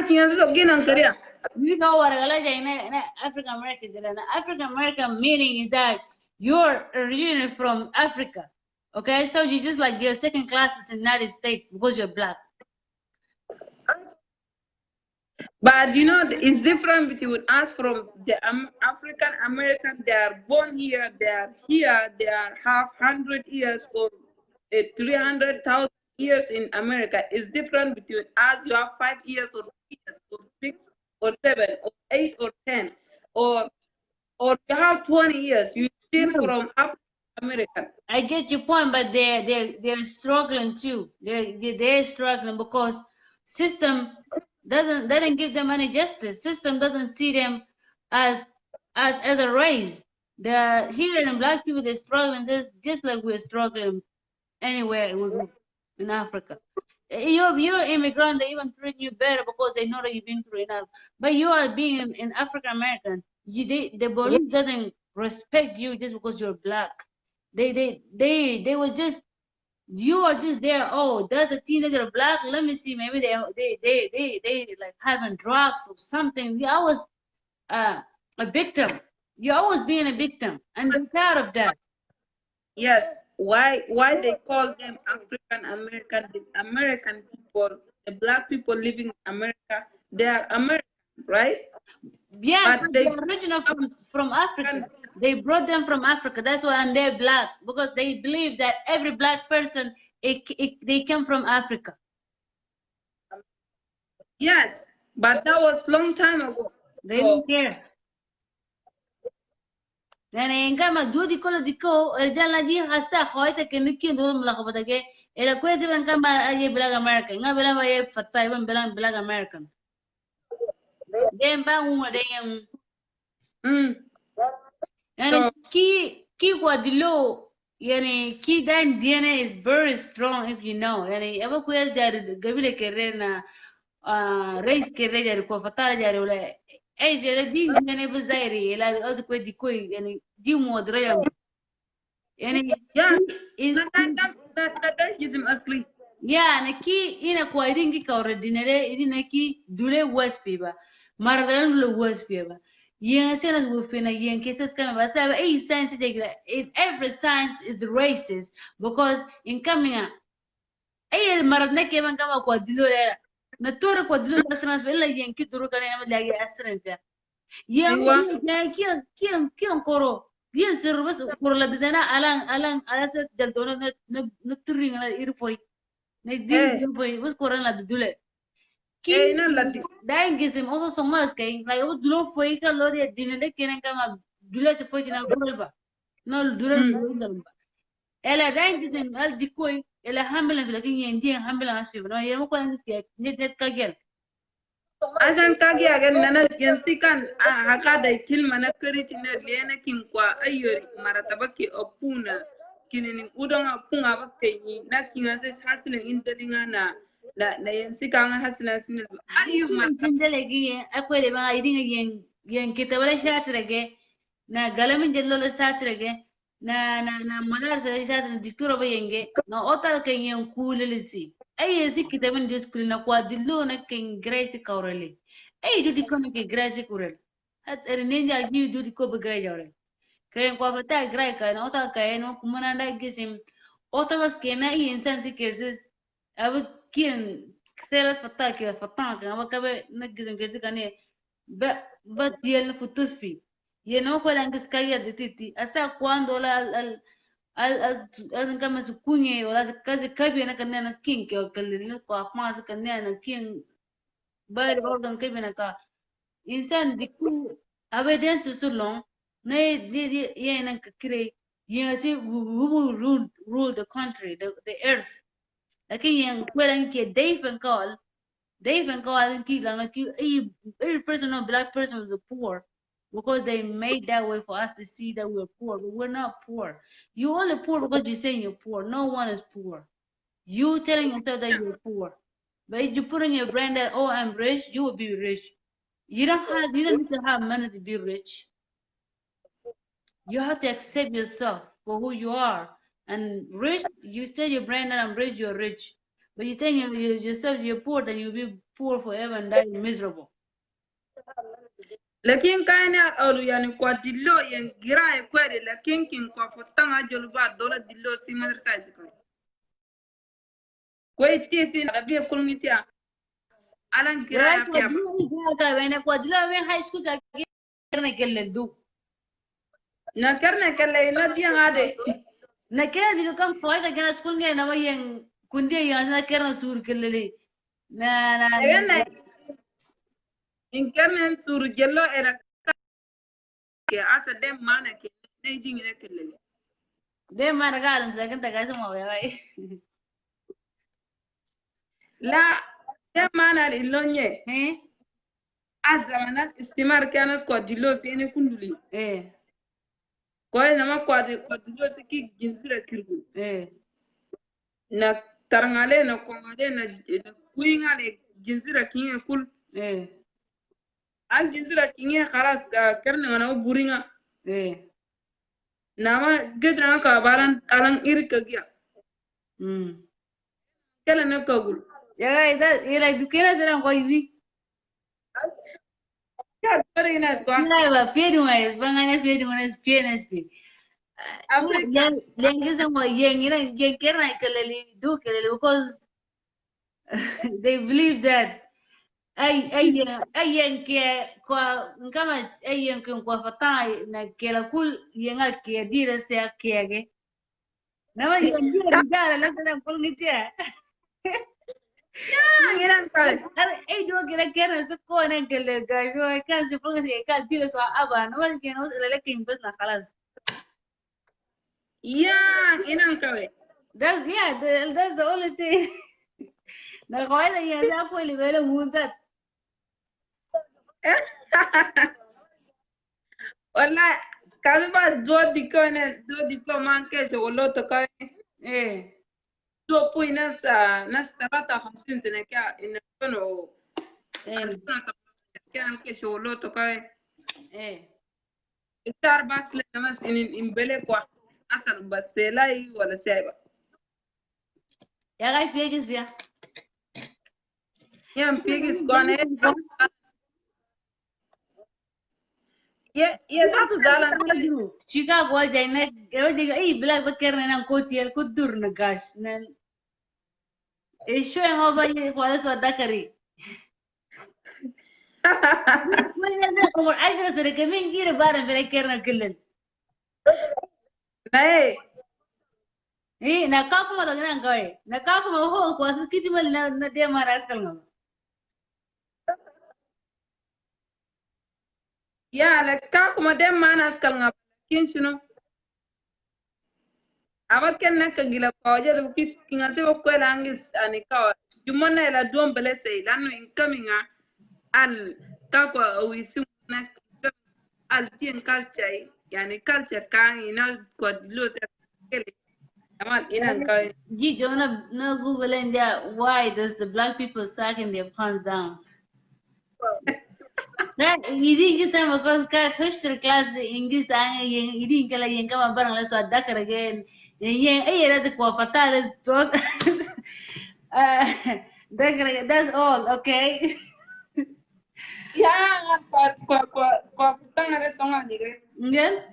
Kinasi lo ginan Korea. You know what I like na African American kere na African American meaning is that You're originally from Africa. Okay, so you just like you're second class in the United States because you're black. But you know, it's different between us from the African American. They are born here, they are here, they are half 100 years or 300,000 years in America. It's different between us. You have 5 years or 3 years or 6 or 7 or 8 or 10 or you have 20 years. You still True. from African American. I get your point, but they're struggling too. They're struggling because system doesn't give them any justice. System doesn't see them as as a race. The here in black people they're struggling just like we're struggling anywhere we go in Africa. You're an immigrant, they even treat you better because they know that you've been through enough. But you are being an African American. The police doesn't respect you just because you're black. They will just you are just there. Oh, that's a teenager black. Let me see. Maybe they like having drugs or something. Yeah, I was a victim. You're always being a victim, and they're proud of that. Yes. Why they call them African American? The American people, the black people living in America, they are American, right? Yes, But but they they're original from Africa. They brought them from Africa. That's why, and they're black because they believe that every black person they come from Africa. yes, but that was long time ago. They don't So care. يعني كما دودي كل ديكو رجال نجي هستا خويته كنكين دول ملخبطه كي الى كويس بن كما اي بلاك امريكان نا بلا ما يفتاي بن بلاك امريكان دين با وما دين mm, يعني so كي guadilo يعني كي دان DNA is very strong if you know يعني ابا كويس جاري قبيله كرينا رئيس كري جاري كو فتار جاري ولا اي جاري دي يعني بزايري لا ازكو دي كوي يعني دي مودريا يعني yeah, is that gives him asleep. yeah na ki ina kwa iringi ka ordinary idina ki dule wasfiba maradan dule wasfiba yen sena wufina yen cases kama bata a science every science is the racist because in coming up ay marad na ke ban kama kwa dilo la na tora kwa dilo asran illa yen ki duru kana na lagi asran fa yen Iwa, yen kian koro yen sir bas koro la dana alan alasas dal dono na turinga na irfoi na din eh, din foi bus koran la dule ki ina ladi. dain gisim also songas kay like bus dulo foi ka lo de din de kenen kama dule se foi na gurba no dule Mm. dule ndalba ela dain gisim al dikoy ela hamlan fi lakin yen din hamlan asfi no yen ko an ke net kagel Asan kagi again nana yansi kan haka da kilma na kiriti na lena kin kwa ayyori maratabaki opuna kinini udon apunga bakai na kinga sai hasilin intadinga na yansi kan hasilin sinil ayyu yen tindele gi yen akwai de ba idin yen kitabala shatrege na galamin jello la shatrege na manar sa shatra diktura ba yenge na otal kan yen kulelisi ay yesi kitaban diskul na kwa dillo na kan grace kawrele ay do dikon ke grace kurel hat er ninja gi do dikko be grace jawre kayen kwa fata grace ka na otal kayen no kuma na da gisim otagas kena yen san si kersis abu kien selas fata ke fata ka aba kabe na gisim kersi kane ba diel futus fi ye no ko lang skaya de titi asa cuando al kama su kunye wala su kazi kabi na kanne na skin ke kalli ko akma su kanne na kin bayar organ kabi na ka insan diku evidence to so long na ye na kire ye si who will rule the country the earth lakin yang kwelan ke they even call it kila like every person or black person is a poor because they made that way for us to see that we're poor, but we're not poor. You only poor because you're saying you're poor. No one is poor. You telling yourself that you're poor. But if you put in your brain that oh I'm rich, you will be rich. You don't need to have money to be rich. You have to accept yourself for who you are. And rich, you tell your brain that I'm rich, you're rich. But you tell yourself you're poor, then you'll be poor forever and die miserable. lakin kayna alu yani kwa dillo yen gira e kwede lakin kin kwa fotanga joluba dola dillo si madrasa ko iti si na bi kulmitia alan gira Yaran ya kwa pia ba dilo ni ka wena kwa dilo we high school sa kirna kelle du. na kerne kelle na dia ngade Na kera dilo kan kwa ka gana school nge na wayen kundi ya na kerna sur kelle na egena in kerne suru jello era ke asa dem mana ke ne dingine kelle de ma na galan sa kan ta ga sama wa wai. la dem mana ilonye Eh azamanat istimar kanas kwa dillo si ene kunduli eh kwa nama kwa dillo si ki ginsira kirgu eh na tarngale na kongale na kuingale jinsira kinye kul eh al jinsira kinye khalas kerne na buringa eh nama gedna ka balan alang irka gya kala na kagul ya ida ila dukena sana kwa hizi. ya dore ina kwa Ila ba pedi wa es banganya pedi wa es pedi es. afrika Lengisa mo yeng ina yeng kerna kelele do kelele because they believe that ay yeng ke kwa kama ay yeng ke kwa fatai na kela kul yenga ke dire se akege na ma yeng dire digala la sana kul ngitia ngiran ka ara ay do kera kerna su ko na kele ga yo kan se pul ngitia ka dire so aba no ma ke no se le ke imbes na khalas. ya inan ka we That's yeah, that's the only thing. Na kawaida yenza kweli vile munta. wala kazu ba do diko manke so lo to ka Eh, do pui nas tarata 50 sene kya in kono eh, kan ke so lo to ka eh. Starbucks le namas in bele kwa asal baselai wala saiba Ya kai pages via. yam pigis kwane ye zatu zalan Chicago aja na ewa diga black baker na koti el kudur na gash na show yang over ye kwa so dakari. Wani na umur ashra sare kamin gira bara bere kerna killen. nae Na ka kuma daga nan kawai. Na ka kuma ho kwa su kitimal na de mara askal ngam. ya le ka kuma dem manas kal ngap kin sino aba ken na ka gila ko je do ki kinga se ko la angis ani ka jumona la dom bele sei lanu incoming al ka ko wi sim na al tien culture yani culture kan ina ko lo se kele amal inan ka Gigi, no Google India. Why does the black people sucking their pants down? Right, you didn't get some because history class the English and you didn't get like come barang la so dakar again. Yeah, yeah, that's what fatal. That's all, okay. ya ko tanga re songa dire Again.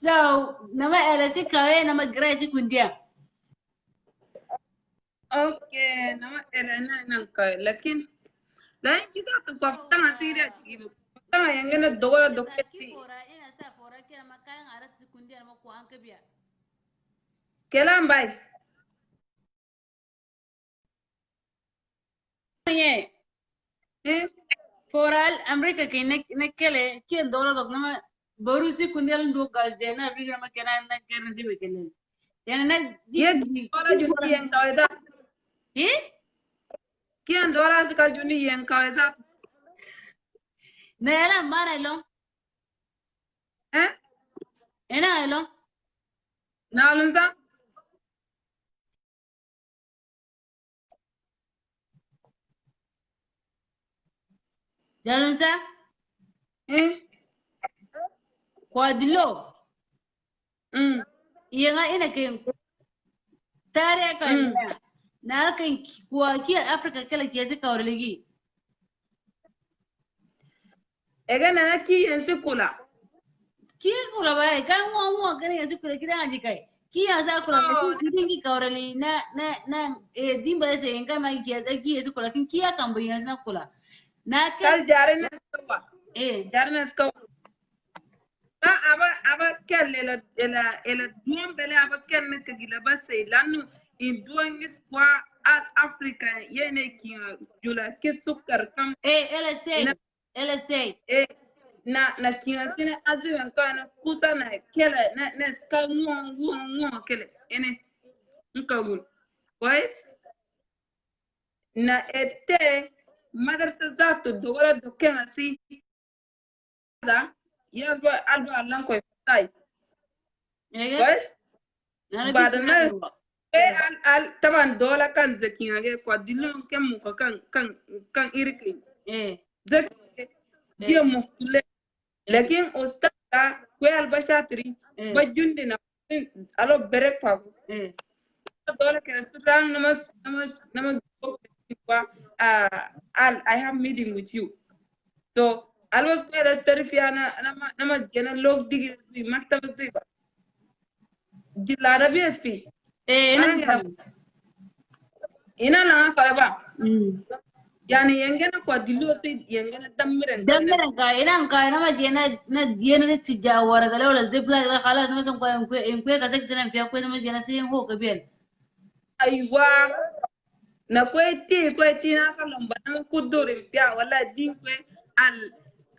So, nama LSC kawe nama graduate kundia. okay na era na nan ka lakin la kisa to ko tanga sire gibu tanga yangena dogora doketi Fora ina sa fora kira makayan arat kundia nama kuang kebiya. kelam bay Yeah. eh Foral America ke nekele kien dolo dog nama baru si kundial ndo gas de na riga ma kena na kena di bekele. Yana na di ye kundi dola di juni fora. yen kaweza Eh? kian dola ska juni yen kaweza Na yana mana ilo. eh Ena ilo. nalunza Jalunsa eh kwa dilo. mm Yenga ina ke tare ka mm na kan kwa kia Africa kala ke se kawrelegi. Again, and a key and Sikula. Kien kula ba kan wa kan ya zikula kida aji kai. Ki ya za kula No, ki dingi kaurali na dimba se en kama ki ya ki ya zikula kin ki ya kan bayyana na kula. Na ke Kal Jarinas Kawa. eh Jarinas Kawa. Aba kel ela duom bele aba kel ne kagila base lanu in duom is kwa at Africa yene ki jula ke sukar kam ina LSA e na ki sine azimen kana kusa na kele na ska ngo kele ene nkagul boys na ete madrasa zato dogora doken asi da yalba alba lanko tai boys na bi بعد الناس al taban dola kan zaki ngage kwa dilon kem mu kan irki zaki dia mu kule lakin ustada kwe al bashatri bajundi na alo bere pa dola kere surang namas kwa al I have meeting with you so alwas kwe da tarifia nama jena log digi maktabas diba jilada BSP ina na kalaba yani yengena kwa dilosi yengena damiren ka ina ma jena ne tijawara gale wala zebla ga khalas na san ko en ko ka take tana fiya ko ma jena sai ho ka ben aywa na kweti na salon bana kudore pia wala din kwe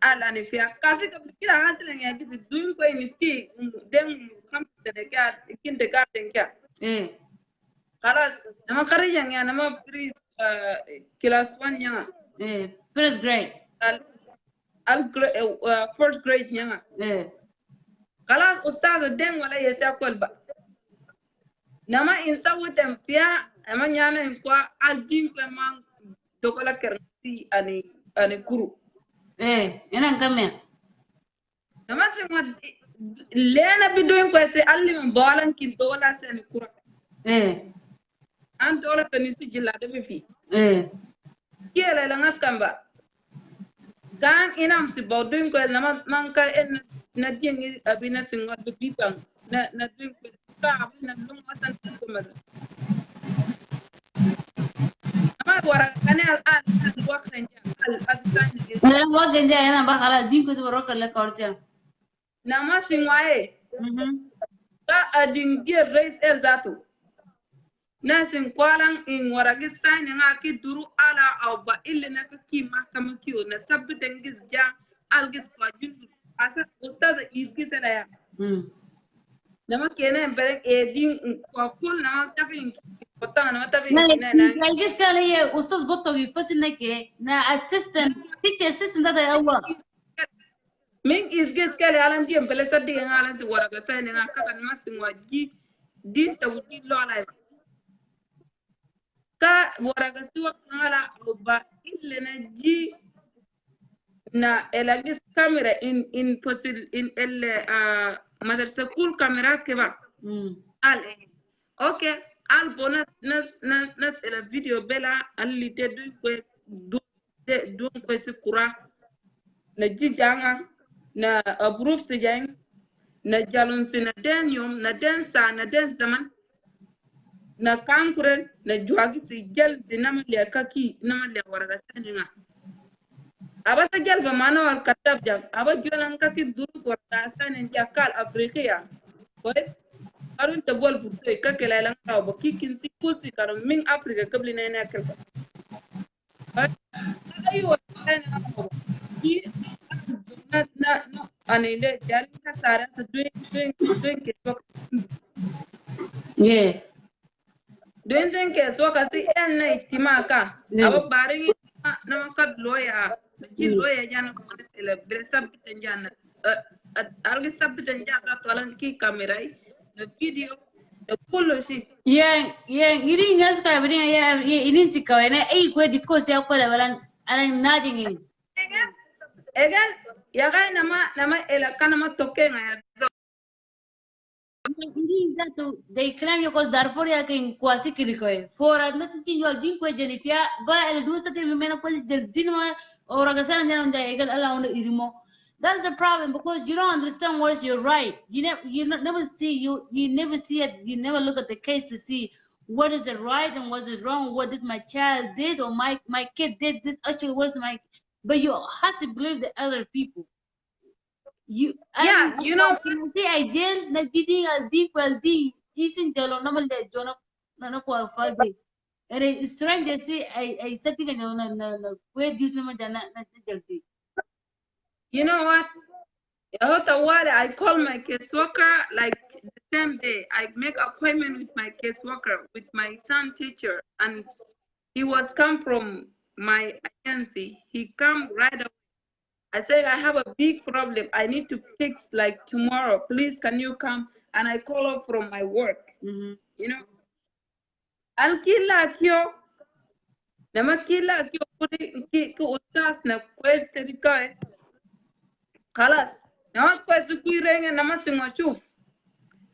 al ani fiya kasi ka kila hasilen ya kisi duin kwe ni ti den kamsa de ka kinde ka den ka khalas nama kariyan ya nama pri class 1 nya first grade first grade nya khalas ustaz den wala yesa kolba nama insa wutem pia ama nyana in kwa aldin kwa man dokola kersi ani kuru ina kamya nama singwa lena bidoin kwa se alli man balan kin dola se ani kura an dola kanisi jilla de be fi kiela la ngaskamba kan inam si bodin kwa nama man ka en na tiengi abina singwa be bibang na doin kwa ka abina lung asan ko madras ama wara kane al wakhenja al asan wa ganja yana ba khala din ko zoro kala korja nama singwae ka adin dia race el zato na sin kwalan in waragi sani nga ki duru ala au ba ille na ka ki mahkama kiyo na sabbita ngis ja algis kwa jundu asa ustaza izgi sala ya nama kene bere edin kwa kul nama tafin kota nama tafin kina na algis kala ye ustaz botto bi fasin ke na assistant teacher assistant da yawa min izgi skale alam diem bele saddi nga alam si waraga sani nga kaka masin waji din ta wuti lo ala ka waraga siwa ngala oba ille na ji na elagis camera in posil in elle madrasa kul cameras ke ba al okay al bona nas ela video bela alli te du ko si kura na ji janga na abruf si jang na jalon si na den yom na den sa na den zaman na kankuren na juagi si gel di nama le kaki nama le waraga saninga aba sa gel ba mano al katab jam aba jolan kaki durus waraga sanin jakal afrikiya pues arun te bol futo ka kala lan ka ba kikin si kulsi karo min afrika kabli na na kelba ay wa sanin ko ki na anile jari ka sara sa doing ke sok Denzen ke so ka si en na itimaka aba bari na makat loya ki loya jana ko ne sele bre sabita jana algi sabita jana sa to alan ki camera na video da kullu si yen iri ngas ka bri ya ini tika na ai ko di ko ya ko da balan alan najin ni egan ya ga nama ela kana ma toke nga iri zato dei cranio col Darfuria che in quasi che dico fora na tin yo din ko jeni pia ba el du sta te mena ko del din or that's the problem, because you don't understand what is your right. Never see you never see it. You never look at the case to see what is the right and what is wrong. What did my child did or my kid did this actually was my. But you have to believe the other people. Yeah, you know. I jail na didi al di kwal di jisin delo namal de jono na kwa falde. And it's strange to see I something na where this naman na jaldi. You know what? I call my caseworker like the same day. I make appointment with my caseworker, with my son teacher, and he was come from my agency. He come right away. I said, I have a big problem. I need to fix like tomorrow. Please, can you come? And I call up from my work. You know, I'll kill like you. Nama kila kyo ki ustas na kweste rikae. Kalas. Namas kweste kuirenge namas singo shuf.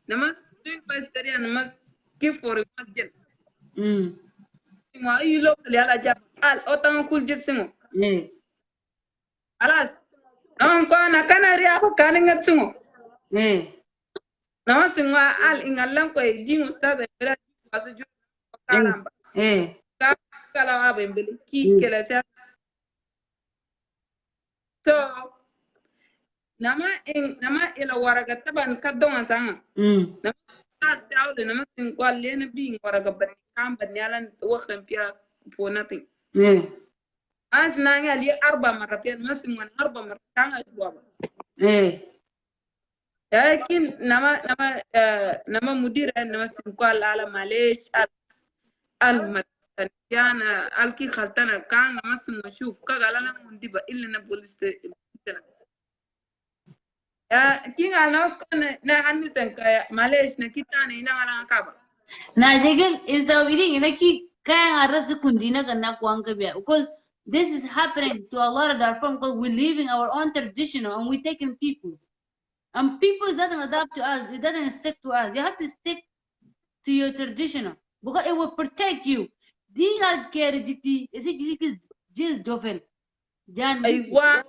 Namas tuing kweste ria namas give for a budget. Singo ayu lo kali ala jab al otang kul jit singo. Kalas. Naman ko nakana ria ko kaningat singo. Namas singo al ingalang ko di ustas era pasu ju karamba. Kala abembeli ki kela sia. So nama ila waraga taban kadonga sanga nama sawle nama sin kwalle na bi waraga ban kamba nyalan wakan pia for nothing as na ngali arba marafian masin wan arba maratanga baba lakin nama mudira nama sin kwalla ala malesh al matana al ki khaltana kan nama sin shuf kaga ala mundi ba illa na police kinga na hannu kaya Malaysia na kita ne ina ala kaba na jigil is the reading ina ki kaya arasu kundi na kana kuanga biya, because this is happening to a lot of Darfur, because we're leaving our own traditional and we're taking people's, and people doesn't adapt to us, it doesn't stick to us. You have to stick to your traditional because it will protect you. Diga care diti is it just dofen jan aywa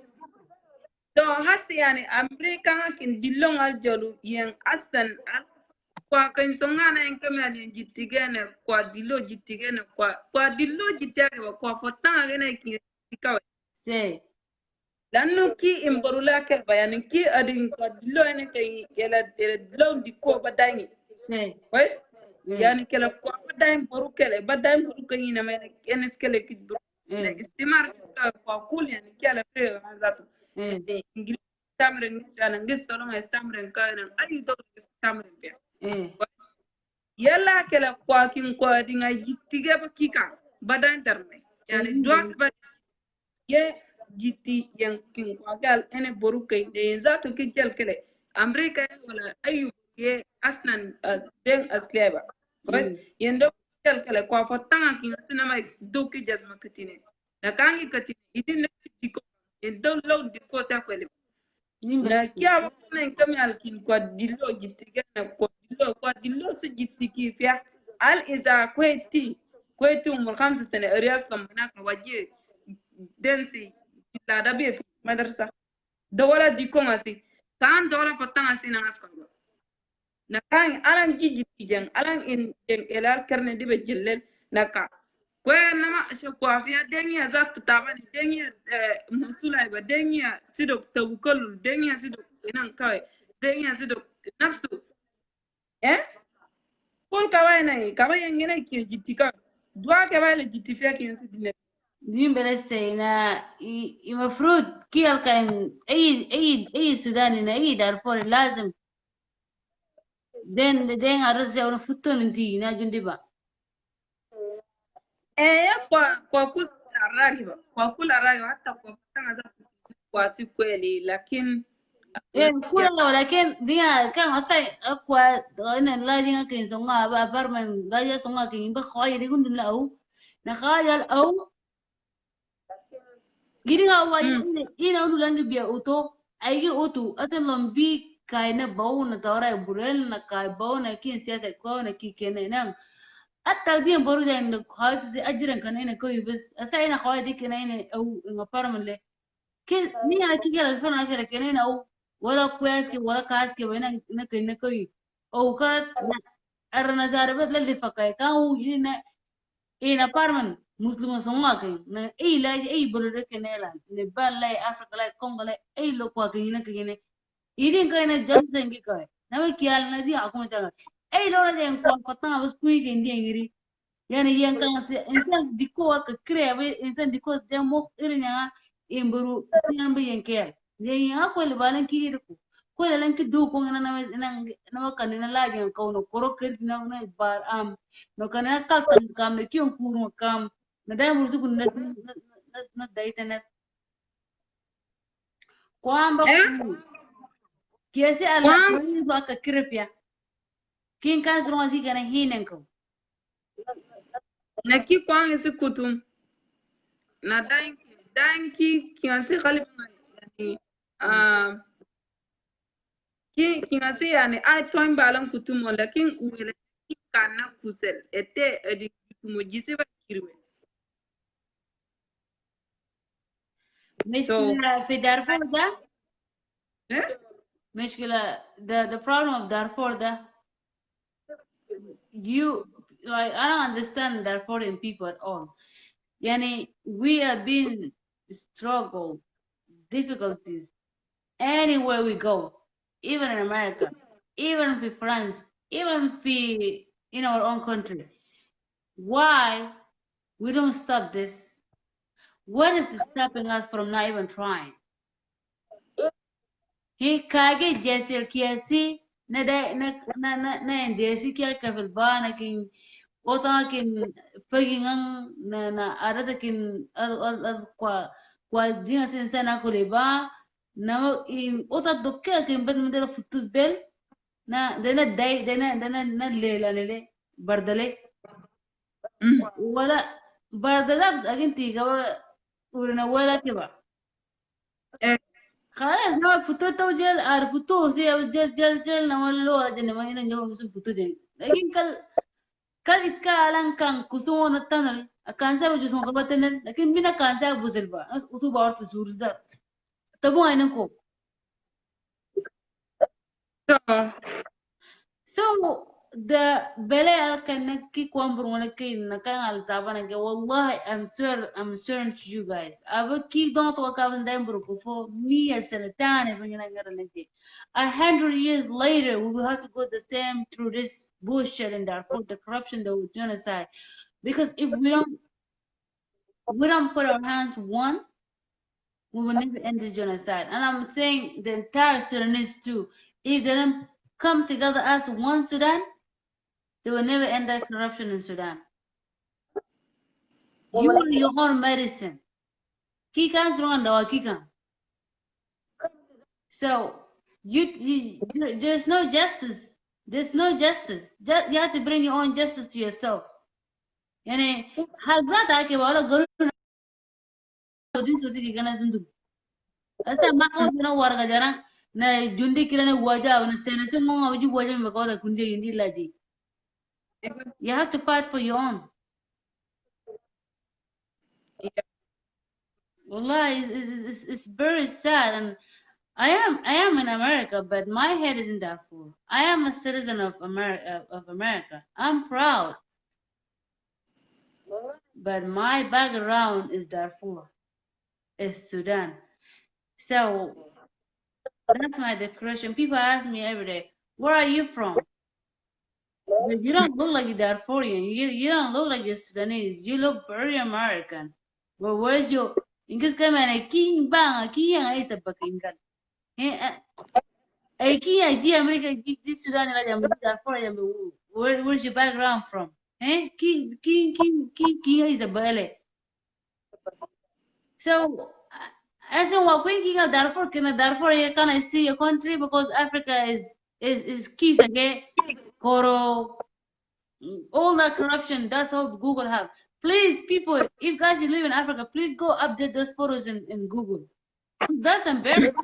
so hasi yani Amerika kin dillon al jolu yen astan kwa kan songana en kamani jitigene kwa dillo jitigene kwa dillo jitigene kwa fotanga gene kin tikawe say lanno ki imborula kel bayani ki adin kwa dillo ene kay yela dillo di ko badani say wes yani kela kwa badani boru kele badani boru kan ina mene ene skele ki duro istimar kwa kul yani kela pre manzatu ingili tamre ngisana ngisalo ma stamre kana ayi to stamre pe yalla kela kwa kin kwa dinga jittige ba kika badan darme yani doak ba ye jitti yang kin kwa gal ene boru kay de zato ki jel kele amerika wala ayu ye asnan den askleba bas yendo jel kele kwa fotanga kin sinama doki jazma katine na kangi katine idin diko endo law diko sa kwele na kia wakana kami alkin kwa dilo jitige na kwa dilo se jitiki fia al iza kweti umur 5 sene arias kamana waje densi la dabe madrasa dawala diko ngasi kan dawala patanga sina ngaskaba na kan alan jijiti jeng alan in jeng elal kerne dibe jellel naka kwe nama se kwa fia dengia za tutabani dengia musula ba dengia sido tabukol dengia sido inan kawai dengia sido nafsu kun kawai nai kawai yengene ki jitika dua kawai le jitifia ki yansi dine Dimbele say na imafruit kial kan ay Sudani na ay Darfur lazim den aras ya una futton inti na jundiba kwa kula ragiba hata kwa fatanga za kwa si kweli lakini kula la walakin dia kan asai akwa ina lajinga kin songa ba apartment laja songa kin ba khaya di gundun la au na khaya au gidi nga wa ina unu langi biya uto aigi utu atan lombi kai na bawu na tawra burel na kai bawu na kin siyasa ko na ki kene nan حتى دي برضه عند خالص أجرن كان هنا كوي بس أسا هنا خواتي كنا هنا أو إن فرم اللي كي مين أكيد على 2010 كنا هنا أو ولا كويس كي ولا كاس كي وين كنا كوي أو كات أرنا زاربت للي فكاي كانوا هنا in apartment muslim songa ke na la bolo ke ne la ne bal la africa la congo la lo kwa ke ne ke ne idin ka ne jan sengi ka na me kyal na di akuma sa lo na den kwa patna bas kui ke ndi ngiri yani yan kan se insan diko ka krebe insan diko de mo irinya imburu siyan be yan kel ne ya ko le balan ki irku ko le lan ki du ko na na kan na la yan ko no koro ke na bar no kan na kal tan kam ne ki on kuru kam na da mursu kun na da ita na kwamba kiasi ala ko ni ba ka krefya kin kan sura si kana hinen ko na ki kwang isi kutum na danki kiasi khalibanga yani ki yani ay toin balam kutum lakin uwele ki kana kusel ete edi kutumo jisi ba kirwe مشكلة في دارفور ده eh مشكلة the problem of Darfur ده you like I don't understand Darfurian people at all. Yani we are being struggle difficulties anywhere we go, even in America, even in France, even in our own country. Why we don't stop this? What is stopping us from not even trying? He kage jesel kiasi na da na ndesi kia kafil bana kin ota kin fagingan na arata kin al kwa dina sin sana kuleba na in ota dokke kin bad mede futut bel na dana dai dana lela lele bardale wala bardala aginti kawa urina wala kiba خلاص ما فتو تو جل عرفتو سي جل نولو أجن ما هنا جو مسك فتو جل لكن كل إتكالن كان كسون التنل كان سبب جسون كبتنل لكن بنا كان سبب بزلبا أتو بارت سورزات تبو أينكو so the bele can ki kwambur wala ki na kan al tabana ke wallahi I'm swearing to you guys aba ki don't talk about them for me as sanatane bangina ngara nake 100 years later we will have to go the same through this bullshit and Darfur the corruption the genocide because if we don't put our hands one we will never end this genocide and I'm saying the entire Sudanese too if they don't come together as one Sudan they will never end that corruption in Sudan. You are your own medicine. Kikan's wrong, though, Kikan. So there's no justice. There's no justice. You have to bring your own justice to yourself. Yani hazat ake wala garu din so tiki kana zindu. Asa ma ko dina warga jara na jundi kila na waja na sene so ngonga wiji waja mbakora kunde indi laji. You have to fight for your own. Wallah, it's very sad, and I am in America, but my head is in Darfur. I am a citizen of America. I'm proud, but my background is Darfur, is Sudan. So that's my declaration. People ask me every day, "Where are you from?" But you don't look like a Darfurian. You don't look like a Sudanese. You look very American. Well, where's your? Ingis kama king bang king ay sa bakingan. Aiki aji America ji Sudan la jambu Darfur jambu. Where's your background from? King is a bale. So I said, well, when king of Darfur, can Darfur can I see a country because Africa is keys again, Koro, all that corruption. That's all Google have. Please, people, if guys you live in Africa, please go update those photos in Google. That's embarrassing.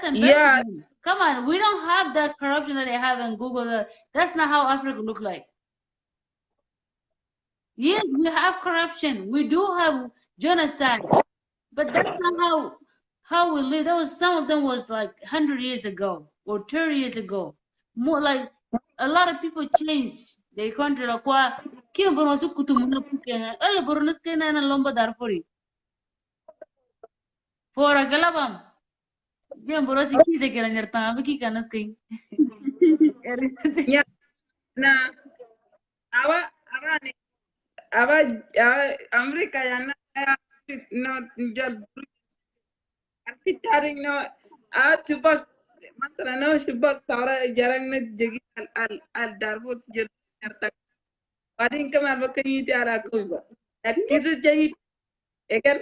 That's Yeah, embarrassing. Come on, we don't have that corruption that they have in Google. That's not how Africa look like. Yes, we have corruption. We do have genocide, but that's not how we live. That was some of them was like 100 years ago or 30 years ago. More like a lot of people changed their country. Like kwa kila bono su kutumuna pukenga. Ala bono skena na lomba Darfuri. Fora galabam. Dia bono si kise kena nyerta abiki kanas keng. yeah. Na awa ni Amerika yana no jal arkicharing no chubak masala no chubak tara jarang na jegi al Darfur jel yarta wadin kamar bakani ti ara kuiba akizu jegi ekan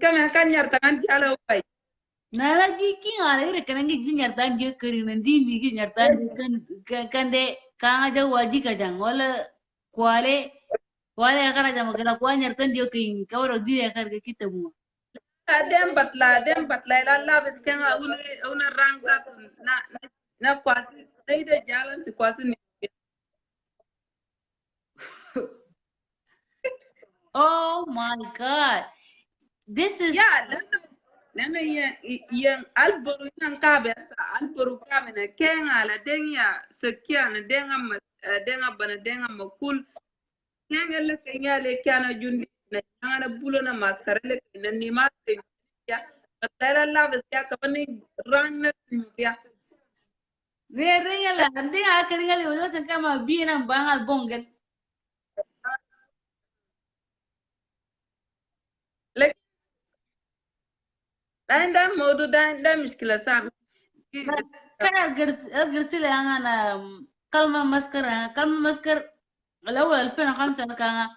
kama kan yarta kan ti ala upai Nala gi king ala ire kana ngi ji nyartan je kari nan di ni gi nyartan je kan de kan aja waji ka jang wala kwale kwale akara jama kala kwa nyartan je king kawro di ya kar ke kita mu dem batla la la bisken una rang za na na kwasi dai da jalan si kwasi ni Oh my god. This is ya lana yang alboru yang kabe sa alboru kabe na kenga la denya sekia na denga bana denga makul kenga le kenya le kana jundi na yana bulo na maskara le na ni ma ya batala la bisya ka bani rang na simpiya ne ringala ndi akari ngali wala san kama bi nan bangal bongen. like da modu da miskila sa Kana gartila yana na kalma maskar الأول 2005 كان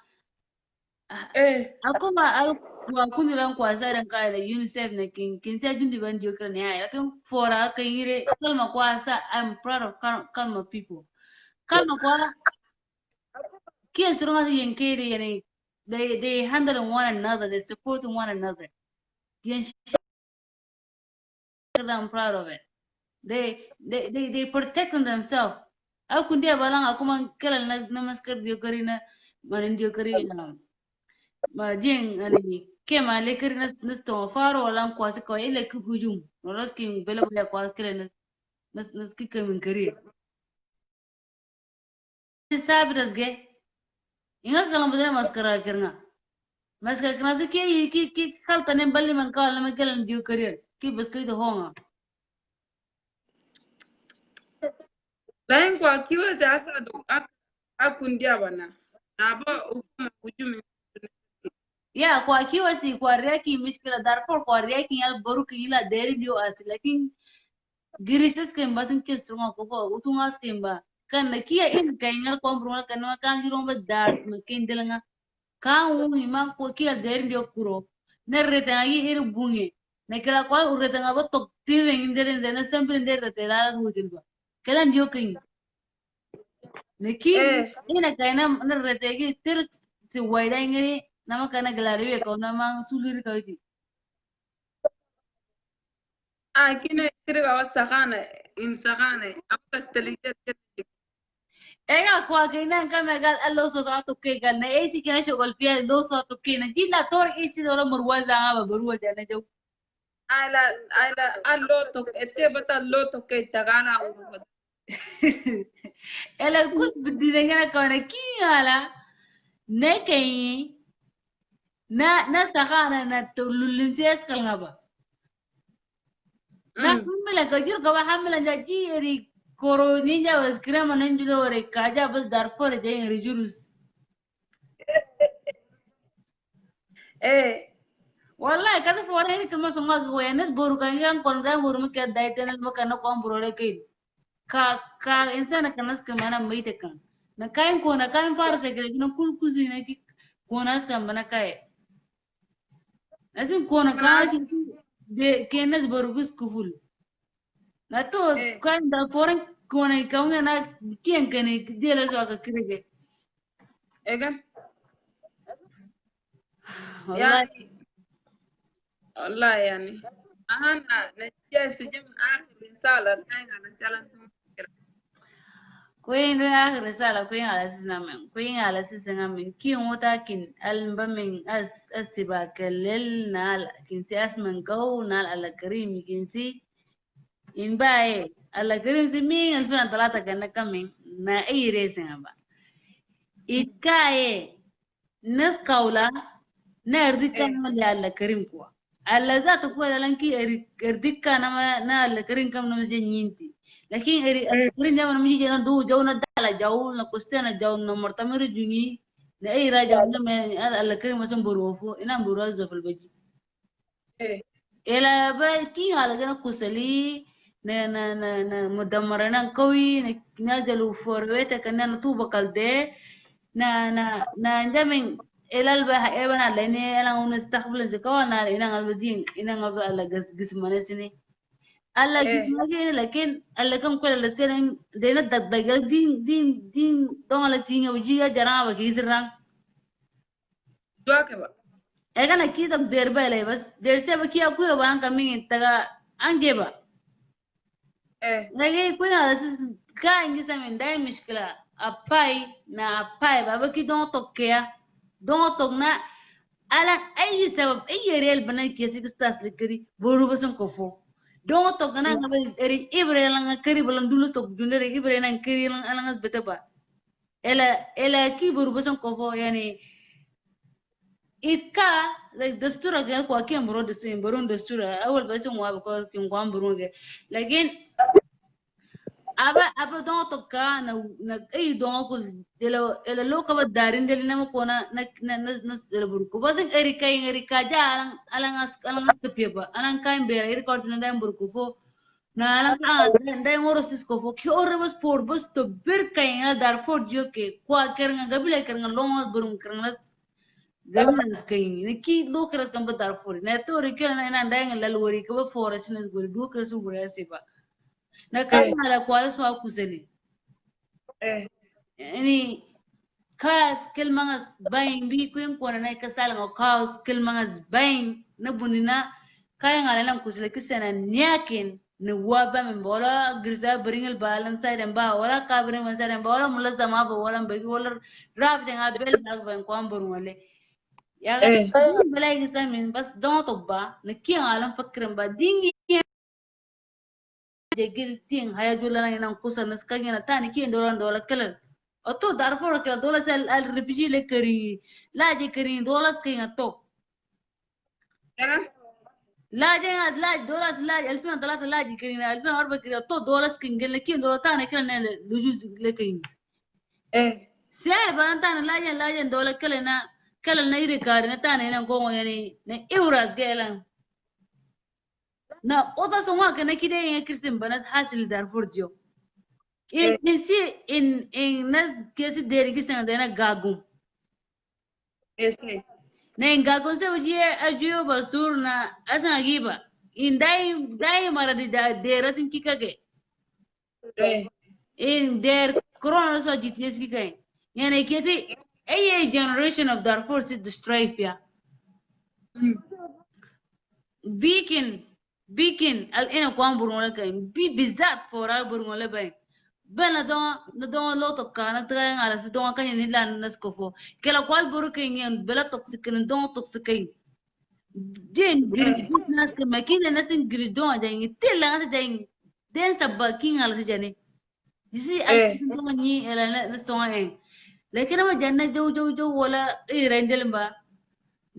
eh akuma alikuwa kundi la kwasa kaya la UNICEF na kinsia jundi bandi Ukraine haya lakini fora kayire kalma kwasa I'm proud of kalma people kalma kwa kia strong yenkere yani they handle one another they support one another Yen I'm proud of it they protecting themselves aku dia balang aku man kala na maskar dio karina manin dio karina ma jeng ani kema lekari nas to faro wala kwasi ko ile ku hujum wala skin bela bela kwa kire nas ki kamin kare sabras ge inga kalam bada maskara kirna maskara kirna se ki kalta ne balli man kawala me kalan dio kare ki bas kai to honga lain kwa kiwa sa asa do akundia bana na ba ukuma hujumi ya kwa kiwasi kwa reki mishkila darfur kwa reki yal boru ki ila deri dio asi lakin giristas kemba sin ke sunga ko po utungas kemba kan na kia in kaingal kombrunga kan ma kan juro ba dar ma kendelanga kan wu ma ko kia deri dio kuro ne rete ngi ir bunge ne kala kwa urete ngaba tok tire indere na sempre indere rete la hujil ba kalan dio kin ne ki eh ina kaina na rete gi tir si waida ngiri nama kana galari be ko nama suluri kawti kina kirga wasakana in sakana abta telije ega kwa kaina kama gal allo so sa to ke gal na esi kana shogol pia do so to ke na jilla tor esi do murwa za ba burwa da na jaw ala allo to ete bata allo to ke tagana uru ela kul bidine ngana kana ki ala ne kai na sakana na to lulun ses kal ngaba na hamila ka jir ka hamila ja jiri koro ninja was krema ninja wore kaja bas darfur je rijurus eh wallahi kada fora heri kama songa go enes boru kan yang kon da boru mi ka dai tenel mo kan ko ambro le kai ka insana kanas ka mana mai te kan na kain ko na kain fara te gre na kul kuzi na ki ko nas kan bana kai asin ko na ka si de kenes boru gus kuful na to kan da fora ko na ka na kien kan de la so ka kirege egan wallahi yani wallahi yani أنا نجيس جم آخر رسالة كاين على رسالة Queen resala queen ala sinamen queen ala sisangamen kin wota kin alba min asiba kalel nal kin si asman go nal ala karim kin si in bae ala karim si min alfina talata kana kamin na ay resen ba ikaye nas kaula na erdika إيه na ala karim kwa alla zata kuwa lanki erdika na ala karim kam na mjenyinti lakini eri nyama mji jana du jawna dala jaw na kustena jaw na martamiri jungi na ay raja na me alla karim masan borofo ina borozo fil baji إيه ela ba kin ala gana kusali na mudammara nan kawi na jalu forweta kana na tuba kalde na jamin elal ba eba na lene ela un istakhbal zikawana ina albadin ina ala gismane sini alla إيه gismane lakin alla kan kula la tenen de na daddagal din don ala tinga bujiya jaraba kisran جواك بقى egana kitab derba le bas derse ba kiya kuyo ban kamin taga angeba إيه lagi kuya asis ka ingi samin dai mishkila apai na apai baba ki don tok na ala ayi sabab ayi real banan kesi kistas likari boru basun kofo don tok na ngaba eri ibre langa kari balan dulu tok jundere ibre nan kari lang alangas betaba ela ki boru basun kofo yani ika like dastura ga kwa ki ambro dastura awal basun wa because kin kwa ambro ga lakin aba don to ka na ay don ko ela lo ka ba darin del na ko na del burku ba zan eri ka ja alang ka pepa alang ka imbera eri ko na dai burku fo na alang dai ngoro sis ko fo ki orre bas for bas to ber kay na dar for jo ke kwa ker nga gabila ker nga longo burum ker nga gabila kay ni ki lo ker kan ba dar for na to ri ke na dai nga lalwori ka ba for asines gori do ker su gori asiba na kan إيه ala kwa su akuseli إيه يعني كاس كل ما باين بيكون كون انا كسال ما كاس كل ما باين نبونينا كاين على لام كوسل كسنا نياكن نوابا من بولا غرزا برين البالانس سايدن با ولا كابرين من سايدن با ولا ملزم ما ولا بيجي ولا راب جنga بيل باك بين كوان برون ولا يا إيه بلاقي سامين بس دون طبا نكين عالم فكرن با ديني jegil ting haya jula na inang kusa nas kanya na tani ki ndola ndola kala oto darfur kala dola sel al refugee le kari la je kari dola skin to أنا la je la dola la 2003 la je kari na 2004 kari to dola skin gel ki ndola tani kala na lujus le kari إيه sai ban tani la je dola kala na ire kari na tani na gongo yani na euros gelan na oda songa kana kide yin kirsin banas hasil darfur jo إيه in si in nas kesi deri kisan da na gagum إيه سي na in gagum se ujiye ajiyo basur na asan giba in dai mara di da dera sin kikage إيه in der corona so gts kikage yani kesi a generation of Darfur is destroyed ya bikin al ina kwan burngole kai bi bizat fora burngole bai bena don lo to kana tra ngala si don kan ni lan nas ko fo kela kwal buru kai ngen bela toxic ni don toxic kai den gri إيه business ke makine nasin gri don da ngi tilla ngata da ngi den sabba kin ala si jani yisi al إيه don ni ela na so en lekin ma janna jow wala rendel ba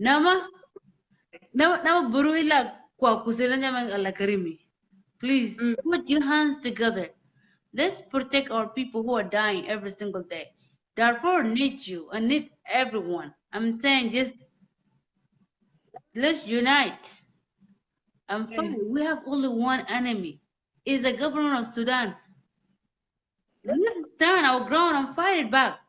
nama nama buru ila kwa kusela nyama ala karimi. Please put your hands together. Let's protect our people who are dying every single day. Darfur needs you and need everyone. I'm saying just let's unite. I'm إيه fine. We have only one enemy. It's the government of Sudan. Let's stand our ground and fight it back.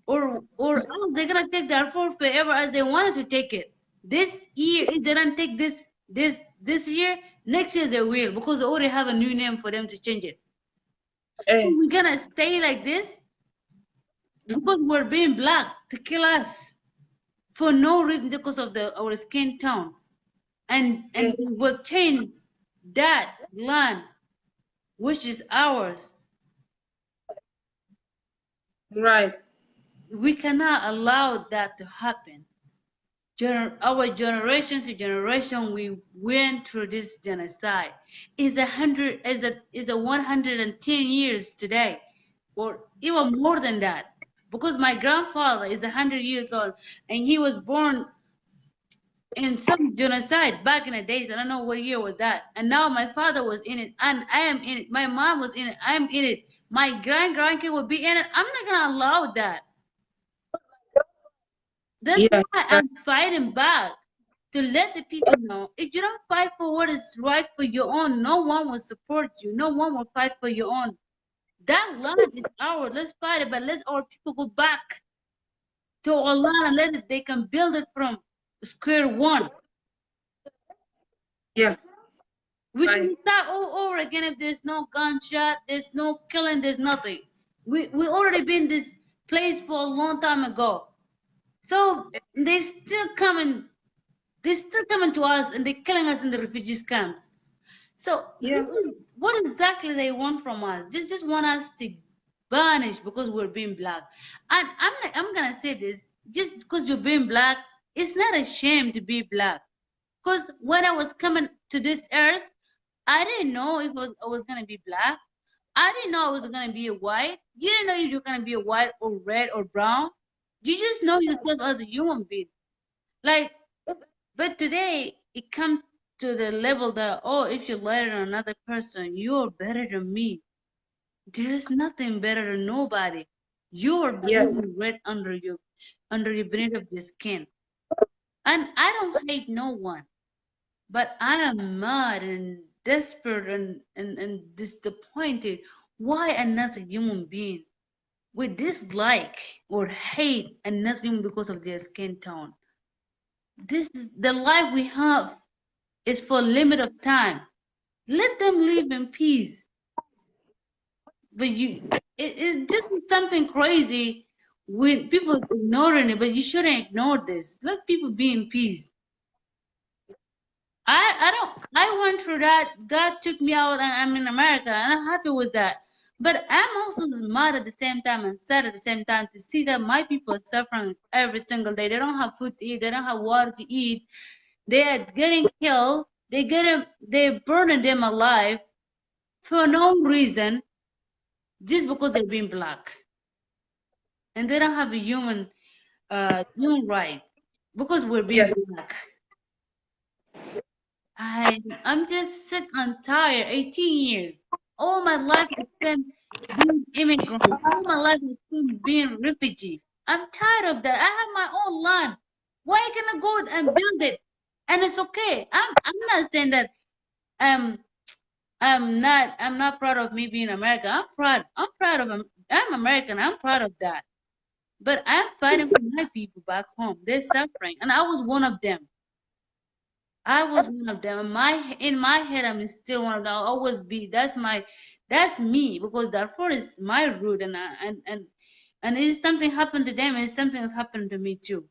Or else they're gonna take Darfur forever as they wanted to take it. This year, if they don't take this year, next year they will because they already have a new name for them to change it. So إيه we're gonna stay like this because we're being black to kill us for no reason because of our skin tone. and they will change that land, which is ours. Right. We cannot allow that to happen. Our generation to generation, we went through this genocide. Is a 110 years today, or even more than that. Because my grandfather is 100 years old, and he was born in some genocide back in the days. I don't know what year was that. And now my father was in it, and I am in it. My mom was in it. I'm in it. My grandkid will be in it. I'm not gonna allow that. That's Yeah. why Right. I'm fighting back to let the people know if you don't fight for what is right for your own, no one will support you. No one will fight for your own. That land is ours. Let's fight it, but let our people go back to our land and let it, they can build it from square one. Yeah. We Right. can start all over again if there's no gunshot, there's no killing, there's nothing. We already been this place for a long time ago. So they're still coming to us and they're killing us in the refugees camps. So Yes. what exactly they want from us? Just want us to vanish because we're being black. And I'm gonna say this, just because you're being black, it's not a shame to be black. Because when I was coming to this earth, I didn't know if I was gonna be black. I didn't know I was gonna be a white. You didn't know if you're gonna be a white or red or brown. You just know yourself as a human being. Like, but today it comes to the level that, oh, if you lie on another person, you're better than me. There is nothing better than nobody. You're Yes. bleeding red under the beneath of your skin. And I don't hate no one, but I am mad and desperate and disappointed. Why another human being with dislike or hate another human because of their skin tone? This is the life we have is for a limit of time. Let them live in peace. But it's just something crazy when people ignoring it, but you shouldn't ignore this. Let people be in peace. I went through that. God took me out and I'm in America and I'm happy with that. But I'm also mad at the same time and sad at the same time to see that my people are suffering every single day. They don't have food to eat, they don't have water to eat, they are getting killed, they're burning them alive for no reason, just because they're being black. And they don't have a human right because we're being Yes. black. I'm just sick and tired. 18 years. All my life I spent being immigrant. All my life I spent being refugee. I'm tired of that. I have my own land. Why can I go and build it? And it's okay. I'm not saying that um I'm not proud of me being American. I'm proud. I'm American. I'm proud of that. But I'm fighting for my people back home. They're suffering, and I was one of them. I was one of them. In my head, I'm still one of them. I'll always be. That's me because Darfur is my root, and if something happened to them, it's something that's happened to me too.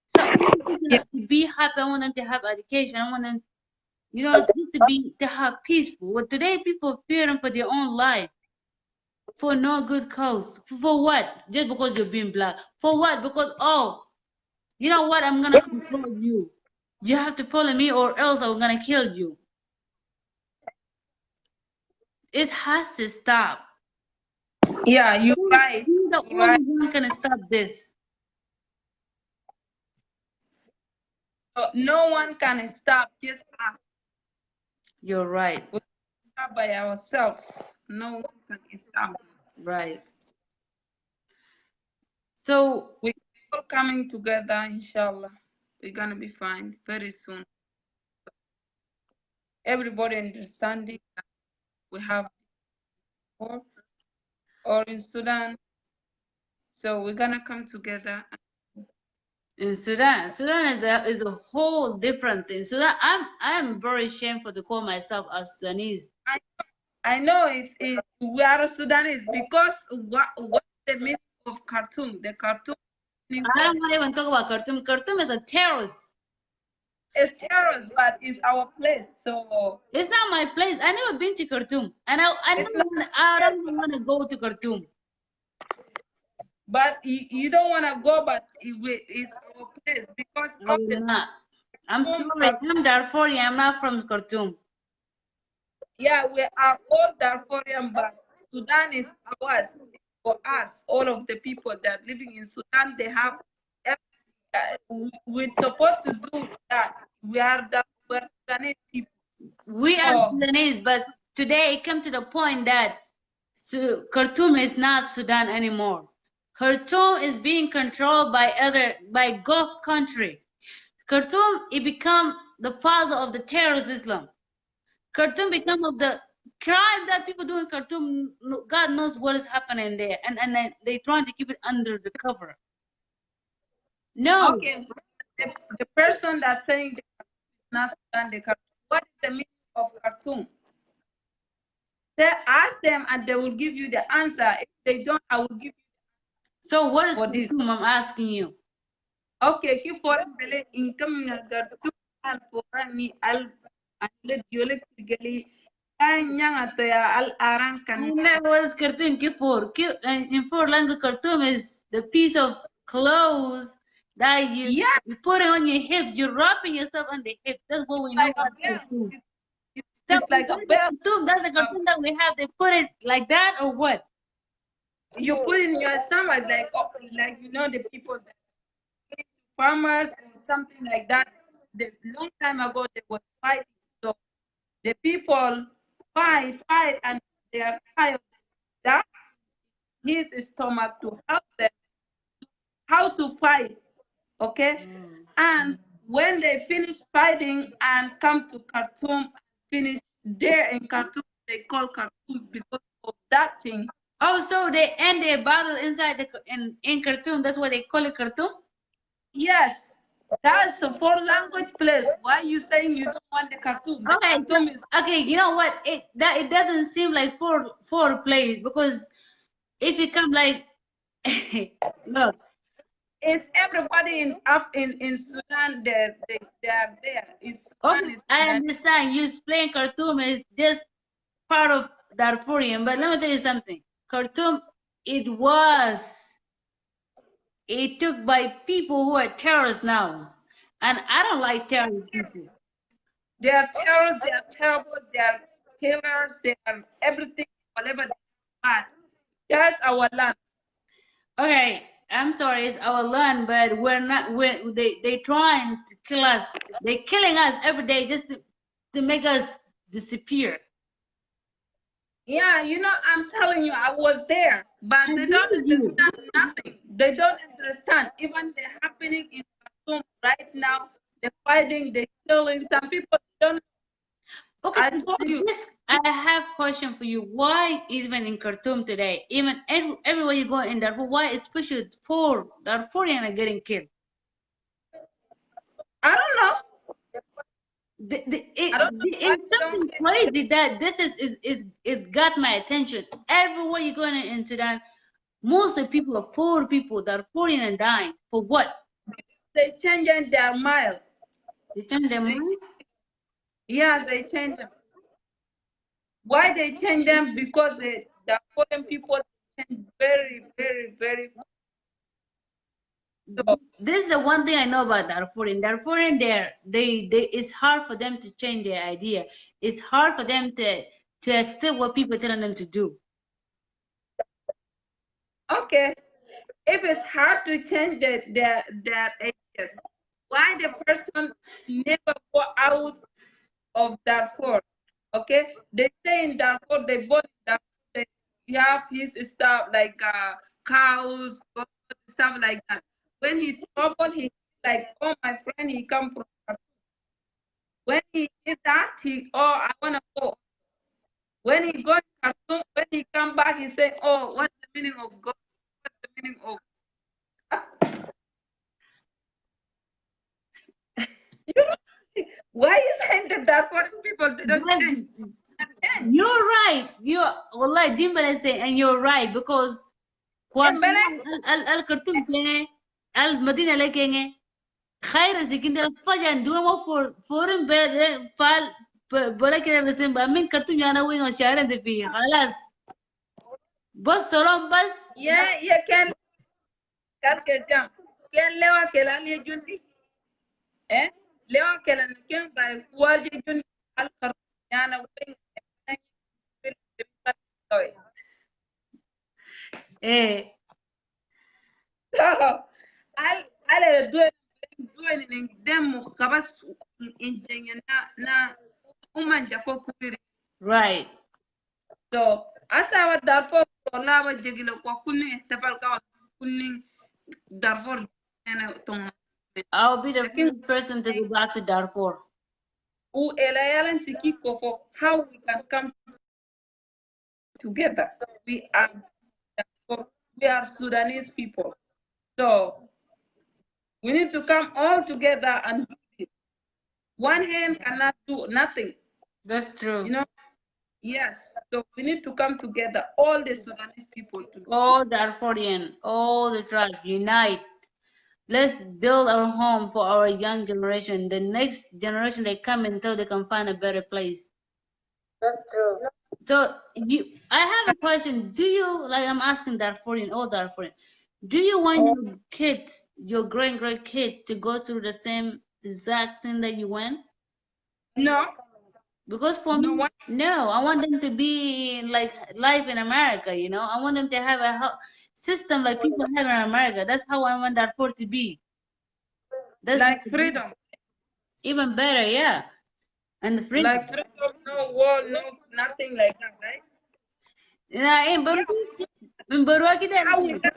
So I want Yeah. them to be happy. I want them to have education. I want them, just to have peaceful. But today, people fearing for their own life for no good cause. For what? Just because you're being black. For what? Because, oh, you know what? I'm gonna control you. You have to follow me, or else I'm gonna kill you. It has to stop. Yeah. You're Who's right. who's the You're only right. one can stop this? So no one can stop just us. You're right. We stop by ourselves. No one can stop. Right. So We're all coming together, inshallah. We're gonna be fine very soon. Everybody understanding that we have war or in Sudan. So we're gonna come together. in Sudan is a whole different thing. Sudan, I'm very shameful to call myself a Sudanese. I, I know we are Sudanese because what the meaning of Khartoum? The Khartoum meaning I of don't want to even talk about Khartoum. Khartoum is a terrorist. it's terrorist, but it's our place. So It's not my place. I never been to Khartoum, and it's not I yes, don't want to go to Khartoum. but you don't want to go, but it's our place because I of will the not. I'm Khartoum. sorry. I'm Darfurian. I'm not from Khartoum. Yeah, we are all Darfurian, but Sudan is ours. For us, all of the people that living in Sudan, they have. We're supposed to do that. We're Sudanese people. We are So Sudanese, but today it come to the point that Khartoum is not Sudan anymore. Khartoum is being controlled by Gulf country. Khartoum it become the father of the terrorist Islam. Khartoum become of the crime that people do in Khartoum. God knows what is happening there, and they trying to keep it under the cover. No. okay, the person that's saying they not Sudan, the Khartoum. What is the meaning of Khartoum? They ask them and they will give you the answer. If they don't, I will give you So what is for this. Khartoum? I'm asking you. Okay, keep for bele incoming Khartoum and for me al let you gali anyang to ya al aran I kan. know what is Khartoum Kifor. In four language, Khartoum is the piece of clothes that Yeah, you put it on your hips. You're wrapping yourself on the hips. That's what we know like a about bell. Khartoum. So It's like a what is the bell. Khartoum? That's the Khartoum that we have. They put it like that or what? You put in your stomach like you know the people that farmers or something like that. The long time ago they was fighting. So the people fight and they are tired. That his stomach to help them how to fight. Okay? And when they finish fighting and come to Khartoum, finish there in Khartoum, they call Khartoum because of that thing. Oh, so they end their battle inside in Khartoum. That's why they call it Khartoum. Yes, that's a four language place. Why you saying you don't want the Khartoum? The Okay, Khartoum is okay. You know what? It doesn't seem like four place because if you come like look. it's everybody in Sudan. They are there. In Sudan Okay, is I Sudan. understand you explain Khartoum is just part of Darfurian, but let me tell you something. Khartoum, it took by people who are terrorists now, and I don't like terrorist people. They are terrorists. They are terrible. They are killers. They are everything. Whatever they are. That's our land. Okay, I'm sorry, it's our land, but we're not. They trying to kill us. They killing us every day just to make us disappear. Yeah, you know, I'm telling you, I was there, but I they don't believe you. understand nothing. They don't understand. Even the happening in Khartoum right now, the fighting, the killing. Some people don't. Okay, I told you, I have question for you. Why even in Khartoum today, even everywhere you go in Darfur, why especially four Darfurian are getting killed? I don't know. I don't know why It's they don't something get. crazy that this is it got my attention. Everywhere you go in Sudan, most of the people are four people Darfurian and dying. For what? They changing their mind. They change their They, mind? yeah, they change them. Why they change them? Because the foreign people change very, very, very. So This is the one thing I know about Darfurian. Darfurian, it's hard for them to change their idea. It's hard for them to accept what people are telling them to do. okay, if it's hard to change their ideas, why the person never go out of Darfur? Okay, they say in Darfur, they both Darfur, they have his stuff like cows, goats, stuff like that. When he trouble, he like, oh my friend, he come from Darfur. When he did that, oh, I wanna go. When he go to Khartoum, when he come back, he say, oh, what's the meaning of God? What's the meaning of why is saying that foreign people they don't But change? Change. you're right. You're wallahi Dimbale say, and you're right because And Khartoum al Khartoum kenge, al Medina le kenge. خير زكين فجأة دوما ما فورن فال بولا كده بس من كرتون أنا وين وشارع ده فيه خلاص بس سلام بس يا كان كجام كان لوا كلا لي جندي لوا كلا كان باي واجي جندي القر يعني وين إيه al duwen nin demu kabas injenya na umanja ko kubiri right so asa wa darfo la wa jegilo ko kunni tafal ka kunni darfo ena tong I'll be the lakin first person to go back to Darfur. u ela yalan siki ko for how we can come together. We are Sudanese people. So we need to come all together and do this. One hand cannot do nothing. That's true. You know, yes. So we need to come together, all the Sudanese people to do All this. Darfurian, all the tribe, unite. Let's build our home for our young generation. The next generation they come until they can find a better place. That's true. So I have a question. Do you like I'm asking Darfurian, all Darfurian, do you want your kids, your great kid, to go through the same exact thing that you went? No, Because for no me, one. no, I want them to be like life in America, you know. I want them to have a system like people have in America. That's how I want Darfur to be. That's Like freedom. even better, yeah. And the freedom. Like freedom, no war, no nothing like that, right? Yeah, in Baruaki How we that.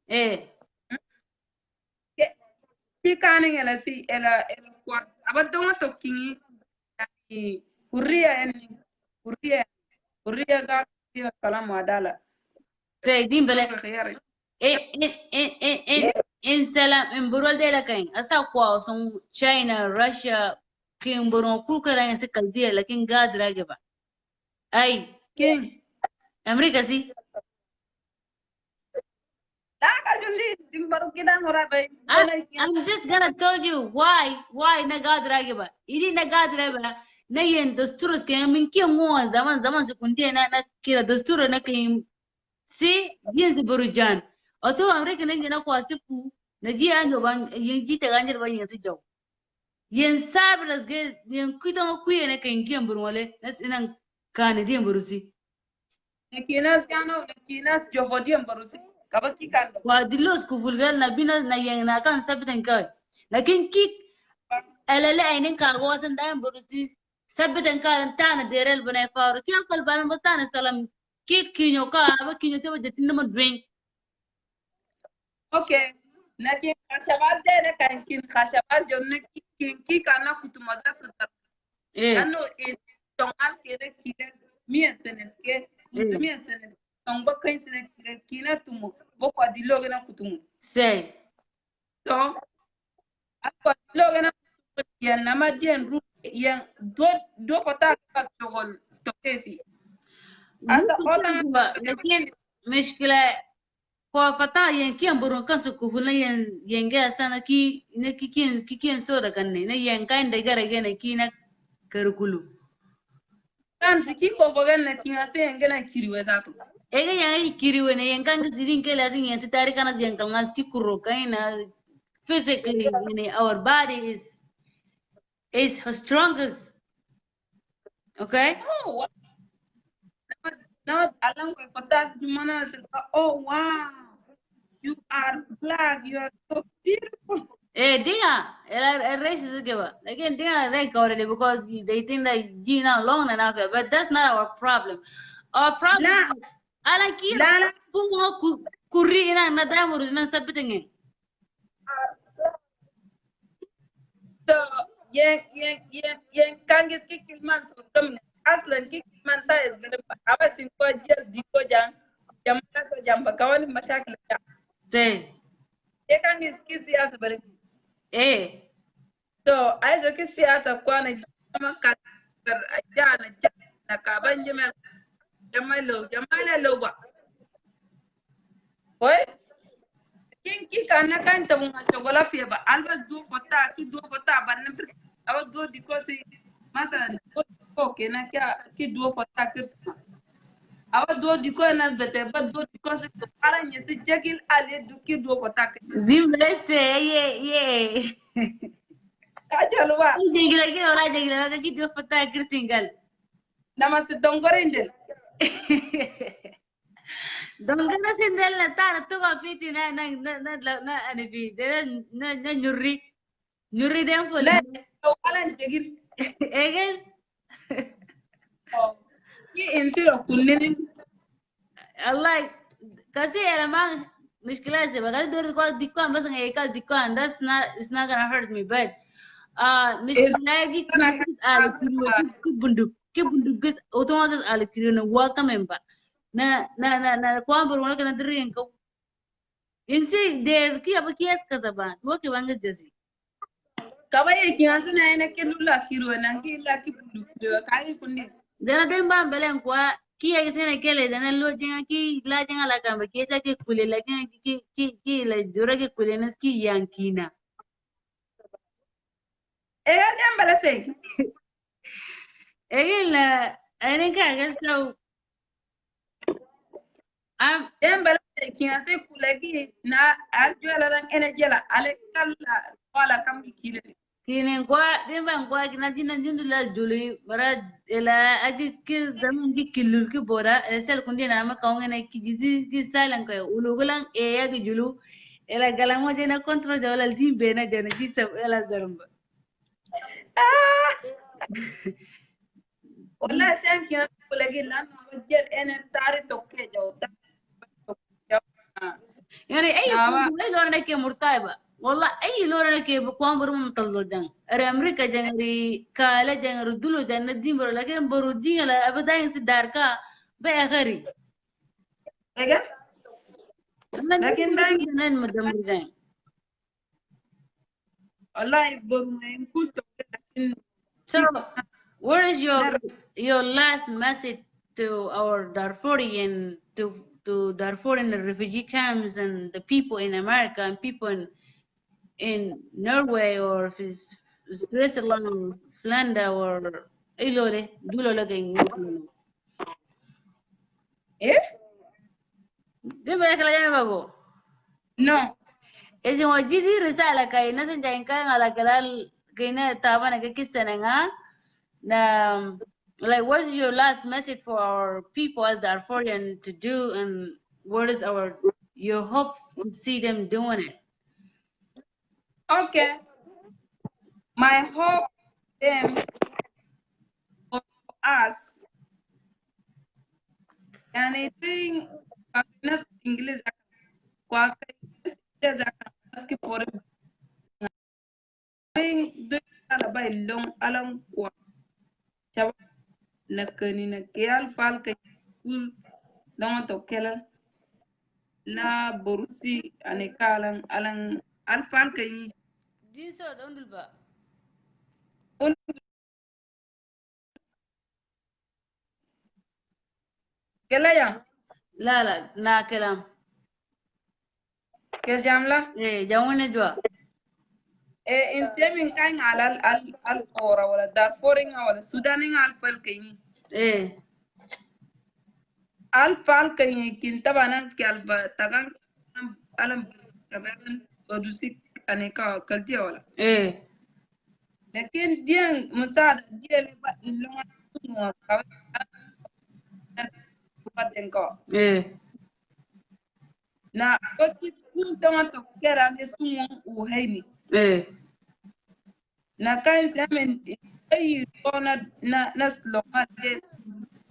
Eh. get kikaning ela si ela kwat abadonga to kingi kuria en kuria ga salamu adala Say dimbele. khayari In Salam in Burul de la Kain. Asa kwa son China, Russia, King Buron Kukara and Sikaldia, like in God Ragaba. Ay, king America see. la ka jundi timbaru kidan ora bay I, dona I'm just gonna tell you why na God Ragaba. Idi na God Ragaba. Na yen dasturus ke min ke mo zaman su kunde na kira dasturo na kai si yin su burujan. Oto America na jina kwa siku na ji anjo ban yin ji ta ganjar ban yin su jaw. Yen sabras ge yen kuito kuye na kai ngiem burwale na sinan kan di burusi. kinas gano kinas jofodiem barusi kabaki kando Wa dilos ku vulgar na binas na yen na kan sabitan kai. Lakin kik elele ainin ka wasan da burusi sabitan ka tana derel bana faru ki akal balan batana salam ki kinyo ka ba kinyo sebe de tinama drink. okay nakin khashabal de na kan kin khashabal jonne ki kana kutumaza tutar Eh. lano in tongal kede kide mien seneske Eh. mien senes tong ba kain sene kide kina tumu bo kwa diloge na kutumu Say. so akwa diloge na kutumu yen nama dien ru yen do kota ka togol toketi asa odan لكن مشكلة فتا ين كيان برون كان سكوفنا ين جا سنة كي نكي كين سورة كني نا ين كاين دعارة جنا كي نا كركولو kan ziki ko bogen na kinga se ngena kiriwe zato ega yang kiri wena yen kan sirin ke lasin yen sitari kana yen kalnas ki kuro kaina physically our body is strongest okay oh now alam ko potas jumana se oh wow you are black you are so beautiful. Dinga, el race is give up. Again, Dinga like already because they think that Gina long enough, but that's not our problem. Our problem La is I like you. la Pungo kuri ina na damuru na sabitin. so yen kangis ki kilman so kam aslan ki kilman ta is gonna aba sin ko jel di ko jang jamana sa jamba kawani mashakil ya Say, e kangis ki siyasa bari eh, so ai so ki siyasa kwana jama ka ajana na ka ban jamalo ba pues Ki kana kan ta bunga shogola pia ba alba do kota ba na pers awa do di ko si masalan ko kena kya ki do kota kirsma awa do di ko nas bete ba do di ko si ala nyesi jagil ale du ki do kota Zimlese, yeah. kajalwa Jengila ke ora jengila ka kitu fata kirtingal. namasi dongorindel Dongana sindel na ta tu ko piti na ani bi de na nyuri dem fol. la alan jagil Egen ki insiro kunnenin Allah kasi era mang mishkila se bagal dur ko dikko bas ngekal dikko and that's not it's not gonna hurt me but is mishkila gi gonna help al us kiro ki bunduk gas otoma gas al kiro na waka memba na kwambur wala kana dirin ko insi der ki abakiyas kasaban wo ki banga jazi kabaye ki asuna ene kelula kiro nangi la ki bundu kiro kai kunne dana don ba belen kwa ki ya sene kele dana lo jinga ki la jinga la kamba ki ta ki kule la ki la dura ki kule nas ki yankina e dem bala sei egin la ene ka gal so am dem bala sei ki ase kulagi na aljola ran ene jela ale kala wala kam ki kile kinen kwa din ban kwa kina jinan jindu la juli bara ela agi ki zaman ki kilul ki bora sel kundi na ma kawnga na ki jizi ki salan ka ulugulan e ya ki julu ela galamo jena control jawla timbe na jana ki sab ela zarumba ah wala sen ki ase kulagi lan ma jel ene tari tokke jawta يعني اي nawa فندق اي لون كي مرتايبه والله اي لون كي بكون برو مطلو جان اري امريكا جانري كالا جانري دولو جان دين برو لكن برو دين لا ابدا ينسي داركا باخري ega انا lakin dangi نان مدام جان wallahi boru mai kulto lakin so what is nar your last message to our Darfurian to Darfurian refugee camps and the people in America and people in Norway or if it's Switzerland or Flanders or Ilore, Dulo looking. eh Jumbe kala jana bago. no Ezi mo jidi risala kay nasa jain ka ngala kalal kina tama na kikisana nga na like what's your last message for our people as Darfurian to do and what is our your hope to see them doing it? okay my hope them for us yani doing nas english kwa inglesa aski for doing ala bay long alam kwa chaba nakani na keal fal ka kul long to kelal na borusi ane kalang alang alfal ka yi Din so don't do ba. un kelaya La la na kelam. kel jamla Jawone jwa. e in semin kan alal al ora wala darforing wala sudaning al fal ka yi Eh. al fal ka yi kin tabanan kal ba tagan alam kabagan odusik ane ka kalti wala Eh. lakin diyan musada diyan ba ilonga sunwa ka ko Eh. na bakit kun tonga to kera ne sunwa u haini Eh. na kan samen ayi tona na sloma de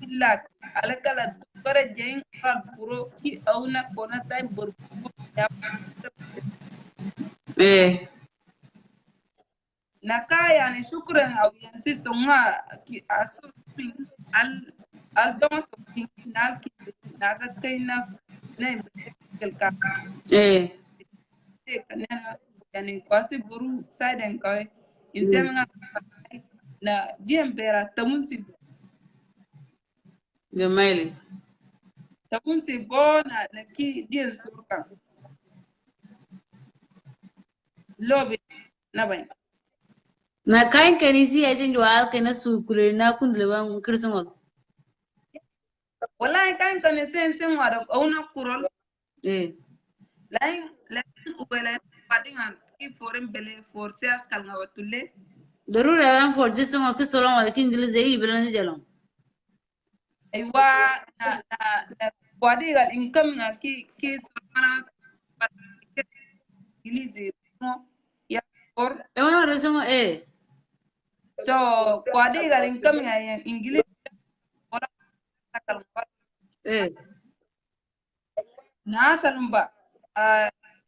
illa alakala kare jeng al puro ki auna kona time bor ya Eh. na kaya ni shukran au yansi songa ki asu al al don to kinal ki na sa kaina na kel ka Eh. te kanena yani kwasi buru siden ka in semenga na diem pera Jamaili. tamunsi bona na ki dien surka lobby na bay Na kain kanisi ya cin jual kana su kule na kun lewan kirsun wallahi kan sen wada ona kurol lain ubela padinga ki foren bele force askal nga watulle darura ran for jisun wa kisolon wa kin dil zai bilan jalon aywa na kwadigal income nga ki somana ilizi mo ya or e wona resun so kwadigal income nga ingili wala akal na salumba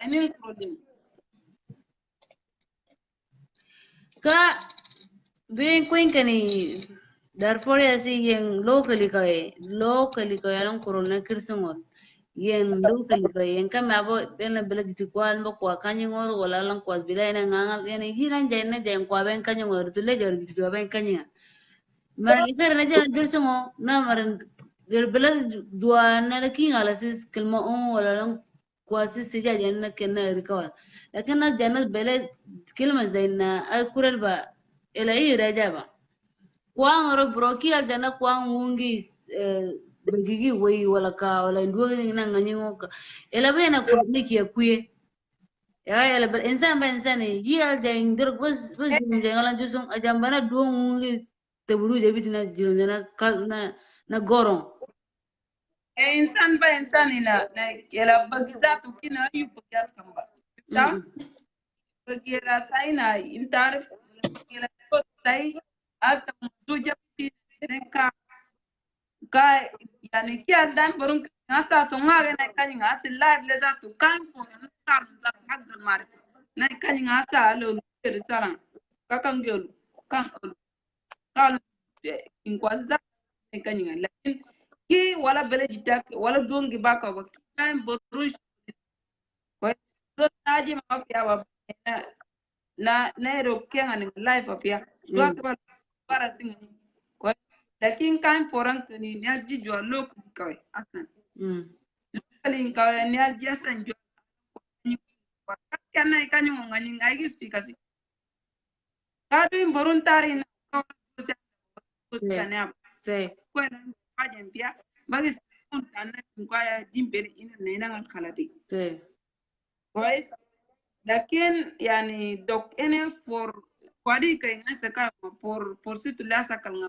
anin problem ka bin kuin kani Darfur ya si yen locally ka yaran corona kirsun yen locally ka yen kama abo bela bela diti kwan bo kwa kanyi ngol wala lan kwa bila ina ngangal yen hiran jenne jen kwa ben kanyi ngol tulle jor diti kwa ben kanyi ma ikar na jen dirsun na maran der bela dua na king ala sis kelma on wala lan kwa sis sija jenna kenna rikawal lakin na jenna bela kelma zaina al kural ba ila yi rajaba kwang ro broki al dana kwang wungi begigi wei wala ka wala nduwa na ngani ngoka ela bena kurni ki kuye ya ela ber insan ba insan yi al da indir bas jum de ngala jusum ajam bana duwa wungi te buru de bitina jiro na na goron insan ba insan na yala bagizatu kina yu bagyat kamba ta bagira saina intarif yala ko sai ata muduja ne ka yani ki andan barun ngasa so ngare na kany ngasa live le zatu kan ko na sar za haggal mare na kany ngasa alo le sara ka kan gelu kan olo kan in kwa za na kany ngala ki wala bele jitak wala dongi baka ba kan barun ko do taji ma pya ba na ro kenga ni live apya do ka para singa ko lakin kan foran ni ne ji jo lok kawai aslan lokalin kawai ne ji asan jo ni ko kana kan mo ngani ngai gi speaker si ka do borun tari na ko se kana ko na pa jem pia bagi sun tan ko ya jimbele ina ne na khalati كويس لكن يعني دوك انا فور kwadi kai na saka por si tu la saka nga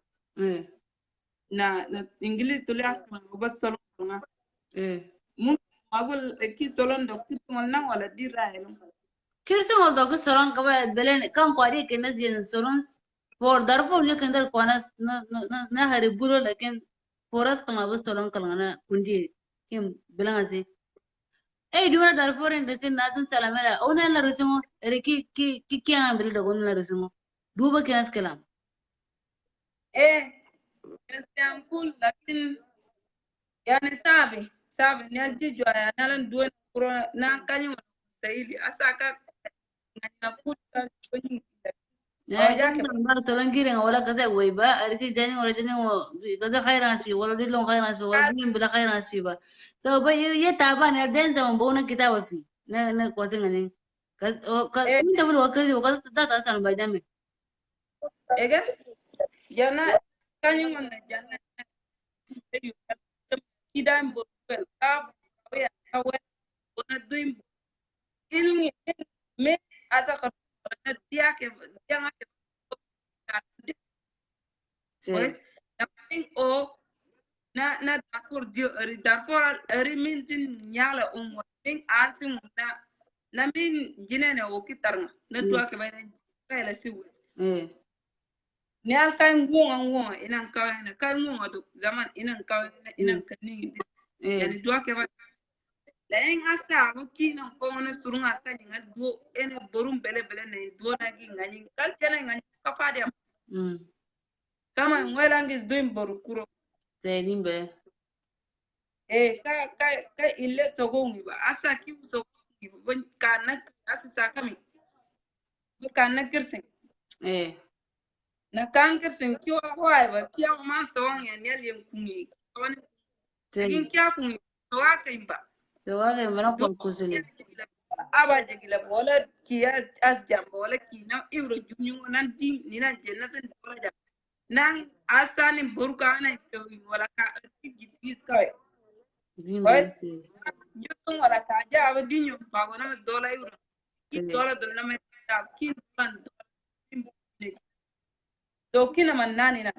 na ingili tu la saka nga bas solo nga mun magul ki solon dok ki sol na wala dira helo kirsun wal dogu soron ka belen kan kwari ke na zin soron for Darfur ne kan da kwana na hari buro lakin foras kama bus soron kalana kundi kim belan asi duna Darfur in resin nasun salamela ona la resimo ki an bil dogon la resimo duba kenas kalam Christian cool lakin yani sabe ni alji jo ya nalan duwe kuro na kanyo saili asaka nganya kuta kwenye ya kan ba tolan giren wala kaza wai ba arki jani wala jani kaza khairan shi wala dilon khairan shi wala din bila khairan shi ba so ba ye taba ne den zaman bona kitaba fi na kwasin ne ka min da bulu wakari ka ta ta san ba jami ega yana kanyo na jana kidan bo ka ya kawe bona duim ilmi me asa ka na dia ke dia ke pues namin o na Darfur dio Darfur ri mintin nyala min ansin na min jinene o kitarnga na tuwa ke bayna kayla siwu ni al kan ngonga inan kawena kan ngonga do zaman inan kawena inan kani yani tuwa ke ba la en asa mo kina ko na surunga kan ngal do ene borum bele ne do na gi ngani kal tene ngani ka fadi kama ngwelangis doing borukuro Nimbe. Ka ile sogongi ba asa ki sogongi bon kana asa sakami kana kirsin na kan kirsin ki wa ba ki ma sawon ya ne len kunyi wani kin kya kunyi to wa kai ba So wa ga mana ko kusule aba jegila bola kiya as jam bola kina iwro junyu nan di ni nan jenna sen bola jam nan asani burka na to wala ka gitis kawai pues nyusun wala ka ja aba dinyo pago na dola iwro ki dola do na me ta kin pan do kina man nani na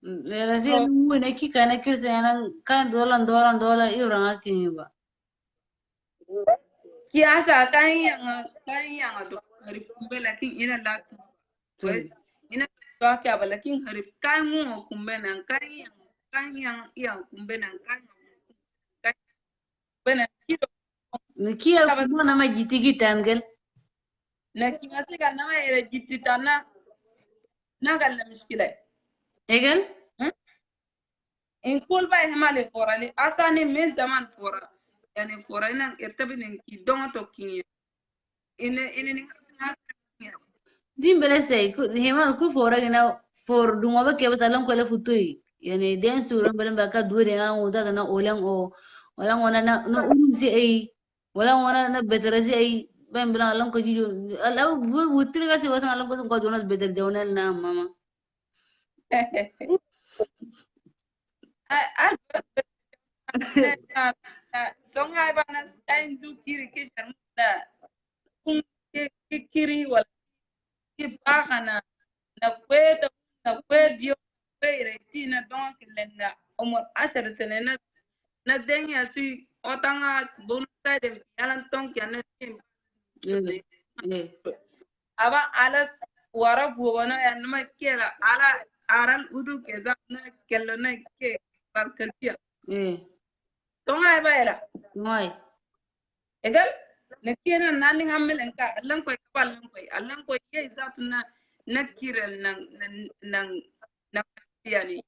Lazia mu ne kika na kirsa yana kan dolan iran akin ba. kiasa kan yang do harip kumbe lakin ina la pues ina to kya ba lakin harip kan mu kumbe nan kan yang kumbe nan kan bena kido Ni kiya kuma na majiti gitangal. na kimasi kan na ere jitti tanna na galla mishkila Egal? in kul ba hemale fora li asani min zaman fora yani fora ina irtabi nin ki dongo to kinye ine ni Dimbele say hema ku fora gina for dunga ba ke batalan ko le futui. Yani den suran balen ba ka dure na ngoda na olan o olan wana na urun si ai wala wana na betere si ai ben blan alan ko jijo ala bu wutri ga si wasan alan ko jonas beter jonal na mama. song ai bana stein du kiri kishan da kun kiri wala ki bahana na kweta na kwedio kwere ti na don kilenda omor asar sene na denya si otanga bon side yalan ton kya tim aba alas wara buwana ya numa kela ala aral udu ke za na kello na ke barkalkiya tonga ai bayra Mai. egal na kena nani hamelen ka allan ko ye zat na kiren nan yani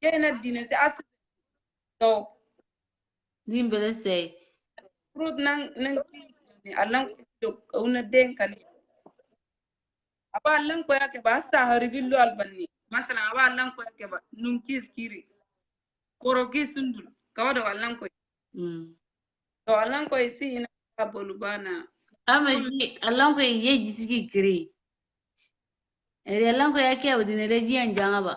ye na dine se as to Dimbele say fruit nan yani allan ko do una den kan aba allan ko yake ba sa haribillo albanni masala aba allan ko yake ba nun kis kiri koro kisundul kawado allan ko to allan ko si ina bolubana ama shi alan ko ye jisiki kiri ere alan ko yake abudine jiyan janga ba.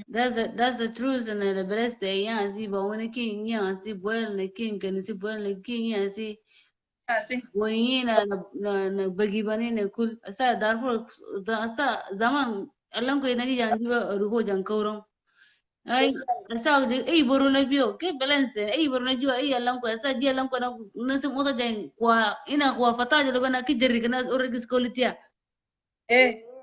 That's the truth and the best day yeah see but when a king yeah see boil the king can see boil the king yeah see when na bagi bani ne kul asa darfur asa zaman alan ko yana jiyan jiba ruho jan kauron ai asa de ai boro na biyo ke balance ai boro na jiwa ai alan ko asa di alan ko na se mota den kwa ina kwa fataja lo bana kijeri kana already skolitia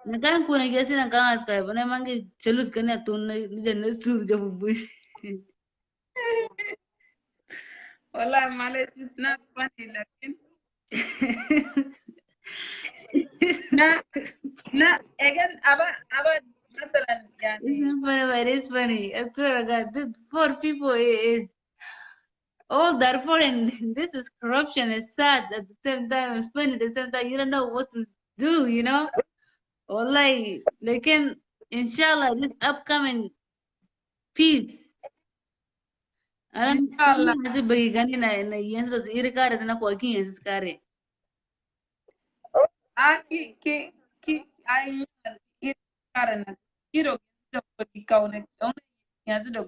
nakan kuna gesi na kan aska bana mangi chelut kana tun ni den sur jabu bu والله معلش it's not funny لكن نا again aba مثلا it's يعني not funny but it's funny I swear to God this poor people is all that foreign this is corruption is sad at the same time it's funny at the same time you don't know what to do you know or like in inshallah this upcoming peace إن شاء الله nasi bagi gani na yensu dos iri kare na kwa kin yensu kare ki ai karena kiro da ki kaune kaune yanzu da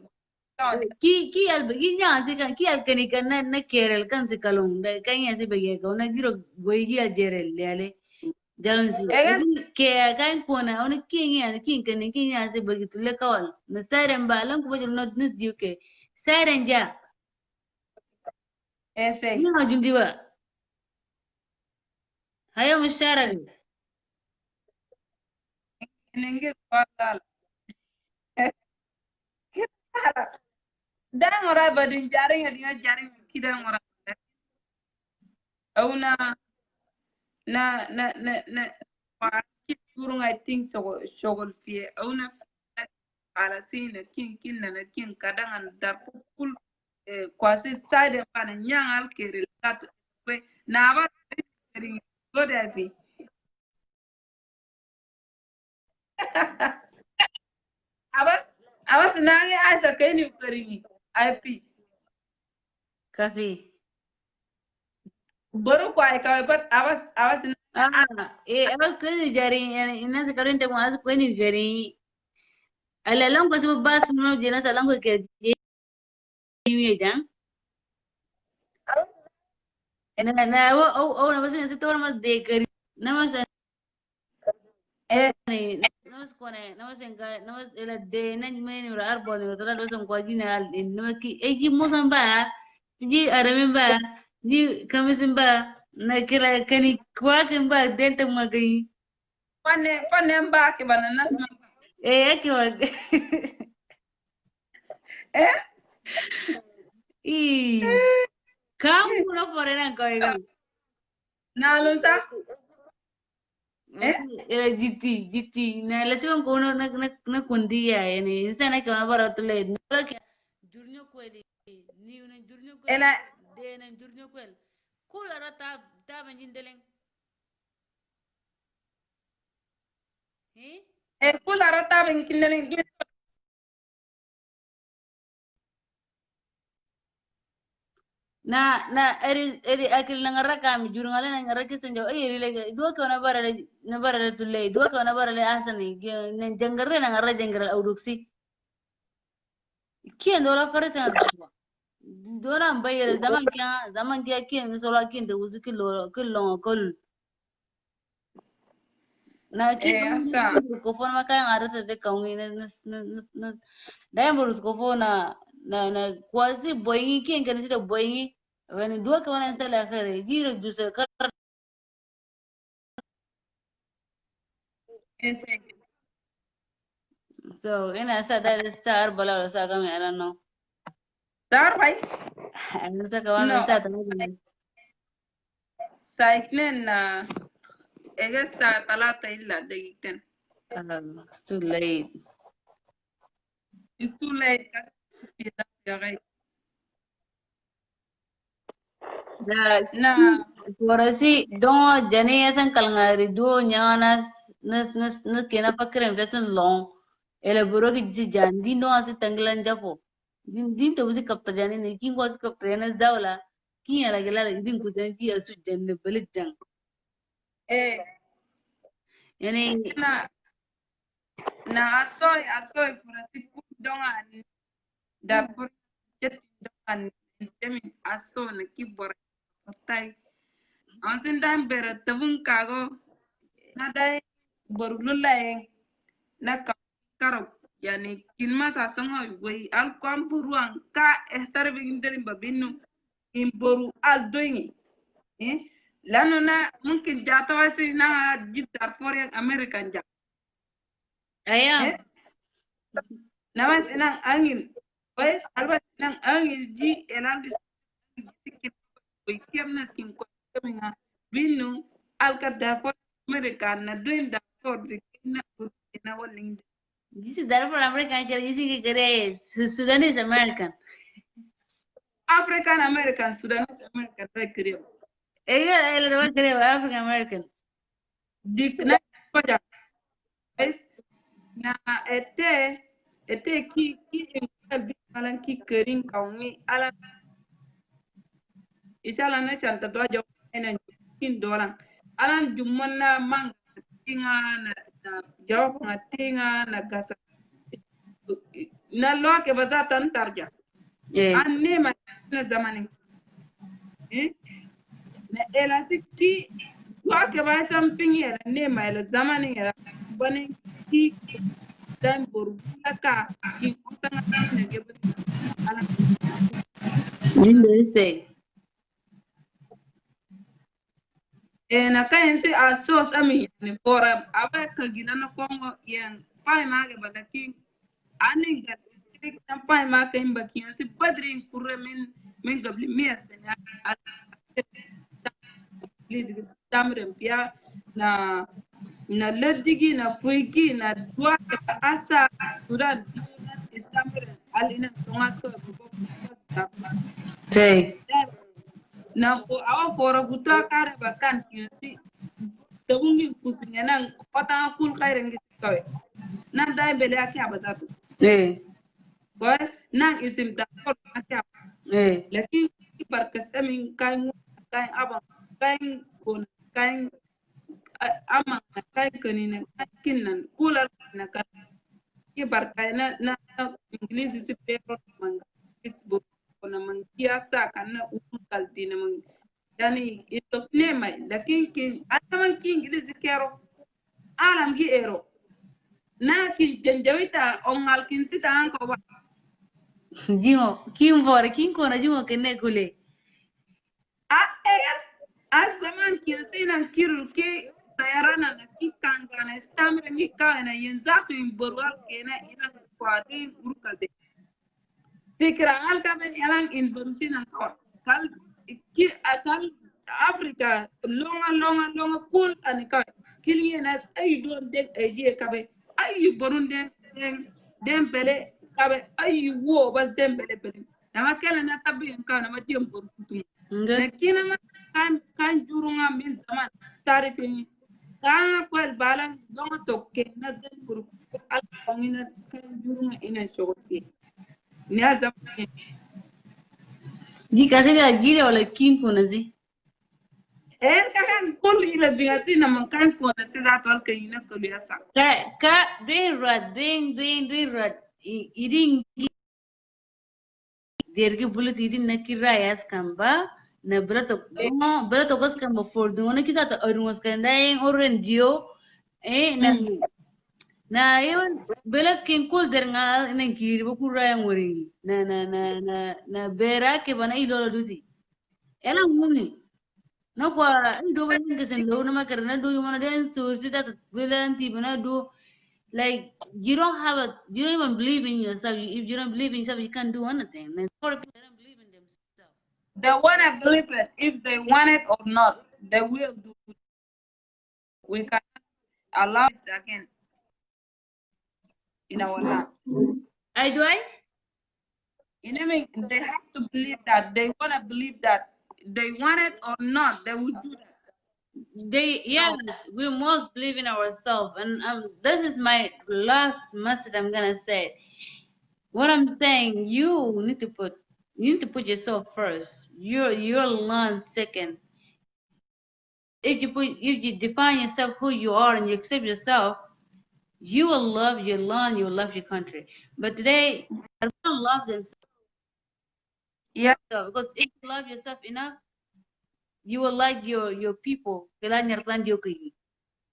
kaune ki al bagi nya si kan ki al kani kan na kerel kan si kalong da kan yensu bagi ka na giro boy gi al jerel lele jalon si again ke kan ko na on kin yan kin kan kin yan si bagi tulle kawal na saren ba lan ko bajul not nus juke saren ja ese ina jundi ba hayo musharag nenge kwala dan ora badin jaring ya jaring kidan ora au na ma ki turun I think so shogol fie au na ala sine kin na kin kadangan dar kul kwasi side pana nyangal kerel kat kwe na ba ring go dapi abas nange asa keni kari IP kafe Baru ko ay ka but I was in I was going to Jari, and in the current time, I was going to Jari. A long was a bus from no Jenas along with Jam. Na oh, I was in the Torma de Gary. Namas eh namas kone namas enga namas ela de na meni ra arbo ni tola do som kwaji na in namaki e ji mosamba ji aramin ba ji kamisin ba na kira kani kwakin ba denta magai pane mba ke bananas ma yake wa eh i kam kuna fore na koi ga na lo sa eh era jiti na la siwan ko na kundi ya yani sana ke na bara to le no ke jurnyo kweli ni na jurnyo kweli ena de na jurnyo kweli kula rata ta banjin deleng eh kula rata ben kinene na eri akil na ngara kam jur ngala na ngara kisan jaw eri le do ko na bara to le do ko na bara le asani na jangare na ngara jangare auduksi kien do la farata do na mbayere zaman kya kien so la kien de wuzu kilo kol na ki asa ko fon ma kan arata de kaungi na da burus ko fona na kwasi boyi kien kan sita boyi wani do ka wana sala kare jiro jusa ese so ina sa da star bala sa ga me I don't know. dar bai Ano sa kawan no me sa ta mo. saiknen na ege sa talata illa dagiqten It's too late. it's too late kas ya gai Da na porasi don jani yasan kalngari do nyanas nas kena pakiran fesun long ele buro ki jisi jan din no asi tanglan jafo din to usi kapta jani ne kin ko asi kapta yana zawla kin yala gela din ku jan ki asu janne belit jang eh yani na na asoy furasi ku dongan Darfur jet dongan temin aso na kibor tay ansin dan bere tabun kago na dai borululaeng na karok yani kin masa songo wey al kwam buruan ka ehtar be inderin babinu in boru al doingi eh lanu na mungkin jata wasi na jitar foreign american ja aya eh namas inang angin wes albas inang angin ji enang dis sikit wey kiamna skin ko keminga binu al ka da foreign american na doin da for the na walling this is Darfur American kere jisi ki kere Sudanese American African American, Sudanese American, right? Korea. ella ele do kere African American Dik na koja guys na ete ki en bi alan ki kerin kaungi alan isala na shanta do jo enen kin dolan alan jumman na man tinga na jo na tinga na gasa na lo ke bazatan tarja eh an ne ma na zamanin eh na elasiki wake ba san fin yara ne mai la zamanin yara bane ki dan borbula ka ki kotanga ne gebe ala jindo ise na kayan si a sos ami ne fora aba ka gina na kongo yan pai ma ga balakin anin ga trik tan pai ma ka imba ki si badrin kurre min gabli miya senya please gis tamrem pia na na ledigi na fuigi na dua ke asa sudan nas istamre alina songa so sei na ko awa fora guta kare bakan kinsi tabungi kusinya nan kota kul khaire ngi kawe nan dai bele ake abazatu eh ko nan isim da ko ake eh lakin barka samin kai mu kai aba kain kon kain ama kain kanina kinan kula na kan ibar kaina na English si pero mang Facebook na mang kiasa kana ukal din mang yani ito nema lakin kin ataman kin English kero alam gi ero na kin janjawita ongal kin sita anko ba Jingo, kin bor, kin kona jingo kene kule. egan zaman kin sinan kirul ke tayarana na ki kangana stamre ni kana yenzatu in borwal kena ina kwade urkal de fikra al kamen yalang in berusinan kawa kal ki akal Africa longa cool anika kiliena ay don dek ay kabe ay borun den bele kabe ay wo bas den bele nama kala na tabi kana ma tiem bor kutum na kina ma kan jurunga min zaman tarifin kan ko el balan don to ke na den bor al bangina kan jurunga ina shogoti ni azam Jika sega gile wala kin kona zi. kan kul ila bingasi na man kan ko na sisa tol kan ina ko liasa Ka doing rat, doing rat. Eating dergi bulut idin na kira yas kamba na berato kos kamba for the one kita ta arungas kanda yang oren dio na yon bela kin kul der nga na kiri bo kura yang wori na bera ke bana ilo duzi ela muni no kwa ndo ba ninga sen lo na makar na do yumana den sur sita ta bela anti bana do like you don't even believe in yourself. If you don't believe in yourself, you can't do anything. And for people that don't believe in themselves. they want to believe it if they want it or not they will do it. We can allow this again in our land I do I? you know I mean? They have to believe that they want to believe that they want it or not they will do that Yes, we must believe in ourselves. And this is my last message I'm gonna say. What I'm saying, you need to put yourself first. Your land second. If you define yourself who you are and you accept yourself, you will love your land, you will love your country. But today, I don't love themselves yeah because if you love yourself enough, you will like your people. Kailan nyartan dio kai.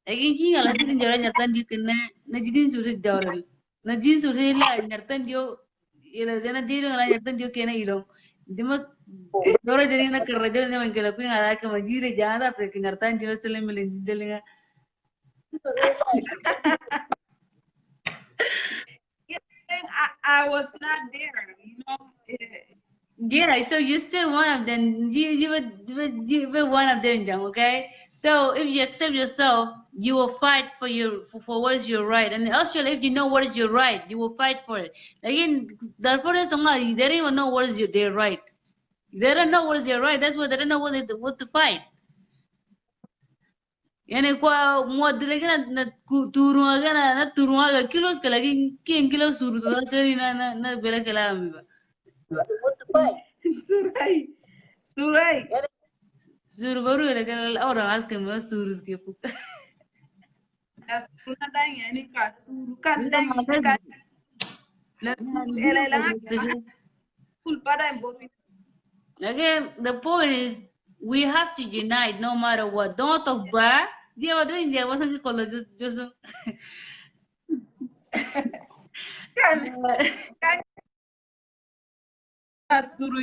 Lagi kinga la tin jara nyartan dio kena na jidin suri dawral. Na jidin suri la nyartan dio ila jana dio la nyartan dio kena ilong. Dimak dora jadi na kerja na mangkela kuin ala ka majire jana pe nyartan dio sele melen delenga. yeah I was not there you know Yeah, so you're still one of them. You were one of them, Jang, okay? So if you accept yourself, you will fight for what is your right. And also, if you know what is your right, you will fight for it. Again, Darfurian Somali, they don't even know what is their right. They don't know what is their right. That's why they don't know what to fight. Yani kwa mwadile turunga na turunga kilos kala kin kilos suru kari na bela kala amiba. Surai Suru baru ya kala orang alkem na suru skipu. na suru na dang yani ka suru kan dang ini kan na suru elela kul pada mbori Again, the point is we have to unite no matter what. Don't talk bad. Dia wadu India wasn't kalau just kan kan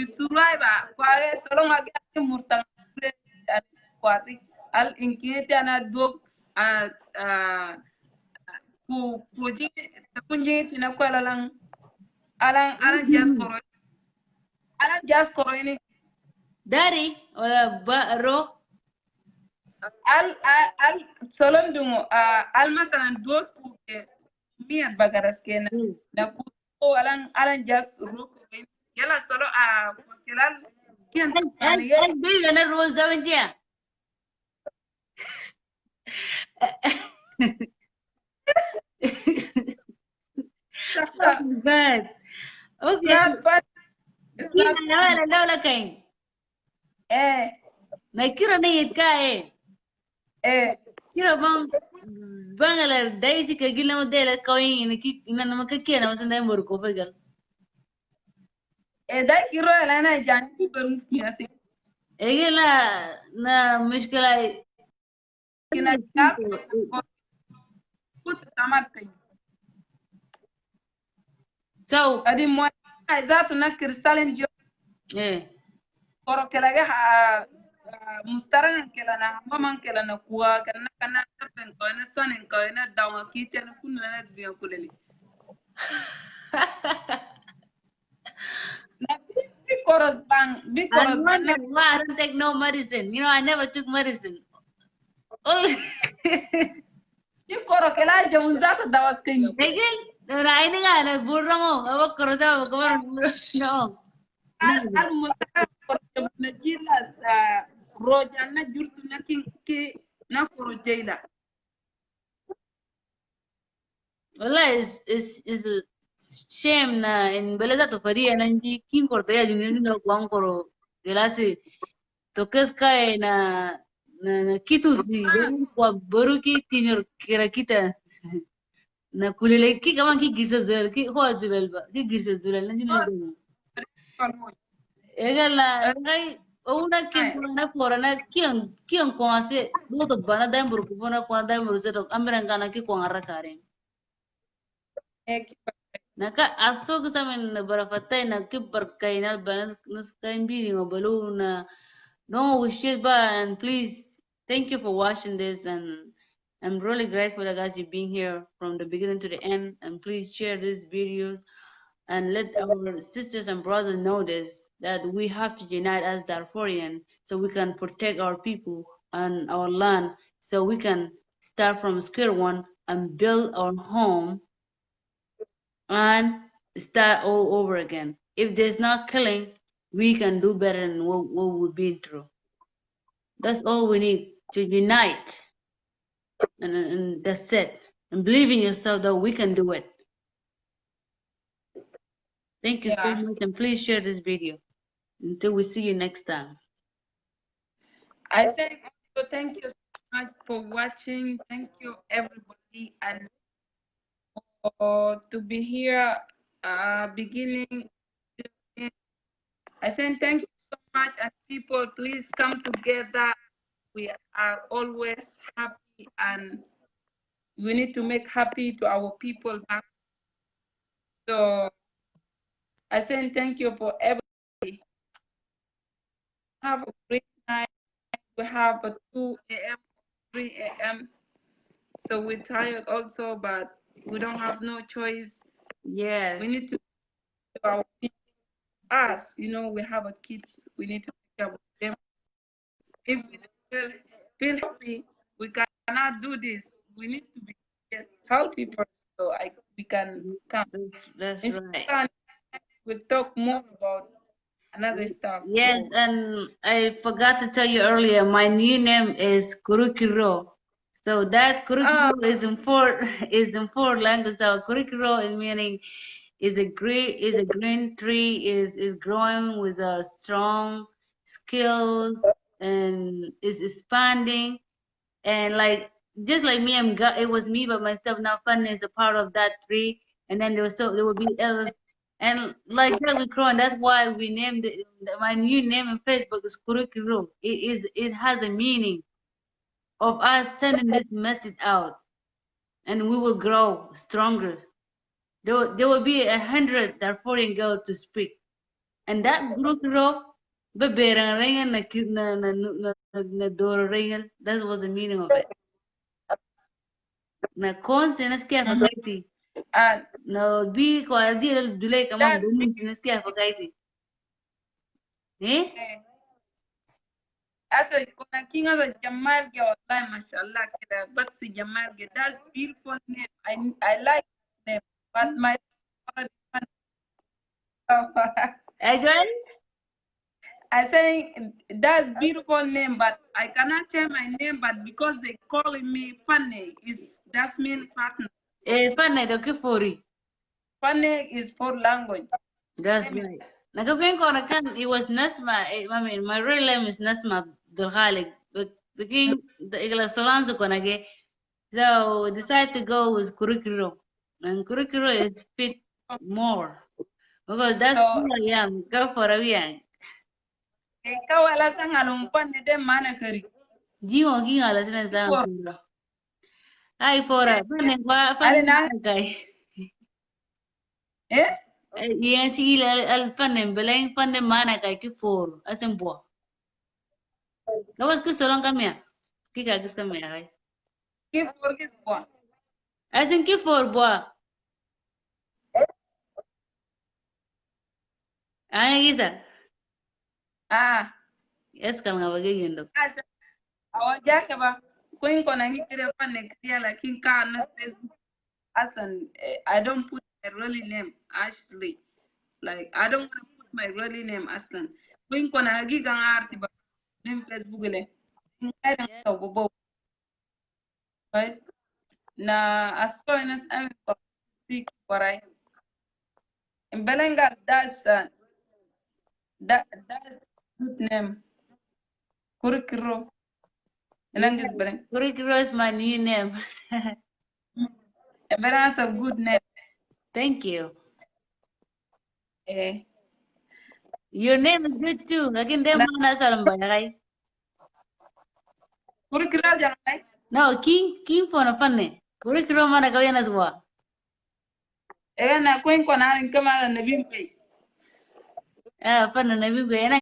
surai ba kware solong agi murtang kwasi al inkite ana dog a a ku kuji kunji tina kwala lang alang jas koro ini Daddy or ro. al solon dungo al masalan dos ku miat bagaras kena na ku alang jas roko yala solo kelal kian tani ye And big and a rose down there. Bad. it's Okay. not bad it's Kina not na wala kain. eh Na kira na yit ka Eh, kira bangala daisy ka gila mo dela kawin ina na makakya na masanda yung burko fegal. dai kiro la na jan ki ber mutiyasi. Egela na mishkala Kina kap ko put samat kai. so Adi mo ai zatu na kristalin jo koro kela ga mustaran kela na maman kela na kuwa kana tapen ko na sonen ko na dawa kite na kunna na biya kuleli. Na bi koros bang na why I don't take no medicine. You know, I never took medicine. Oh, bi koro kela jamun zatu dawas kai. again, I think I know burro. I work for no. Al mustaran koro na jilas roja na jurtu na ki na koro jaila. Well, it's a shame na in beleza to faria na nji kin korto ya juni no kwang koro gelasi to keska na kitu si kwa boru ki tinyor kira kita na kulele ki kama ki girsa zuel ki ho zulel ba ki girsa zulel na juni egala ngai una kin na fora na kian ko ase do to bana dai buru ko na kwa dai buru se to amran kana ki ko arra kare naka asog samin barafatay na kibar kainal banas nas kain biri ngobalu na no we shit ba and please thank you for watching this and I'm really grateful that guys you being here from the beginning to the end and please share these videos and let our sisters and brothers know this that we have to unite as Darfurian so we can protect our people and our land so we can start from square one and build our home and start all over again. If there's not killing, we can do better than what we've been through. That's all we need to unite, and that's it. And believe in yourself that we can do it. Thank you so much, and please share this video. Until we see you next time. I say also thank you so much for watching. Thank you everybody and to be here beginning. I say thank you so much and people please come together. We are always happy and we need to make happy to our people back. So I say thank you for everybody. Have a great night. We have a 2 a.m., 3 a.m. So we're tired also, but we don't have no choice. Yes. We need to do our people. Us, you know, we have a kids. We need to take care of them. If we don't feel happy, we cannot do this. We need to be healthy first, so we can come. That's right. We'll talk more about another stuff. Yes, So. and I forgot to tell you earlier, my new name is Kurukiro. So that Kurukiro is in four languages. So Kurukiro is meaning is a green tree is growing with a strong skills and is expanding and like just like me, it was me by myself. Now fun is a part of that tree, and then there will be others, and like that we grow, and that's why we named my new name on Facebook is Kurukiro. It has a meaning of us sending this message out, and we will grow stronger. There will be 100 Darfurian girls to speak, and that Kurukiro. That was the meaning of it. Na konse nasikia fakaiti And na bi kwa dia dulai kama that's gumu nasikia fakaiti asa kuna kinga za Jamal ge wallahi mashallah kida but si Jamal ge that's beautiful name. I like name but my again I saying that's beautiful name but I cannot change my name but because they calling me Fanny is that's mean partner. fanna do kifori Fanny is for language. that's right nakapin ko nakan it was Nasma I mean my real name is Nasma Dulhalik. But the king, the Igla Solanzo Konage. So decided to go with Kurikiro. And Kurikiro is fit more. Because that's So who I am. Go for a week. kawala sangalum pan de mana kari. Jiwa king ala sina sa For kumbra. Ay fora. ale Fan na kay. eh Yan si al fanen beleng fanen mana kay ki for asen bo. Kawas ko solong kamya. Kika kis kamya kay. ki for ki for. Asen ki for bo. Ay gisa. Ah, Es kal nga wage yendo. asa awaja ke ba kuin ko na ngire pan ne kria la kin ka na Facebook. Asan I don't put my really name Ashley. Like I don't want to put my really name Aslan. Kuin ko na gi gang arti ba name Facebook le. Ngai dan to bo guys. Na aso ina am seek warai. In Belenga that's good name. Kurikiro. Yeah. Enangis Beleng. Kurikiro is my new name. Belenga's a good name. Thank you. Eh. Your name is good too. Lakin dem Na mana salam bayakay. Kurikiro jangan. No, king for na fanne. Kurikiro mana kawyan aswa. Eh na kuin ko na rin kama na bimpe. Fanne na bigo yana.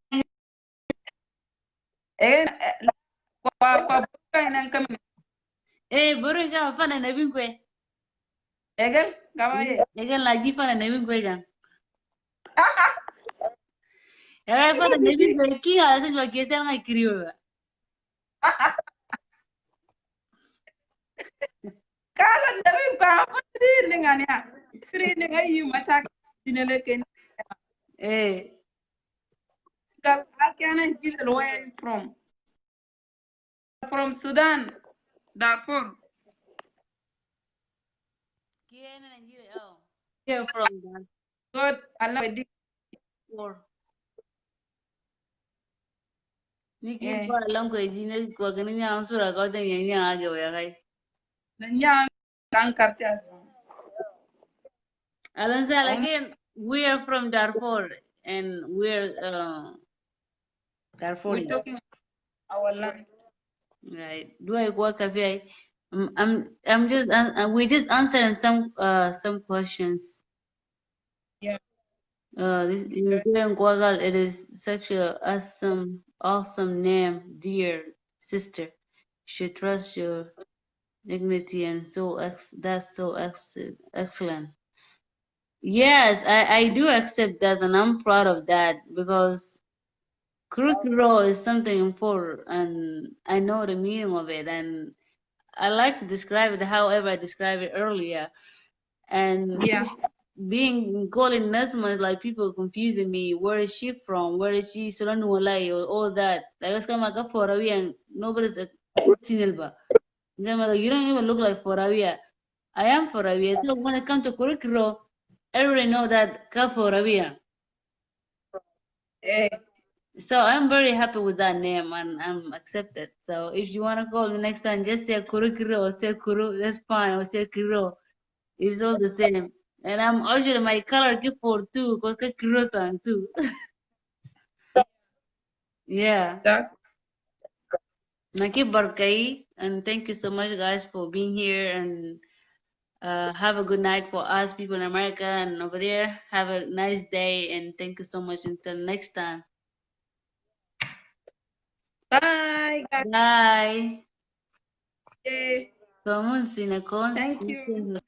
Eh kwa buka ina kama Buru ka fanne na bigo. egel kawaye. Egan laji fanne na bigo jang. Fanne na bigo king ala sa kesa nga kriyo. Kala na bimpe apa tri dengan ya. Tri dengan yu masak dinele ken. Kal akana gilel where are you from? From Sudan, Darfur. Here from that. God, Allah di. Or. Niki Eh, ba lang ko ejine ko ganin ya ansura ko den yan yan age wa kai. nanya kan karte asma. Alan sa Um, again we are from Darfur and we're we Darfurian. talking our land. Right. Do I work cafe? I'm just we just answering some questions. Yeah. This in Guagal it is such a awesome name, dear sister. You should trust your dignity and that's so excellent. Yes, I do accept that and I'm proud of that because Kurukuro is something important and I know the meaning of it and I like to describe it however I described it earlier. And Yeah. being calling Nesma is like people confusing me. Where is she from? Where is she? Sulanualai or all that. Like it's kind of Forawi and nobody's a Tinilba. You don't even look like Forawia. I am Forawia. So when it comes to Kurukuro, everybody know that Ka Forawia. Eh, So I'm very happy with that name and I'm accepted. So if you want to call me next time, just say Kurukuro or say Kuru, that's fine, or say Kuro. It's all the same. And I'm actually my color keep for too, because Kuro time too. Yeah. that. Naki Barkai, and thank you so much guys for being here and have a good night for us people in America and over there. Have a nice day and thank you so much until next time. Bye, guys. Bye. Eh, Come on, Sinakon. thank you.